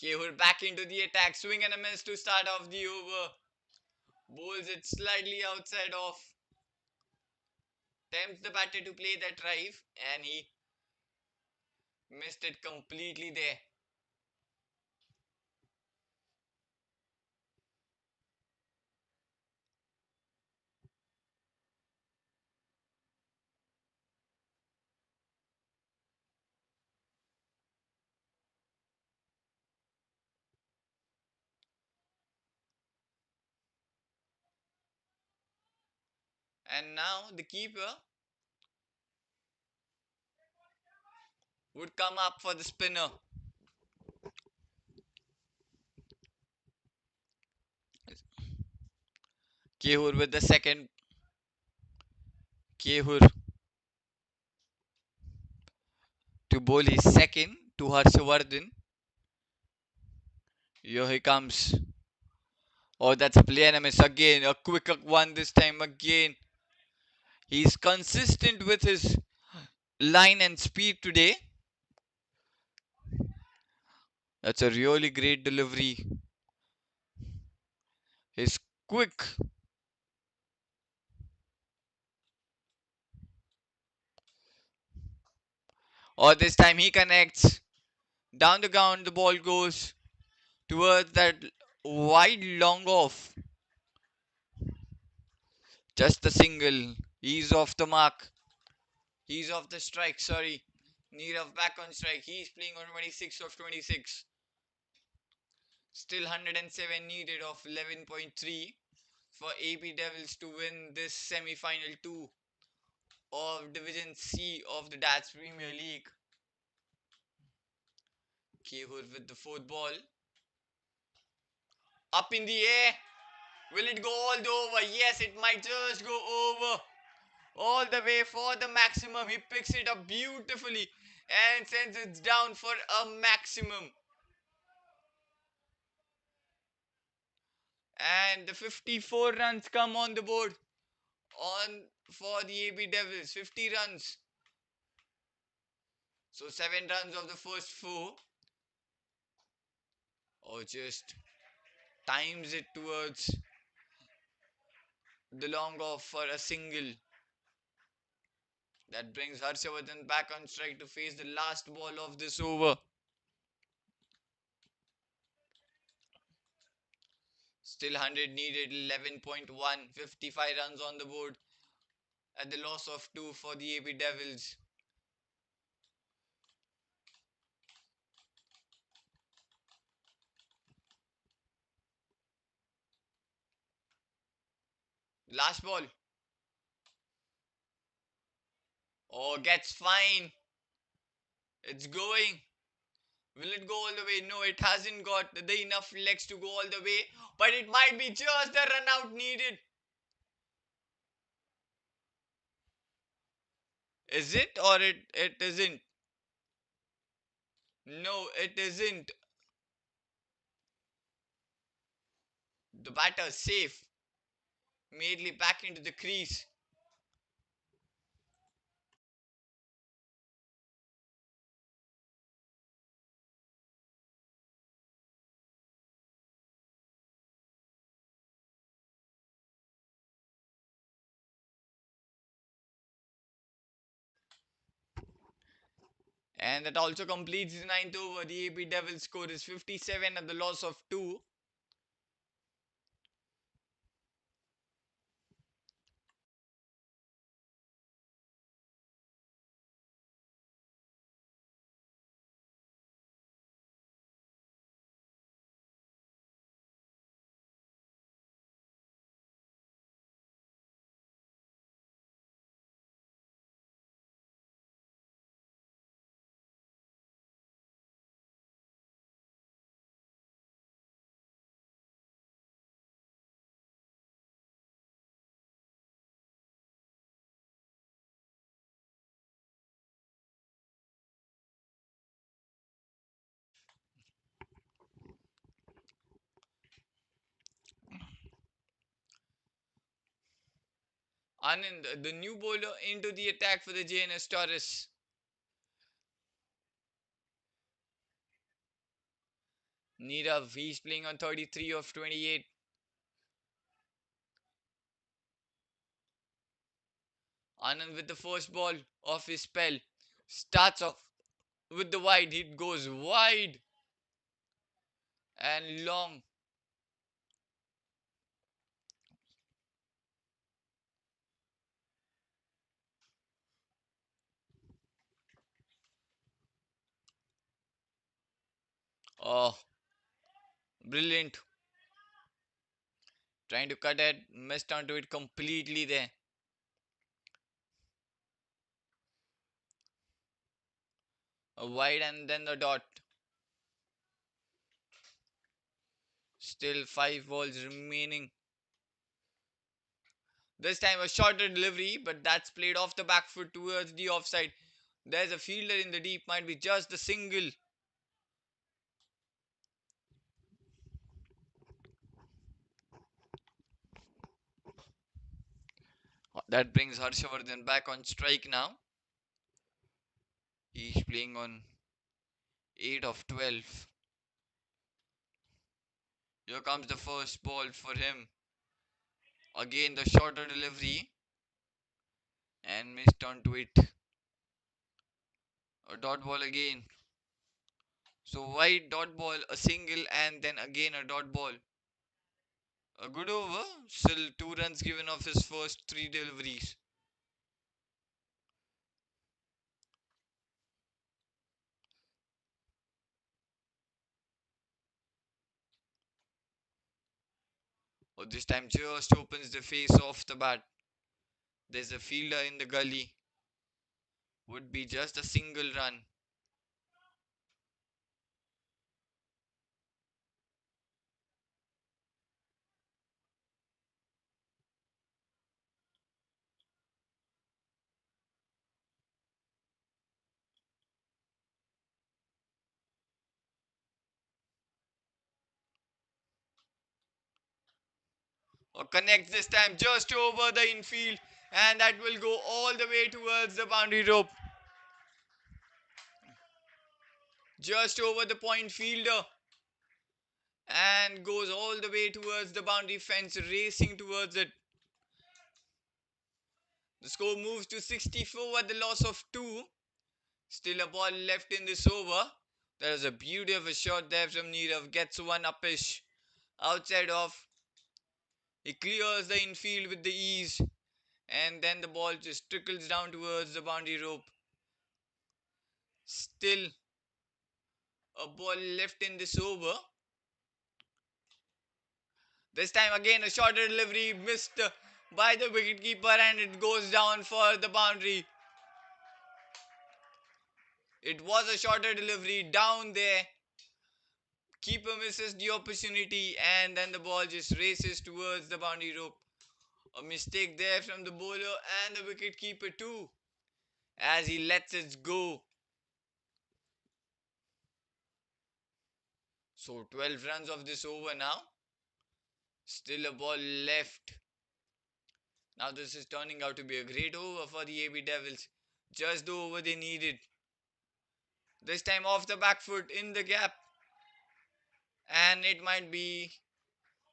Kehur back into the attack. Swing and a miss to start off the over. Bowls it slightly outside off. Tempts the batter to play that drive, and he missed it completely there. And now the keeper would come up for the spinner. Kehur with the second. Kehur to bowl his second to Harshavardhan. Here he comes. Oh, that's a play and a miss again. A quick one this time again. He's consistent with his line and speed today. That's a really great delivery. He's quick. Oh, this time he connects. Down the ground, the ball goes towards that wide long off. Just a single. He's off the mark. He's off the strike, sorry. Nirav back on strike. He's playing on 26 of 26. Still 107 needed of 11.3 for AB Devils to win this semi-final 2 of Division C of the Dats Premier League. Kehur with the fourth ball. Up in the air. Will it go all the over? Yes, it might just go over. All the way for the maximum. He picks it up beautifully and sends it down for a maximum. And the 54 runs come on the board on for the AB Devils. 50 runs. So 7 runs of the first 4. Or just times it towards the long off for a single. That brings Harshavardhan back on strike to face the last ball of this over. Still 100 needed, 11.1, 55 runs on the board at the loss of 2 for the AB Devils. Last ball. Oh, gets fine. It's going. Will it go all the way? No, it hasn't got the enough legs to go all the way. But it might be just the run out needed. Is it or it isn't? No, it isn't. The batter safe. Immediately back into the crease. And that also completes the ninth over. The AB Devils score is 57 at the loss of 2. Anand, the new bowler into the attack for the Jns Toros. Nirav, he's playing on 33 of 28. Anand with the first ball of his spell. Starts off with the wide. It goes wide and long. Oh, brilliant. Trying to cut it, missed onto it completely there. A wide and then the dot. Still 5 balls remaining. This time a shorter delivery, but that's played off the back foot towards the offside. There's a fielder in the deep, might be just the single. That brings Harshavardhan back on strike now. He's playing on 8 of 12. Here comes the first ball for him. Again the shorter delivery and missed onto it. A dot ball again. So wide dot ball, a single, and then again a dot ball. A good over, still 2 runs given off his first 3 deliveries. Oh, this time just opens the face off the bat. There's a fielder in the gully. Would be just a single run. Or connects this time just over the infield, and that will go all the way towards the boundary rope. Just over the point fielder, and goes all the way towards the boundary fence, racing towards it. The score moves to 64 at the loss of 2. Still a ball left in this over. There is a beauty of a shot there from Nirav. Gets one upish. Outside off. He clears the infield with the ease. And then the ball just trickles down towards the boundary rope. Still a ball left in this over. This time again a shorter delivery missed by the wicketkeeper, and it goes down for the boundary. It was a shorter delivery down there. Keeper misses the opportunity, and then the ball just races towards the boundary rope. A mistake there from the bowler and the wicket keeper too, as he lets it go. So 12 runs of this over now. Still a ball left. Now this is turning out to be a great over for the AB Devils. Just the over they needed. This time off the back foot in the gap. And it might be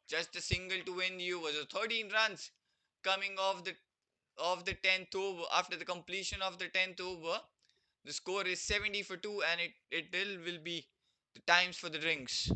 just a single to win the over. So 13 runs coming off the 10th over. After the completion of the 10th over, the score is 70 for 2, and it will be the times for the drinks.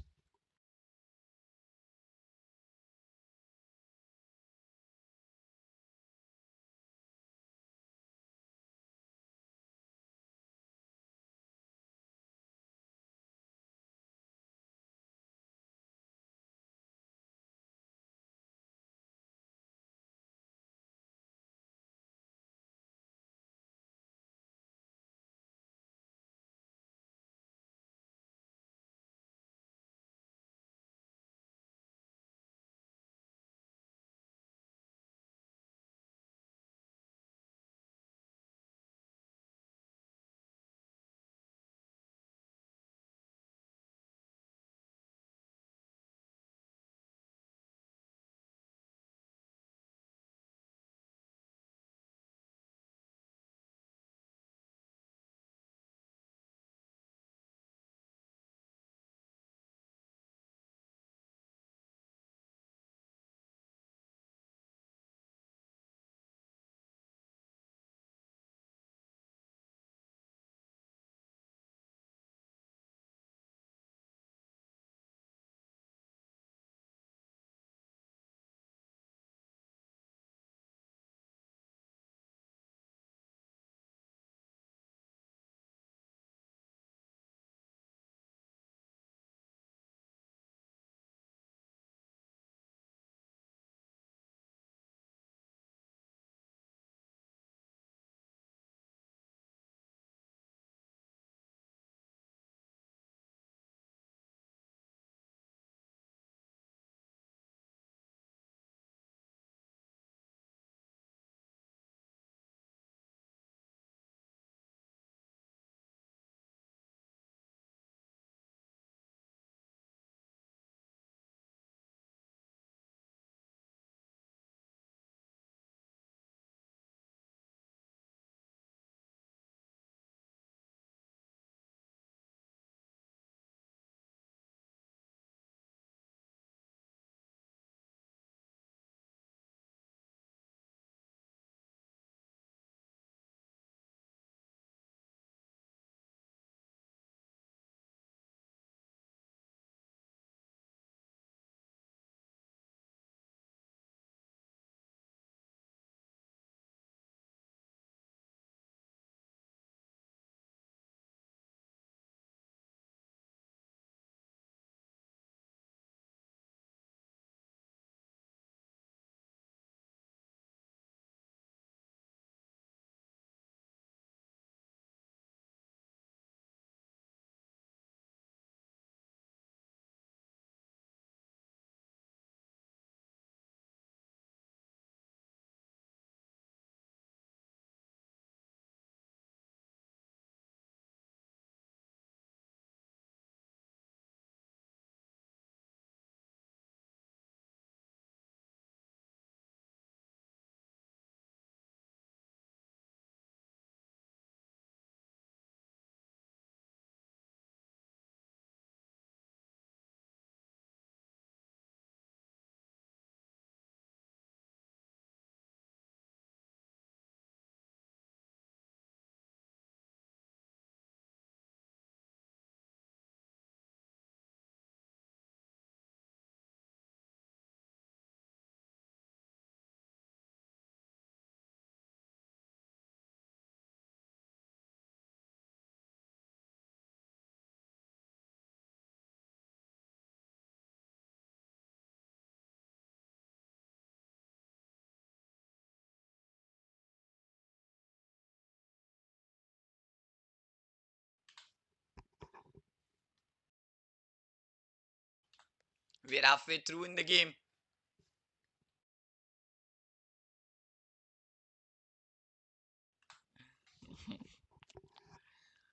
We're halfway through in the game.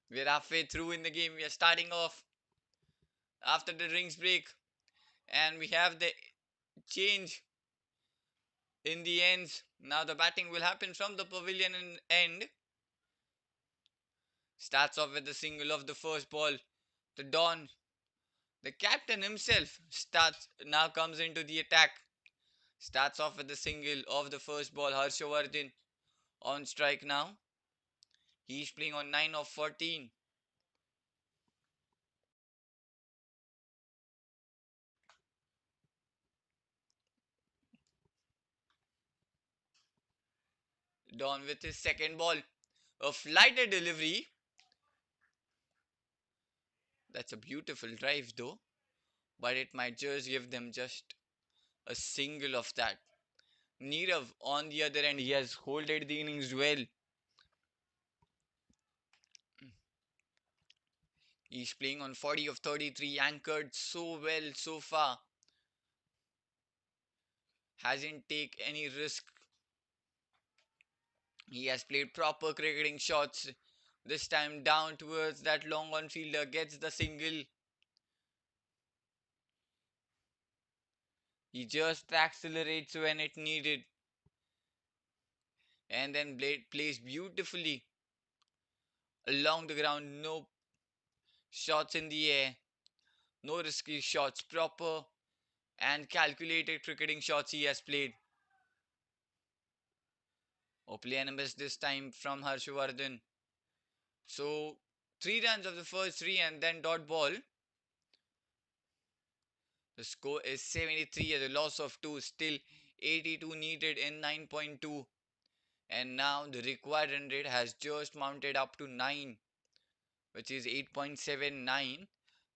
We're halfway through in the game. We are starting off after the drinks break, and we have the change in the ends. Now the batting will happen from the pavilion end. Starts off with the single of the first ball. The Don, the captain himself, starts now comes into the attack. Starts off with the single of the first ball. Harshavardhan on strike now. He's playing on 9 of 14. Don with his second ball. A flighted delivery. That's a beautiful drive though. But it might just give them just a single of that. Nirav on the other end, he has holded the innings well. He's playing on 40 of 33, anchored so well so far. Hasn't taken any risk. He has played proper cricketing shots. This time down towards that long on fielder, gets the single. He just accelerates when it needed. And then Blade plays beautifully along the ground. No shots in the air. No risky shots. Proper and calculated cricketing shots he has played. Play miss this time from Harshavardhan. So 3 runs of the first three and then dot ball. The score is 73 at a loss of 2. Still 82 needed in 9.2. And now the required run rate has just mounted up to 9, which is 8.79.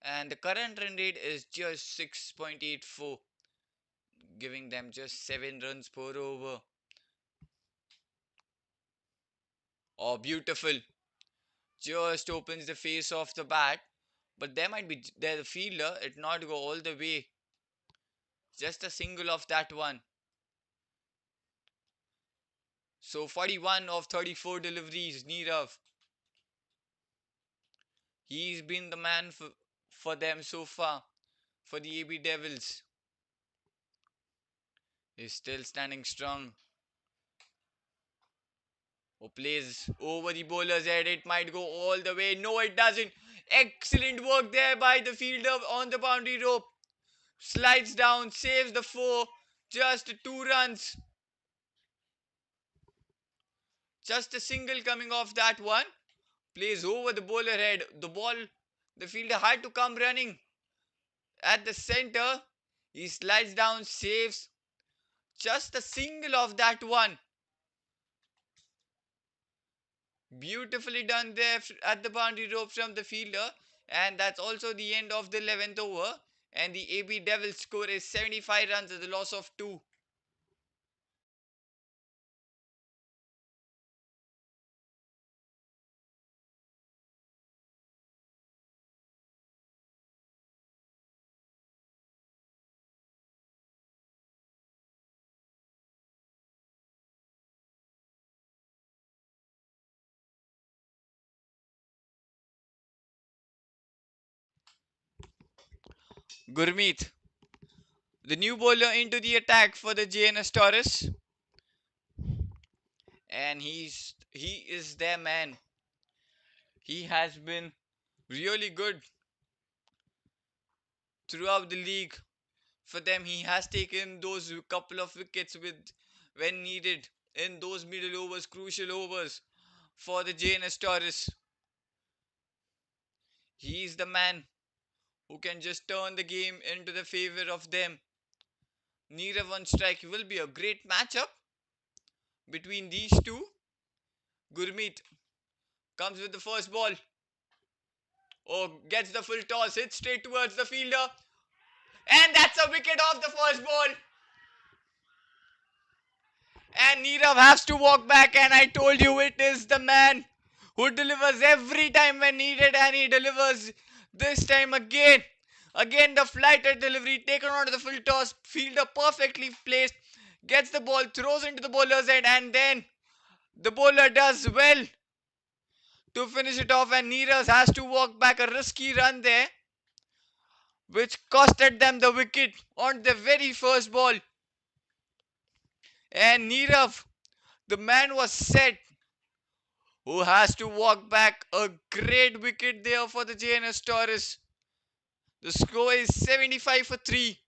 And the current run rate is just 6.84, giving them just 7 runs per over. Oh, beautiful. Just opens the face of the bat. But there might be the fielder, it not go all the way. Just a single of that one. So 41 of 34 deliveries, Nirav. He's been the man for them so far, for the AB Devils. He's still standing strong. Plays over the bowler's head. It might go all the way. No, it doesn't. Excellent work there by the fielder on the boundary rope. Slides down, saves the 4. Just 2 runs. Just a single coming off that one. Plays over the bowler head. The ball, the fielder had to come running at the center. He slides down, saves. Just a single of that one. Beautifully done there at the boundary rope from the fielder. And that's also the end of the 11th over. And the AB Devils score is 75 runs at the loss of 2. Gurmeet, the new bowler into the attack for the Jns Toros. And he is their man. He has been really good throughout the league. For them, he has taken those couple of wickets when needed in those middle overs, crucial overs for the Jns Toros. He is the man who can just turn the game into the favor of them. Nirav on strike will be a great matchup between these two. Gurmeet comes with the first ball. Gets the full toss, hits straight towards the fielder. And that's a wicket off the first ball. And Nirav has to walk back, and I told you it is the man who delivers every time when needed, and he delivers this time again. Again, the flighter delivery taken onto the full toss. Fielder perfectly placed. Gets the ball, throws into the bowler's head, and then the bowler does well to finish it off. And Neeraj has to walk back a risky run there, which costed them the wicket on the very first ball. And Neerav, the man was set, who has to walk back a great wicket there for the Jns Toros. The score is 75 for 3.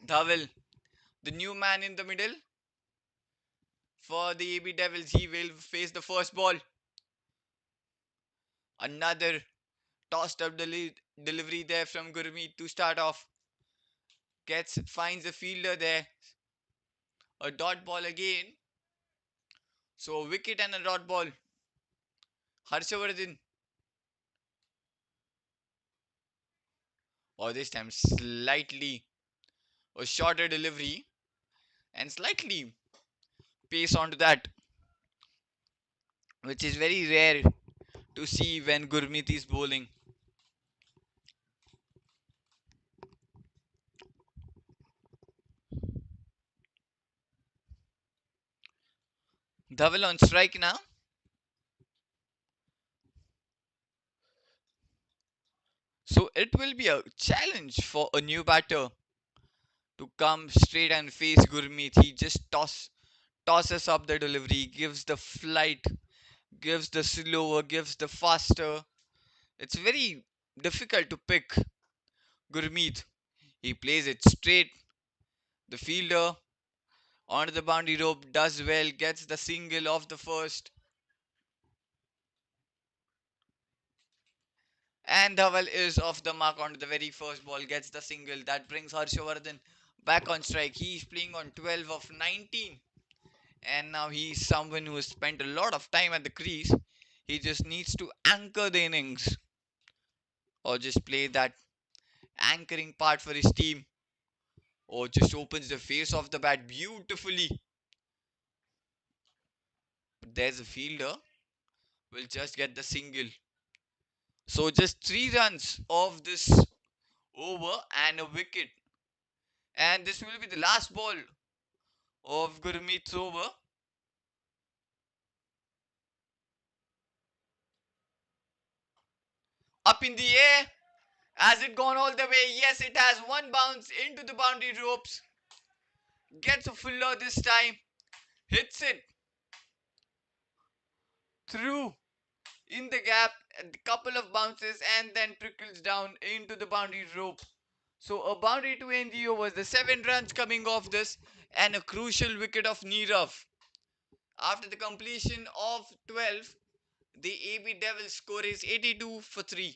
Dhaval, the new man in the middle for the AB Devils, he will face the first ball. Another tossed up delivery there from Gurmeet to start off. Finds a fielder there. A dot ball again. So a wicket and a dot ball. Harshavardhan. Or this time slightly a shorter delivery and slightly pace onto that, which is very rare to see when Gurmeet is bowling. Dhaval on strike now. So it will be a challenge for a new batter to come straight and face Gurmeet. He just tosses up the delivery, gives the flight, gives the slower, gives the faster. It's very difficult to pick Gurmeet. He plays it straight. The fielder onto the boundary rope does well, gets the single off the first. And Dhaval is off the mark onto the very first ball, gets the single. That brings Harshavardhan back on strike. He's playing on 12 of 19. And now he's someone who has spent a lot of time at the crease. He just needs to anchor the innings or just play that anchoring part for his team or just opens the face of the bat beautifully. But there's a fielder, will just get the single. So just 3 runs of this over and a wicket. And this will be the last ball of Gurmeet's over. Up in the air. Has it gone all the way? Yes, it has. One bounce into the boundary ropes. Gets a fuller this time. Hits it through in the gap. A couple of bounces and then trickles down into the boundary rope. So a boundary to end the overs. The 7 runs coming off this and a crucial wicket of Nirav. After the completion of 12, the AB Devils score is 82 for 3.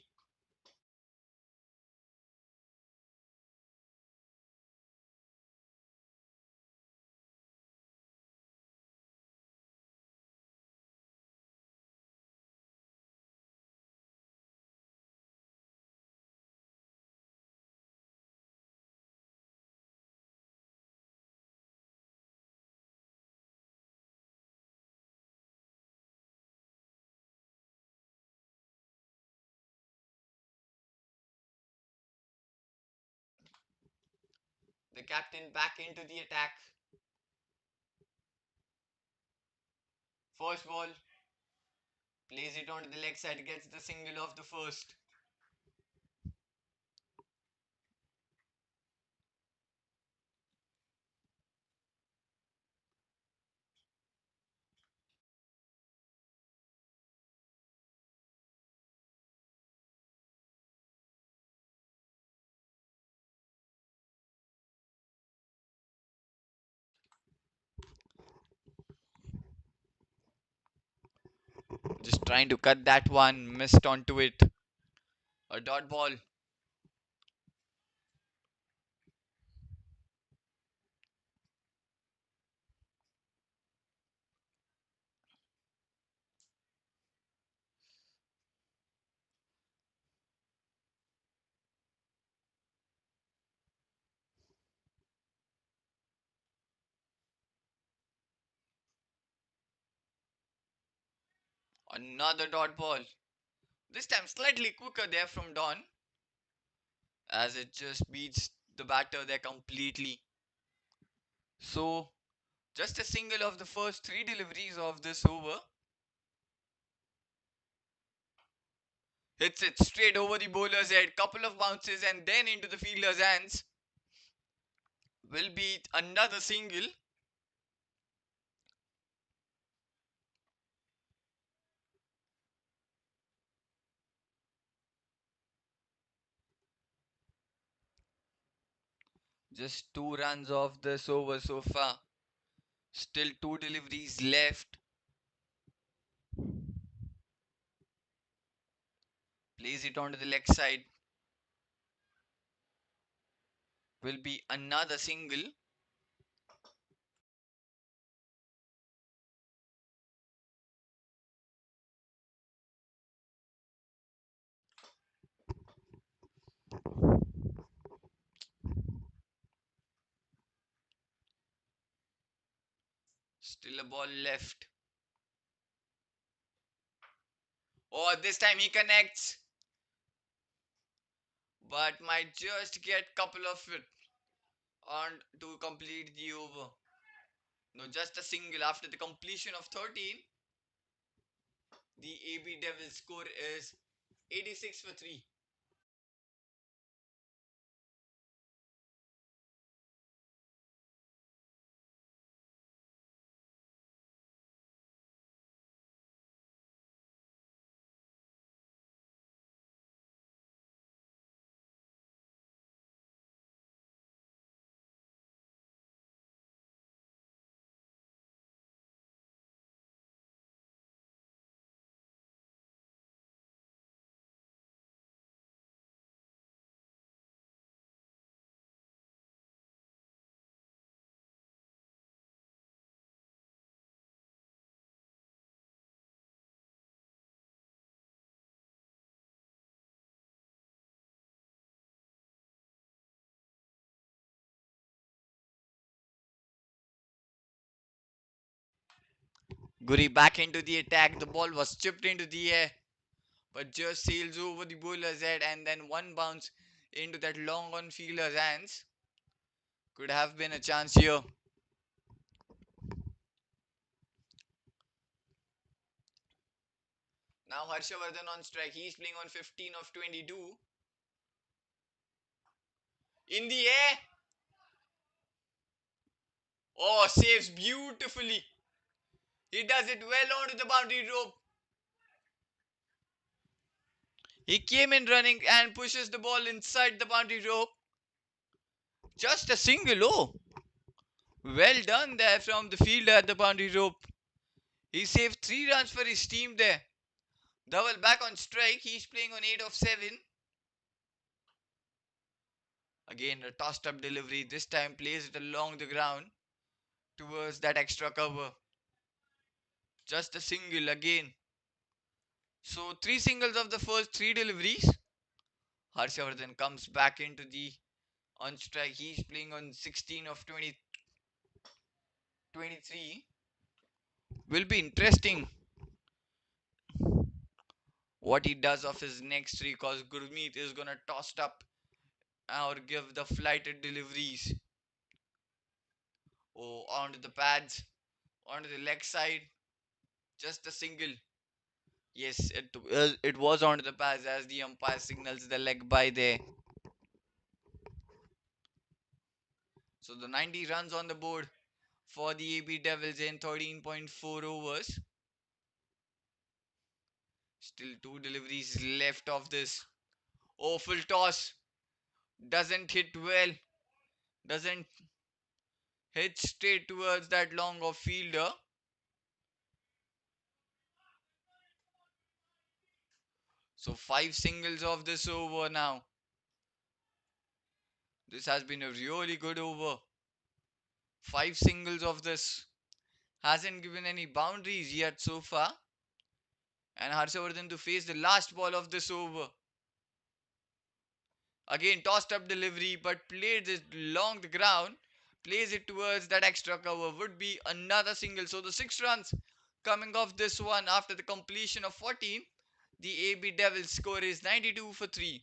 The captain back into the attack. First ball, plays it onto the leg side, gets the single off the first. Trying to cut that one, missed onto it. A dot ball. Another dot ball. This time slightly quicker there from Don, as it just beats the batter there completely. So, just a single of the first three deliveries of this over. Hits it straight over the bowler's head, couple of bounces and then into the fielder's hands. Will be another single. Just 2 runs off this over so far. Still two deliveries left. Plays it onto the leg side. Will be another single. Still a ball left. Oh, this time he connects, but might just get couple of it on to complete the over. No, just a single after the completion of 13. The AB Devils score is 86 for 3. Guri back into the attack. The ball was chipped into the air, but just sails over the bowler's head and then one bounce into that long on fielder's hands. Could have been a chance here. Now Harshavardhan on strike. He's playing on 15 of 22. In the air. Oh, saves beautifully. He does it well onto the boundary rope. He came in running and pushes the ball inside the boundary rope. Just a single. Oh, well done there from the fielder at the boundary rope. He saved 3 runs for his team there. Dhaval back on strike. He's playing on 8 of 7. Again, a tossed up delivery. This time plays it along the ground towards that extra cover. Just a single again. So, 3 singles of the first 3 deliveries. Harshavardhan comes back into the on strike. He's playing on 16 of 23. Will be interesting what he does of his next three, because Gurmeet is gonna toss it up or give the flighted deliveries. Oh, onto the pads, onto the leg side. Just a single. Yes, it was onto the pads as the umpire signals the leg by there. So the 90 runs on the board for the AB Devils in 13.4 overs. Still two deliveries left of this. Oh, full toss. Doesn't hit well. Doesn't hit straight towards that long off fielder. So 5 singles of this over now. This has been a really good over. 5 singles of this. Hasn't given any boundaries yet so far. And Harshavardhan to face the last ball of this over. Again tossed up delivery but played it along the ground. Plays it towards that extra cover. Would be another single. So the 6 runs coming off this one after the completion of 14. The AB Devils score is 92 for 3.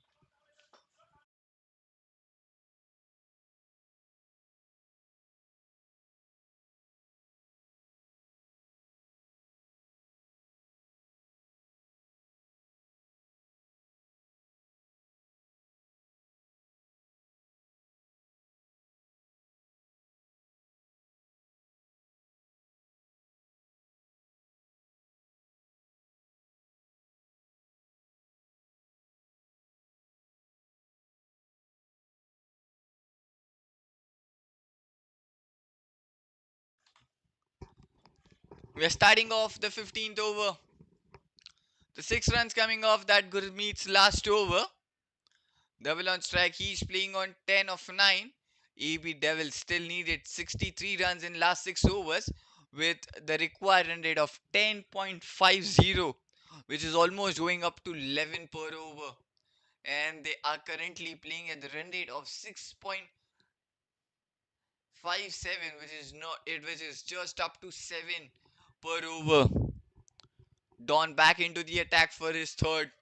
We are starting off the 15th over. The 6 runs coming off that Gurmeet's last over. Devil on strike. He's playing on 10 of 9. AB Devil still needed 63 runs in last 6 overs with the required run rate of 10.50, which is almost going up to 11 per over. And they are currently playing at the run rate of 6.57, which is not it, which is just up to 7 per over. Don back into the attack for his third.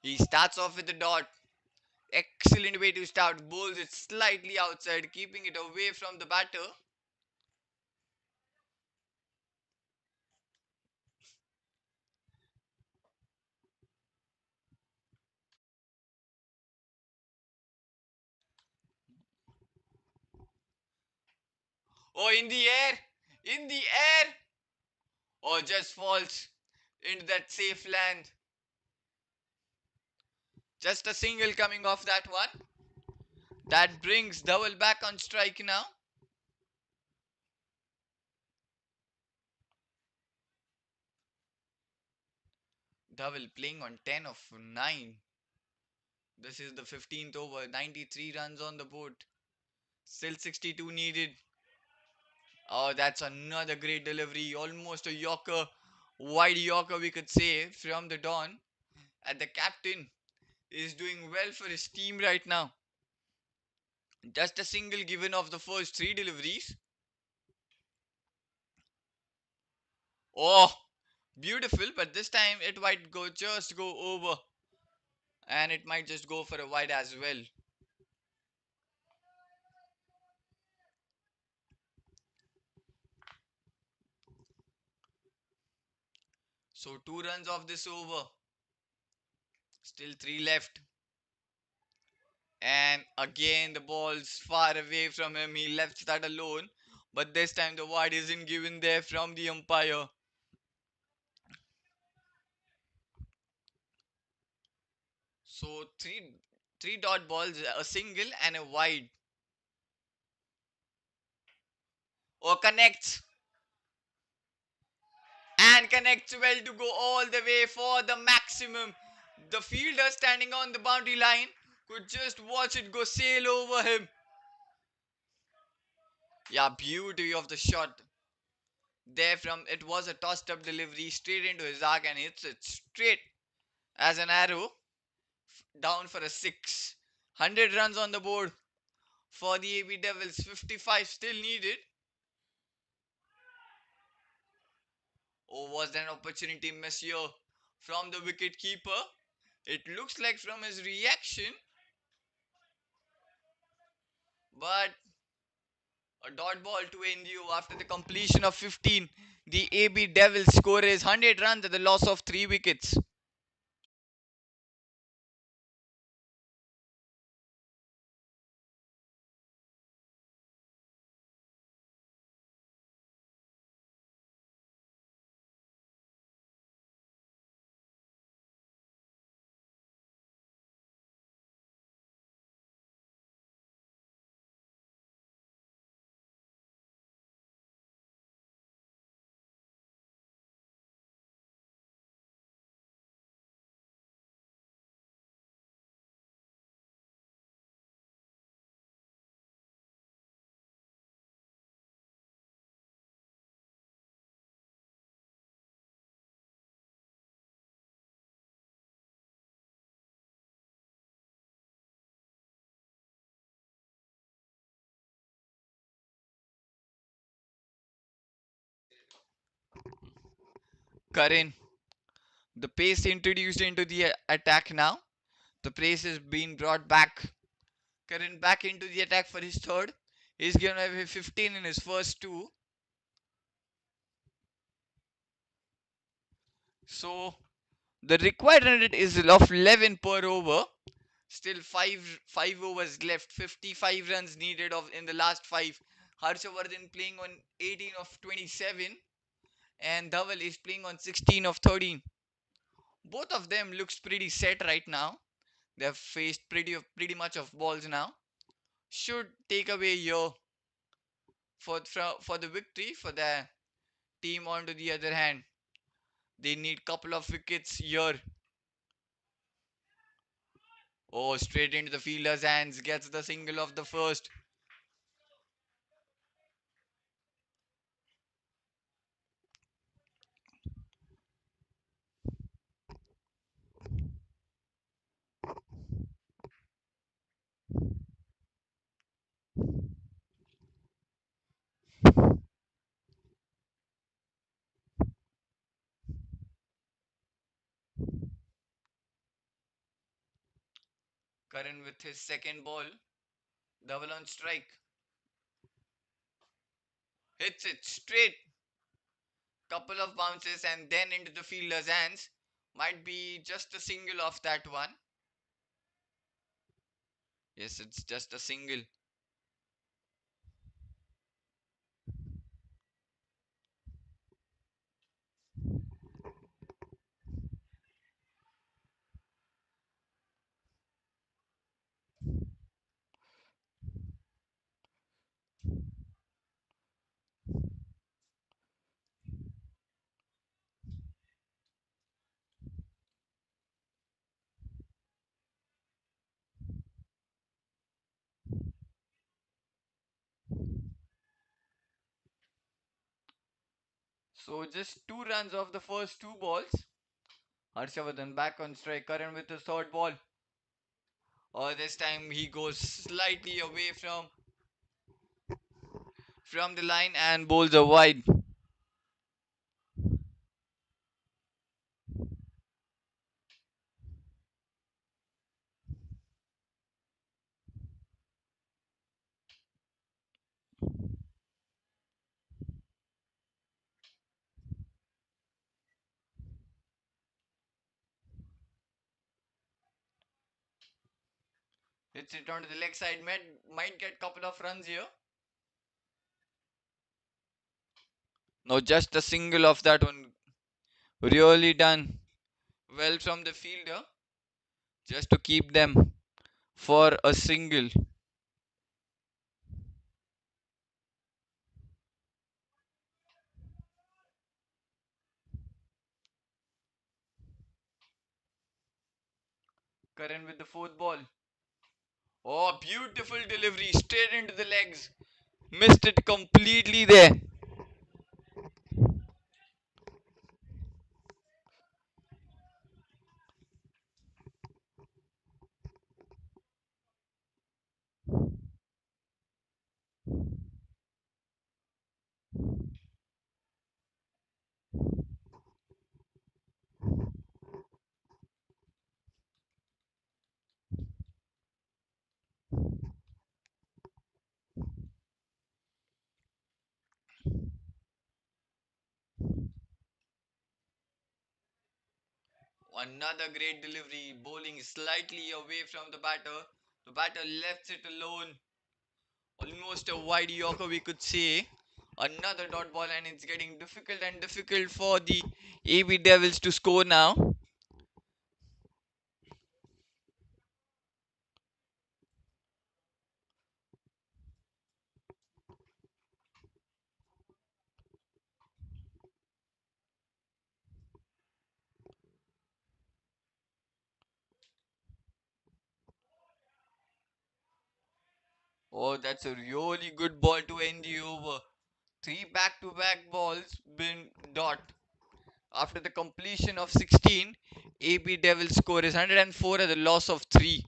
He starts off with the dot. Excellent way to start. Bowls it slightly outside, keeping it away from the batter. Oh, in the air! In the air! Oh, just falls into that safe land. Just a single coming off that one. That brings Double back on strike now. Double playing on 10 of 9. This is the 15th over. 93 runs on the board. Still 62 needed. Oh, that's another great delivery. Almost a Yorker. Wide Yorker, we could say, from the Don. And the captain is doing well for his team right now. Just a single given of the first 3 deliveries. Oh, beautiful, but this time it might go over. And it might just go for a wide as well. So 2 runs off this over. Still 3 left. And again the ball's far away from him. He left that alone. But this time the wide isn't given there from the umpire. So three dot balls, a single and a wide. Or connects. And connects well to go all the way for the maximum. The fielder standing on the boundary line could just watch it go sail over him. Yeah, beauty of the shot. There from it was a tossed up delivery straight into his arc and hits it straight as an arrow down for a 6. 100 runs on the board for the AB Devils. 55 still needed. Oh, was there an opportunity miss here from the wicket keeper? It looks like from his reaction, but a dot ball to end you after the completion of 15. The AB Devils score is 100 runs at the loss of 3 wickets. Karan, the pace introduced into the attack now. The pace is being brought back. Karan back into the attack for his third. He's given away 15 in his first two. So the required run rate is of 11 per over. Still five overs left. 55 runs needed of in the last five. Harshavardhan playing on 18 of 27, and Dhaval is playing on 16 of 13. Both of them looks pretty set right now. They have faced pretty much of balls now. Should take away here for the victory for the team. On to the other hand, they need couple of wickets here. Oh, straight into the fielder's hands, gets the single of the first. Karan with his second ball, double on strike, hits it straight, couple of bounces and then into the fielder's hands. Might be just a single of that one. Yes, it's just a single. So just 2 runs off the first two balls. Harshavardhan back on strike. Karan with his third ball. Or this time he goes slightly away from the line and bowls a wide. Hits it onto the leg side. Might get couple of runs here. No, just a single of that one. Really done well from the fielder. Just to keep them for a single. Karan with the fourth ball. Oh, beautiful delivery straight into the legs. Missed it completely there. Another great delivery, bowling slightly away from the batter. The batter left it alone. Almost a wide yorker, we could say. Another dot ball, and it's getting difficult and difficult for the AB Devils to score now. Oh, that's a really good ball to end the over. Three back to back balls been dot. After the completion of 16, AB Devils score is 104 at the loss of 3.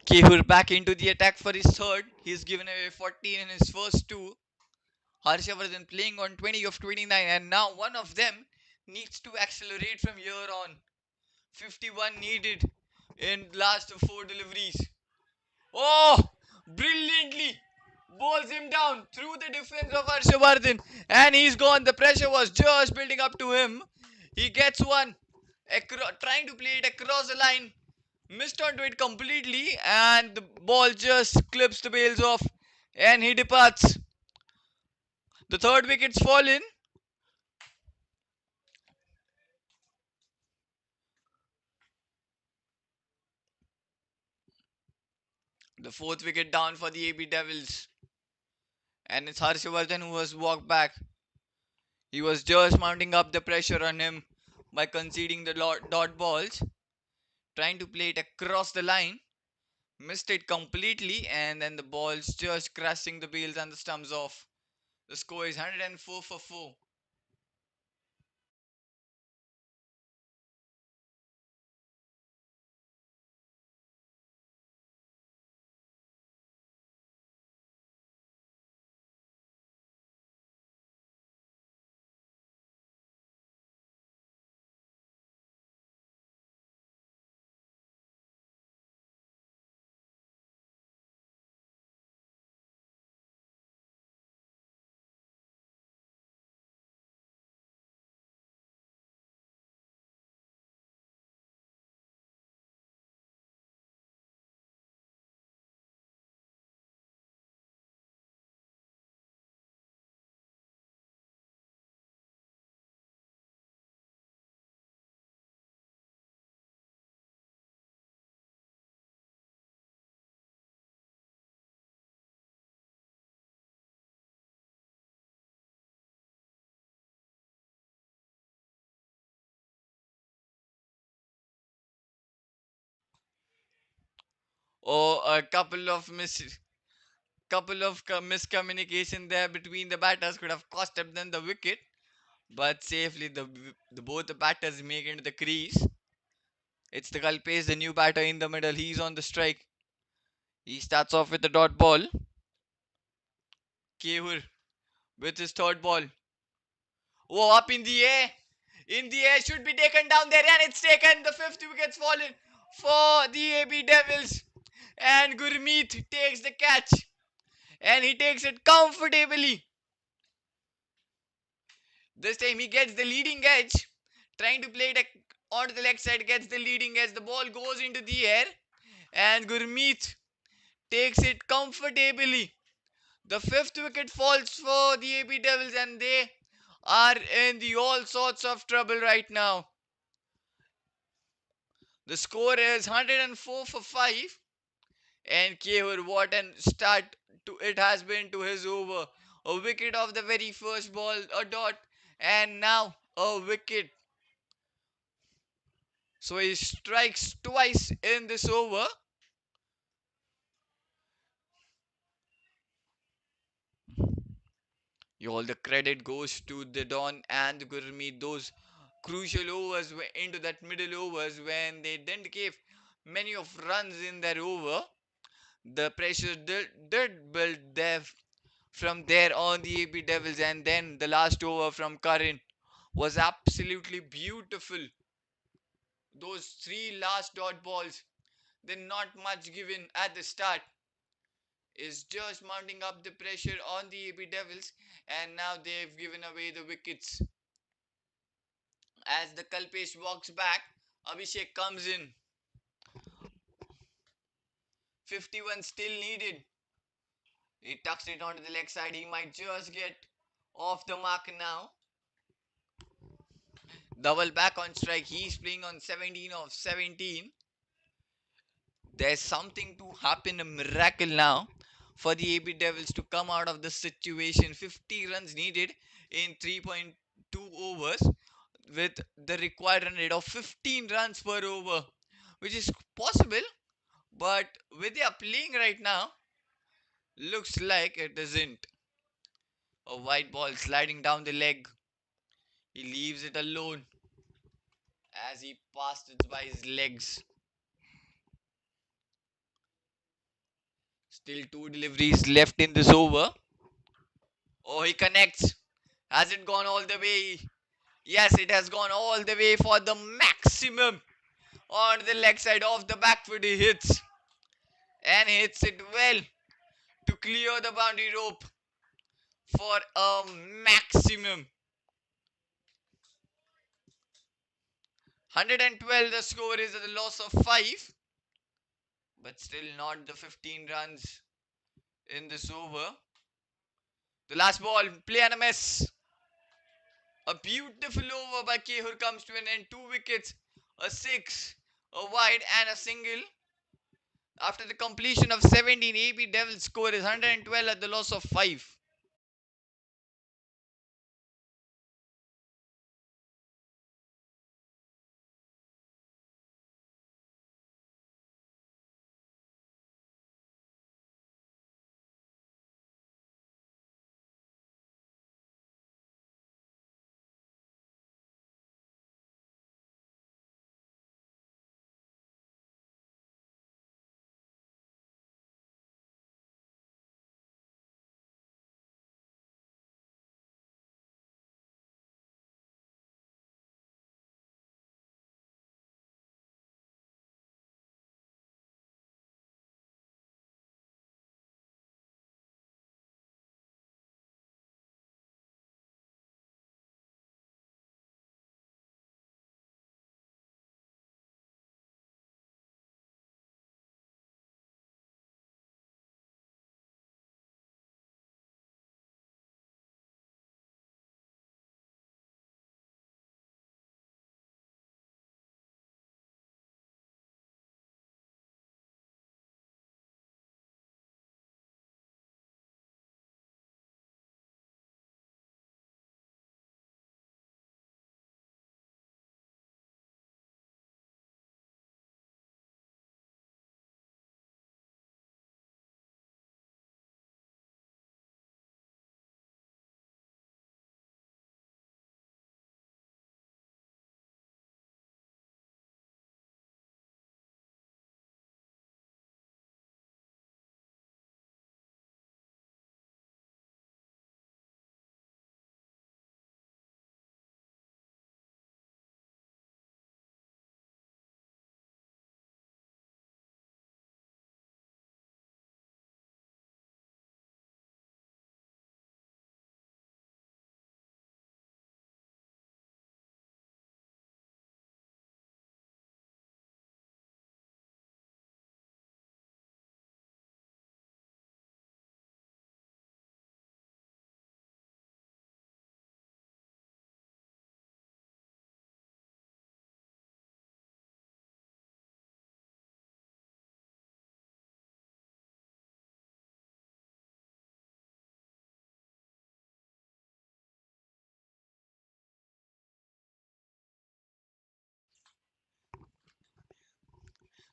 Kehur back into the attack for his third. He's given away 14 in his first two. Harshavardhan playing on 20 of 29, and now one of them needs to accelerate from here on. 51 needed in last four deliveries. Oh, brilliantly bowls him down through the defense of Harshavardhan, and he's gone. The pressure was just building up to him. He gets one, trying to play it across the line, missed onto it completely, and the ball just clips the bails off, and he departs. The third wicket's fallen. The fourth wicket down for the AB Devils, and it's Harshavardhan who has walked back. He was just mounting up the pressure on him by conceding the dot balls, trying to play it across the line, missed it completely, and then the ball's just crashing the bails and the stumps off. The score is 104 for 4. Or a couple of miscommunication there between the batters could have cost them the wicket, but safely the both the batters make into the crease. It's the Kalpesh, the new batter in the middle. He's on the strike. He starts off with the dot ball. Kehur with his third ball. Oh, up in the air. In the air, should be taken down there, and it's taken. The fifth wicket's fallen for the AB Devils. And Gurmeet takes the catch. And he takes it comfortably. This time he gets the leading edge. Trying to play it onto the leg side, gets the leading edge. The ball goes into the air. And Gurmeet takes it comfortably. The fifth wicket falls for the AB Devils, and they are in the all sorts of trouble right now. The score is 104 for 5. And Kehur, what a start to it has been to his over. A wicket of the very first ball, a dot, and now a wicket. So he strikes twice in this over. All the credit goes to the Don and the Gurmeet. Those crucial overs into that middle overs when they didn't give many of runs in their over. The pressure did build there from there on the AB Devils, and then the last over from Karin was absolutely beautiful. Those three last dot balls, they're not much given at the start, is just mounting up the pressure on the AB Devils, and now they've given away the wickets. As the Kalpesh walks back, Abhishek comes in. 51 still needed. He tucks it onto the leg side. He might just get off the mark now. Double back on strike. He's playing on 17 of 17. There's something to happen, a miracle now for the AB Devils to come out of this situation. 50 runs needed in 3.2 overs with the required run rate of 15 runs per over, which is possible, but with they are playing right now, looks like it isn't. A white ball sliding down the leg. He leaves it alone as he passed it by his legs. Still two deliveries left in this over. Oh, he connects. Has it gone all the way? Yes, it has gone all the way for the maximum. On the leg side of the back foot, he hits. And hits it well to clear the boundary rope for a maximum. 112 the score is at the loss of 5. But still not the 15 runs in this over. The last ball, play and a miss. A beautiful over by Kehur comes to an end. 2 wickets, a 6, a wide and a single. After the completion of 17, AB Devils score is 112 at the loss of 5.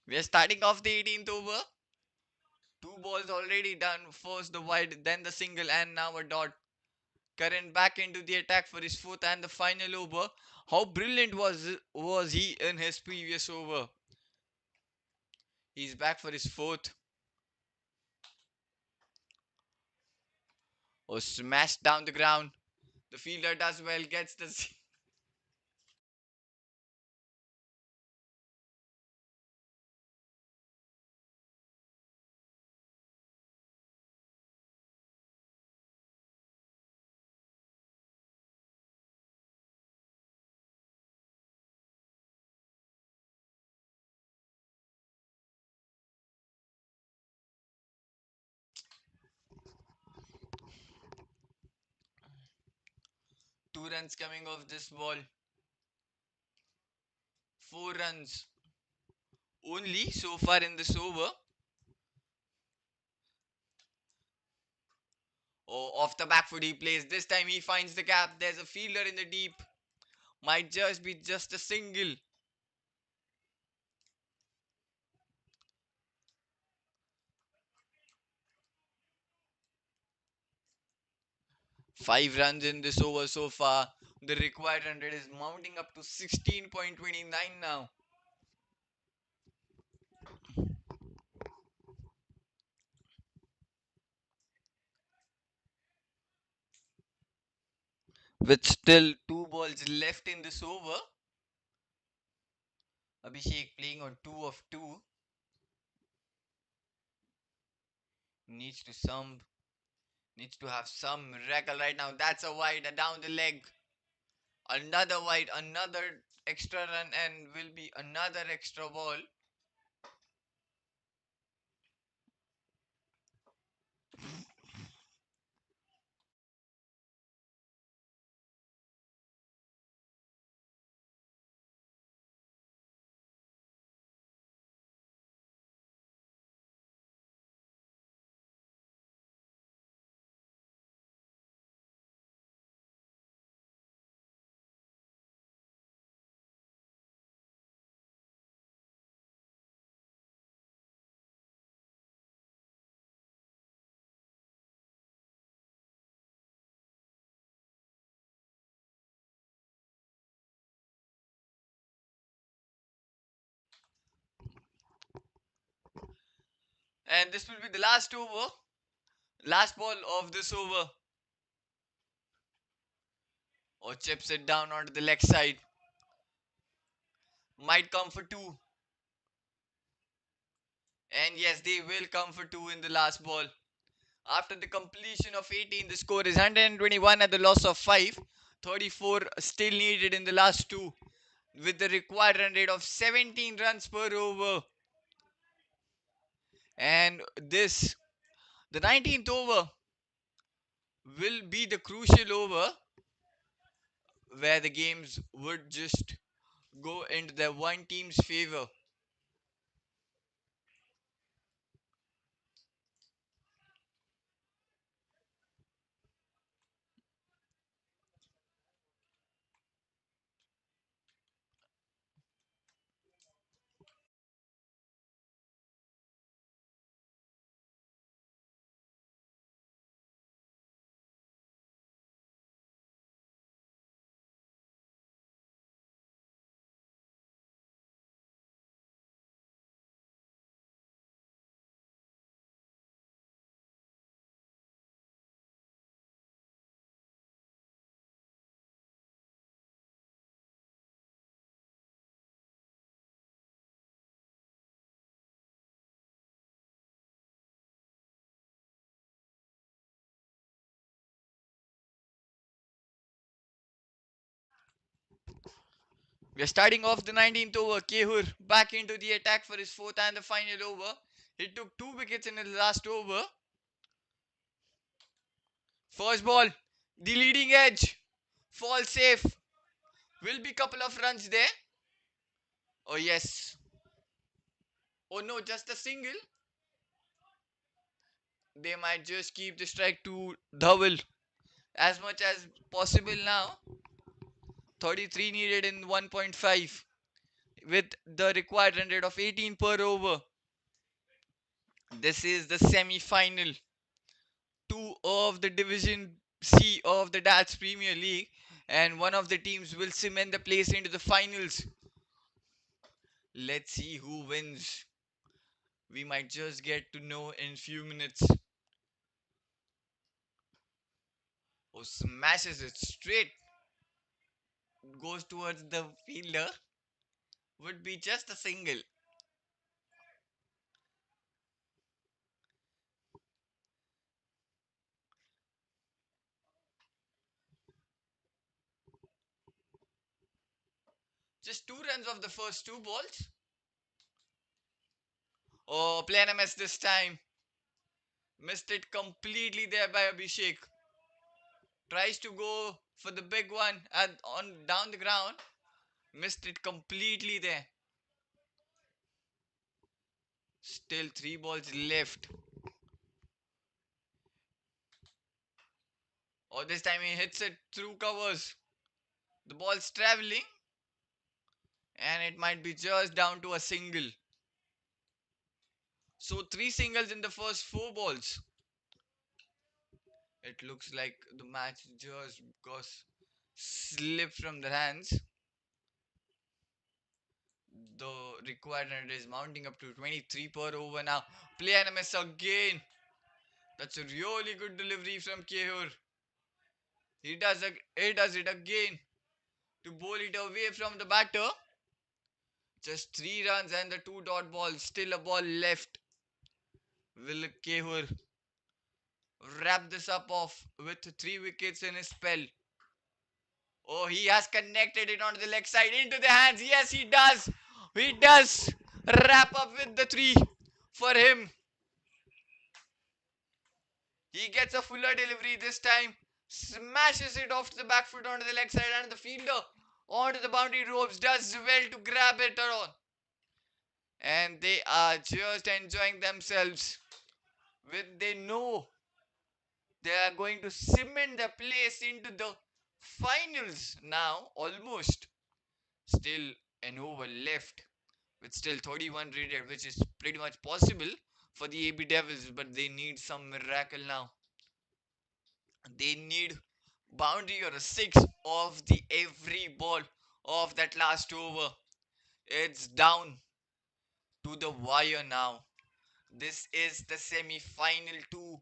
We are starting off the 18th over. Two balls already done. First the wide, then the single, and now a dot. Curran back into the attack for his fourth and the final over. How brilliant was he in his previous over? He's back for his fourth. Oh, smashed down the ground. The fielder does well, gets the 2 runs coming off this ball. 4 runs only so far in this over. Oh, off the back foot he plays. This time he finds the gap. There's a fielder in the deep. Might just be just a single. 5 runs in this over so far. The required run rate is mounting up to 16.29 now. With still 2 balls left in this over, Abhishek playing on 2 of 2 needs to some needs to have some miracle right now. That's a wide down the leg. Another wide, another extra run, and will be another extra ball. And this will be the last over, last ball of this over. Or chips it down onto the leg side. Might come for two. And yes, they will come for two in the last ball. After the completion of 18, the score is 121 at the loss of 5. 34 still needed in the last two, with the required run rate of 17 runs per over. And this, the 19th over, will be the crucial over where the games would just go into the one team's favor. We are starting off the 19th over. Kehur back into the attack for his fourth and the final over. He took 2 wickets in the last over. First ball, the leading edge, fall safe. Will be couple of runs there. Oh yes. Oh no, just a single. They might just keep the strike to double as much as possible now. 33 needed in 1.5 with the required run rate of 18 per over. This is the semi-final 2 of the Division C of the Dutch Premier League, and one of the teams will cement the place into the finals. Let's see who wins. We might just get to know in few minutes. Oh, smashes it straight, goes towards the fielder. Would be just a single. Just 2 runs of the first 2 balls. Oh, playing a mess this time. Missed it completely there by Abhishek. Tries to go for the big one on down the ground. Missed it completely there. Still 3 balls left. Oh, this time he hits it through covers. The ball's traveling. And it might be just down to a single. So 3 singles in the first 4 balls. It looks like the match just got slipped from their hands. The required run is mounting up to 23 per over now. Play and a miss again. That's a really good delivery from Kehur. He does it again to bowl it away from the batter. Just 3 runs and the two dot ball. Still a ball left. Will Kehur wrap this up off with 3 wickets in his spell? Oh, he has connected it onto the leg side into the hands. Yes, he does. He does wrap up with the three for him. He gets a fuller delivery this time. Smashes it off to the back foot onto the leg side, and the fielder onto the boundary ropes does well to grab it on. And they are just enjoying themselves. With they know they are going to cement their place into the finals now, almost. Still an over left with still 31 rated, which is pretty much possible for the AB Devils, but they need some miracle now. They need boundary or a six of the every ball of that last over. It's down to the wire now. This is the semi-final two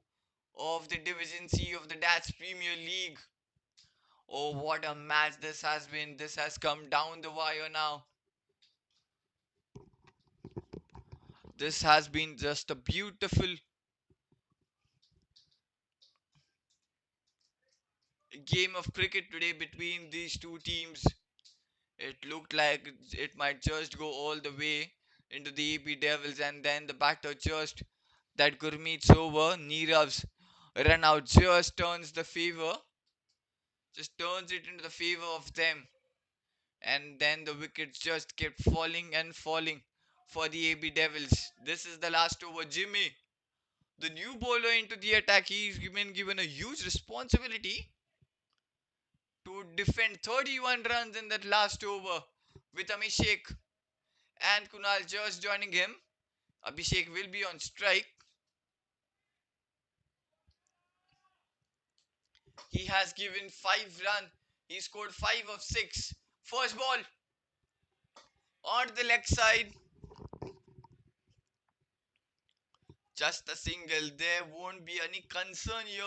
of the Division C of the Dutch Premier League. Oh, what a match this has been. This has come down the wire now. This has been just a beautiful game of cricket today between these two teams. It looked like it might just go all the way into the EP Devils, and then the batter just that Gurmeet's over. Neerav's run out just turns it into the favor of them, and then the wickets just kept falling and falling for the AB Devils. This is the last over. Jimmy, the new bowler into the attack, he's been given a huge responsibility to defend 31 runs in that last over with Abhishek and Kunal just joining him. Abhishek will be on strike. He has given 5 runs. He scored 5 of 6. First ball on the leg side. Just a single. There won't be any concern here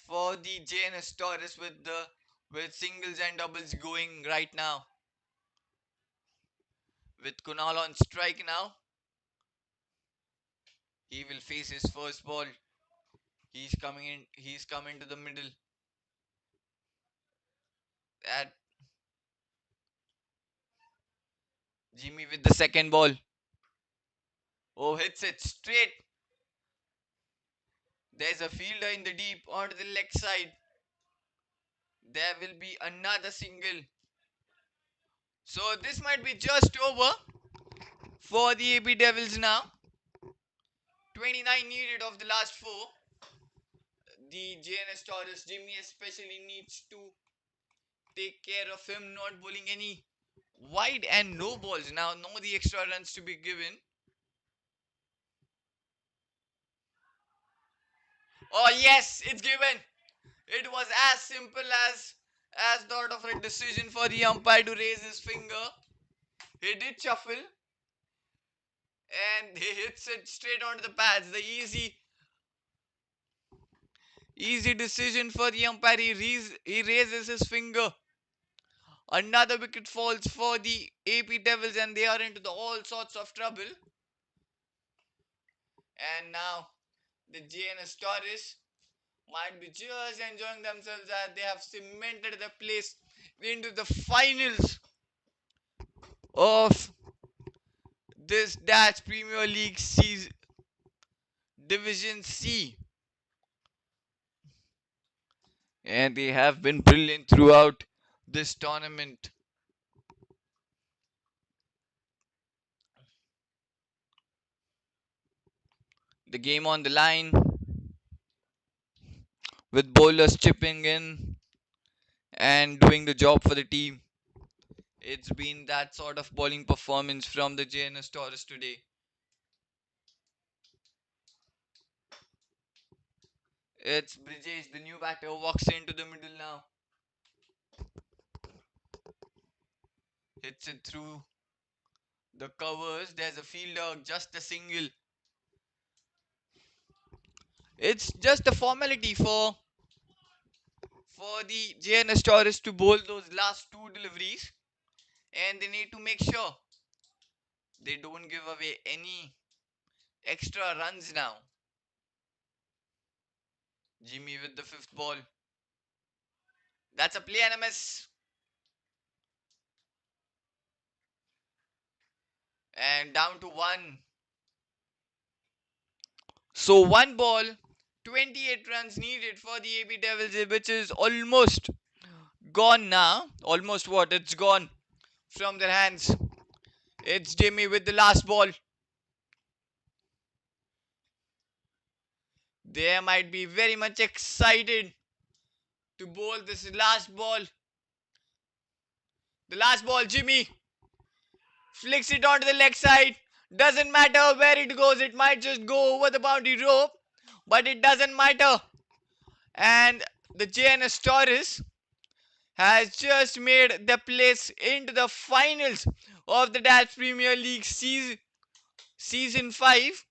for the Jns Toros with singles and doubles going right now. With Kunal on strike now, he will face his first ball. He's coming in. He's coming to the middle. At Jimmy with the second ball. Oh, hits it straight. There's a fielder in the deep onto the leg side. There will be another single. So this might be just over for the AB Devils now. 29 needed of the last 4. The JNS Taurus Jimmy especially needs to take care of him not bowling any wide and no balls. Now no the extra runs to be given. Oh yes, it's given. It was as simple as sort of a decision for the umpire to raise his finger. He did shuffle and he hits it straight onto the pads. The easy decision for the umpire. He raises his finger. Another wicket falls for the AP Devils, and they are into all sorts of trouble. And now the JNS Tories might be just enjoying themselves as they have cemented their place into the finals of this Dutch Premier League season, Division C. And they have been brilliant throughout this tournament. The game on the line with bowlers chipping in and doing the job for the team. It's been that sort of bowling performance from the JNS Taurus today. It's Brijesh, the new batter, walks into the middle now. Hits it through the covers. There's a fielder, just a single. It's just a formality for the Jns Toros to bowl those last two deliveries, and they need to make sure they don't give away any extra runs now. Jimmy with the fifth ball. That's a play and a miss. And down to one. So one ball, 28 runs needed for the AB Devils, which is almost gone now. Almost what? It's gone from their hands. It's Jimmy with the last ball. They might be very much excited to bowl this last ball. The last ball, Jimmy flicks it onto the leg side. Doesn't matter where it goes, it might just go over the boundary rope, but it doesn't matter. And the Jns Toros has just made the place into the finals of the Dutch Premier League season 5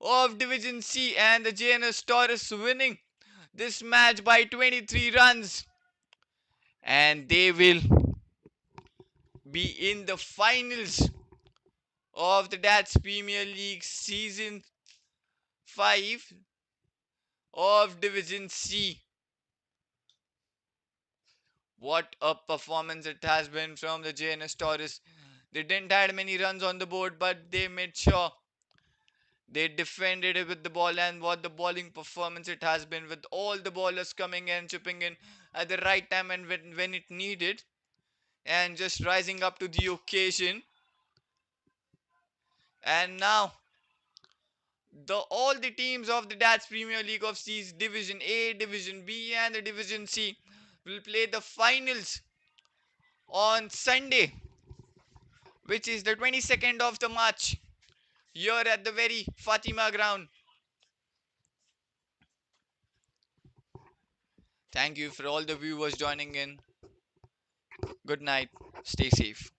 of Division C, and the Jns Toros winning this match by 23 runs, and they will be in the finals of the Dutch Premier League season 5 of Division C. What a performance it has been from the Jns Toros. They didn't have many runs on the board, but they made sure they defended it with the ball, and what the bowling performance it has been, with all the bowlers coming in, chipping in at the right time and when it needed, and just rising up to the occasion. And now all the teams of the Dutch Premier League of C's Division A, Division B, and the Division C will play the finals on Sunday, which is the 22nd of the March, here at the very Fatima ground. Thank you for all the viewers joining in. Good night. Stay safe.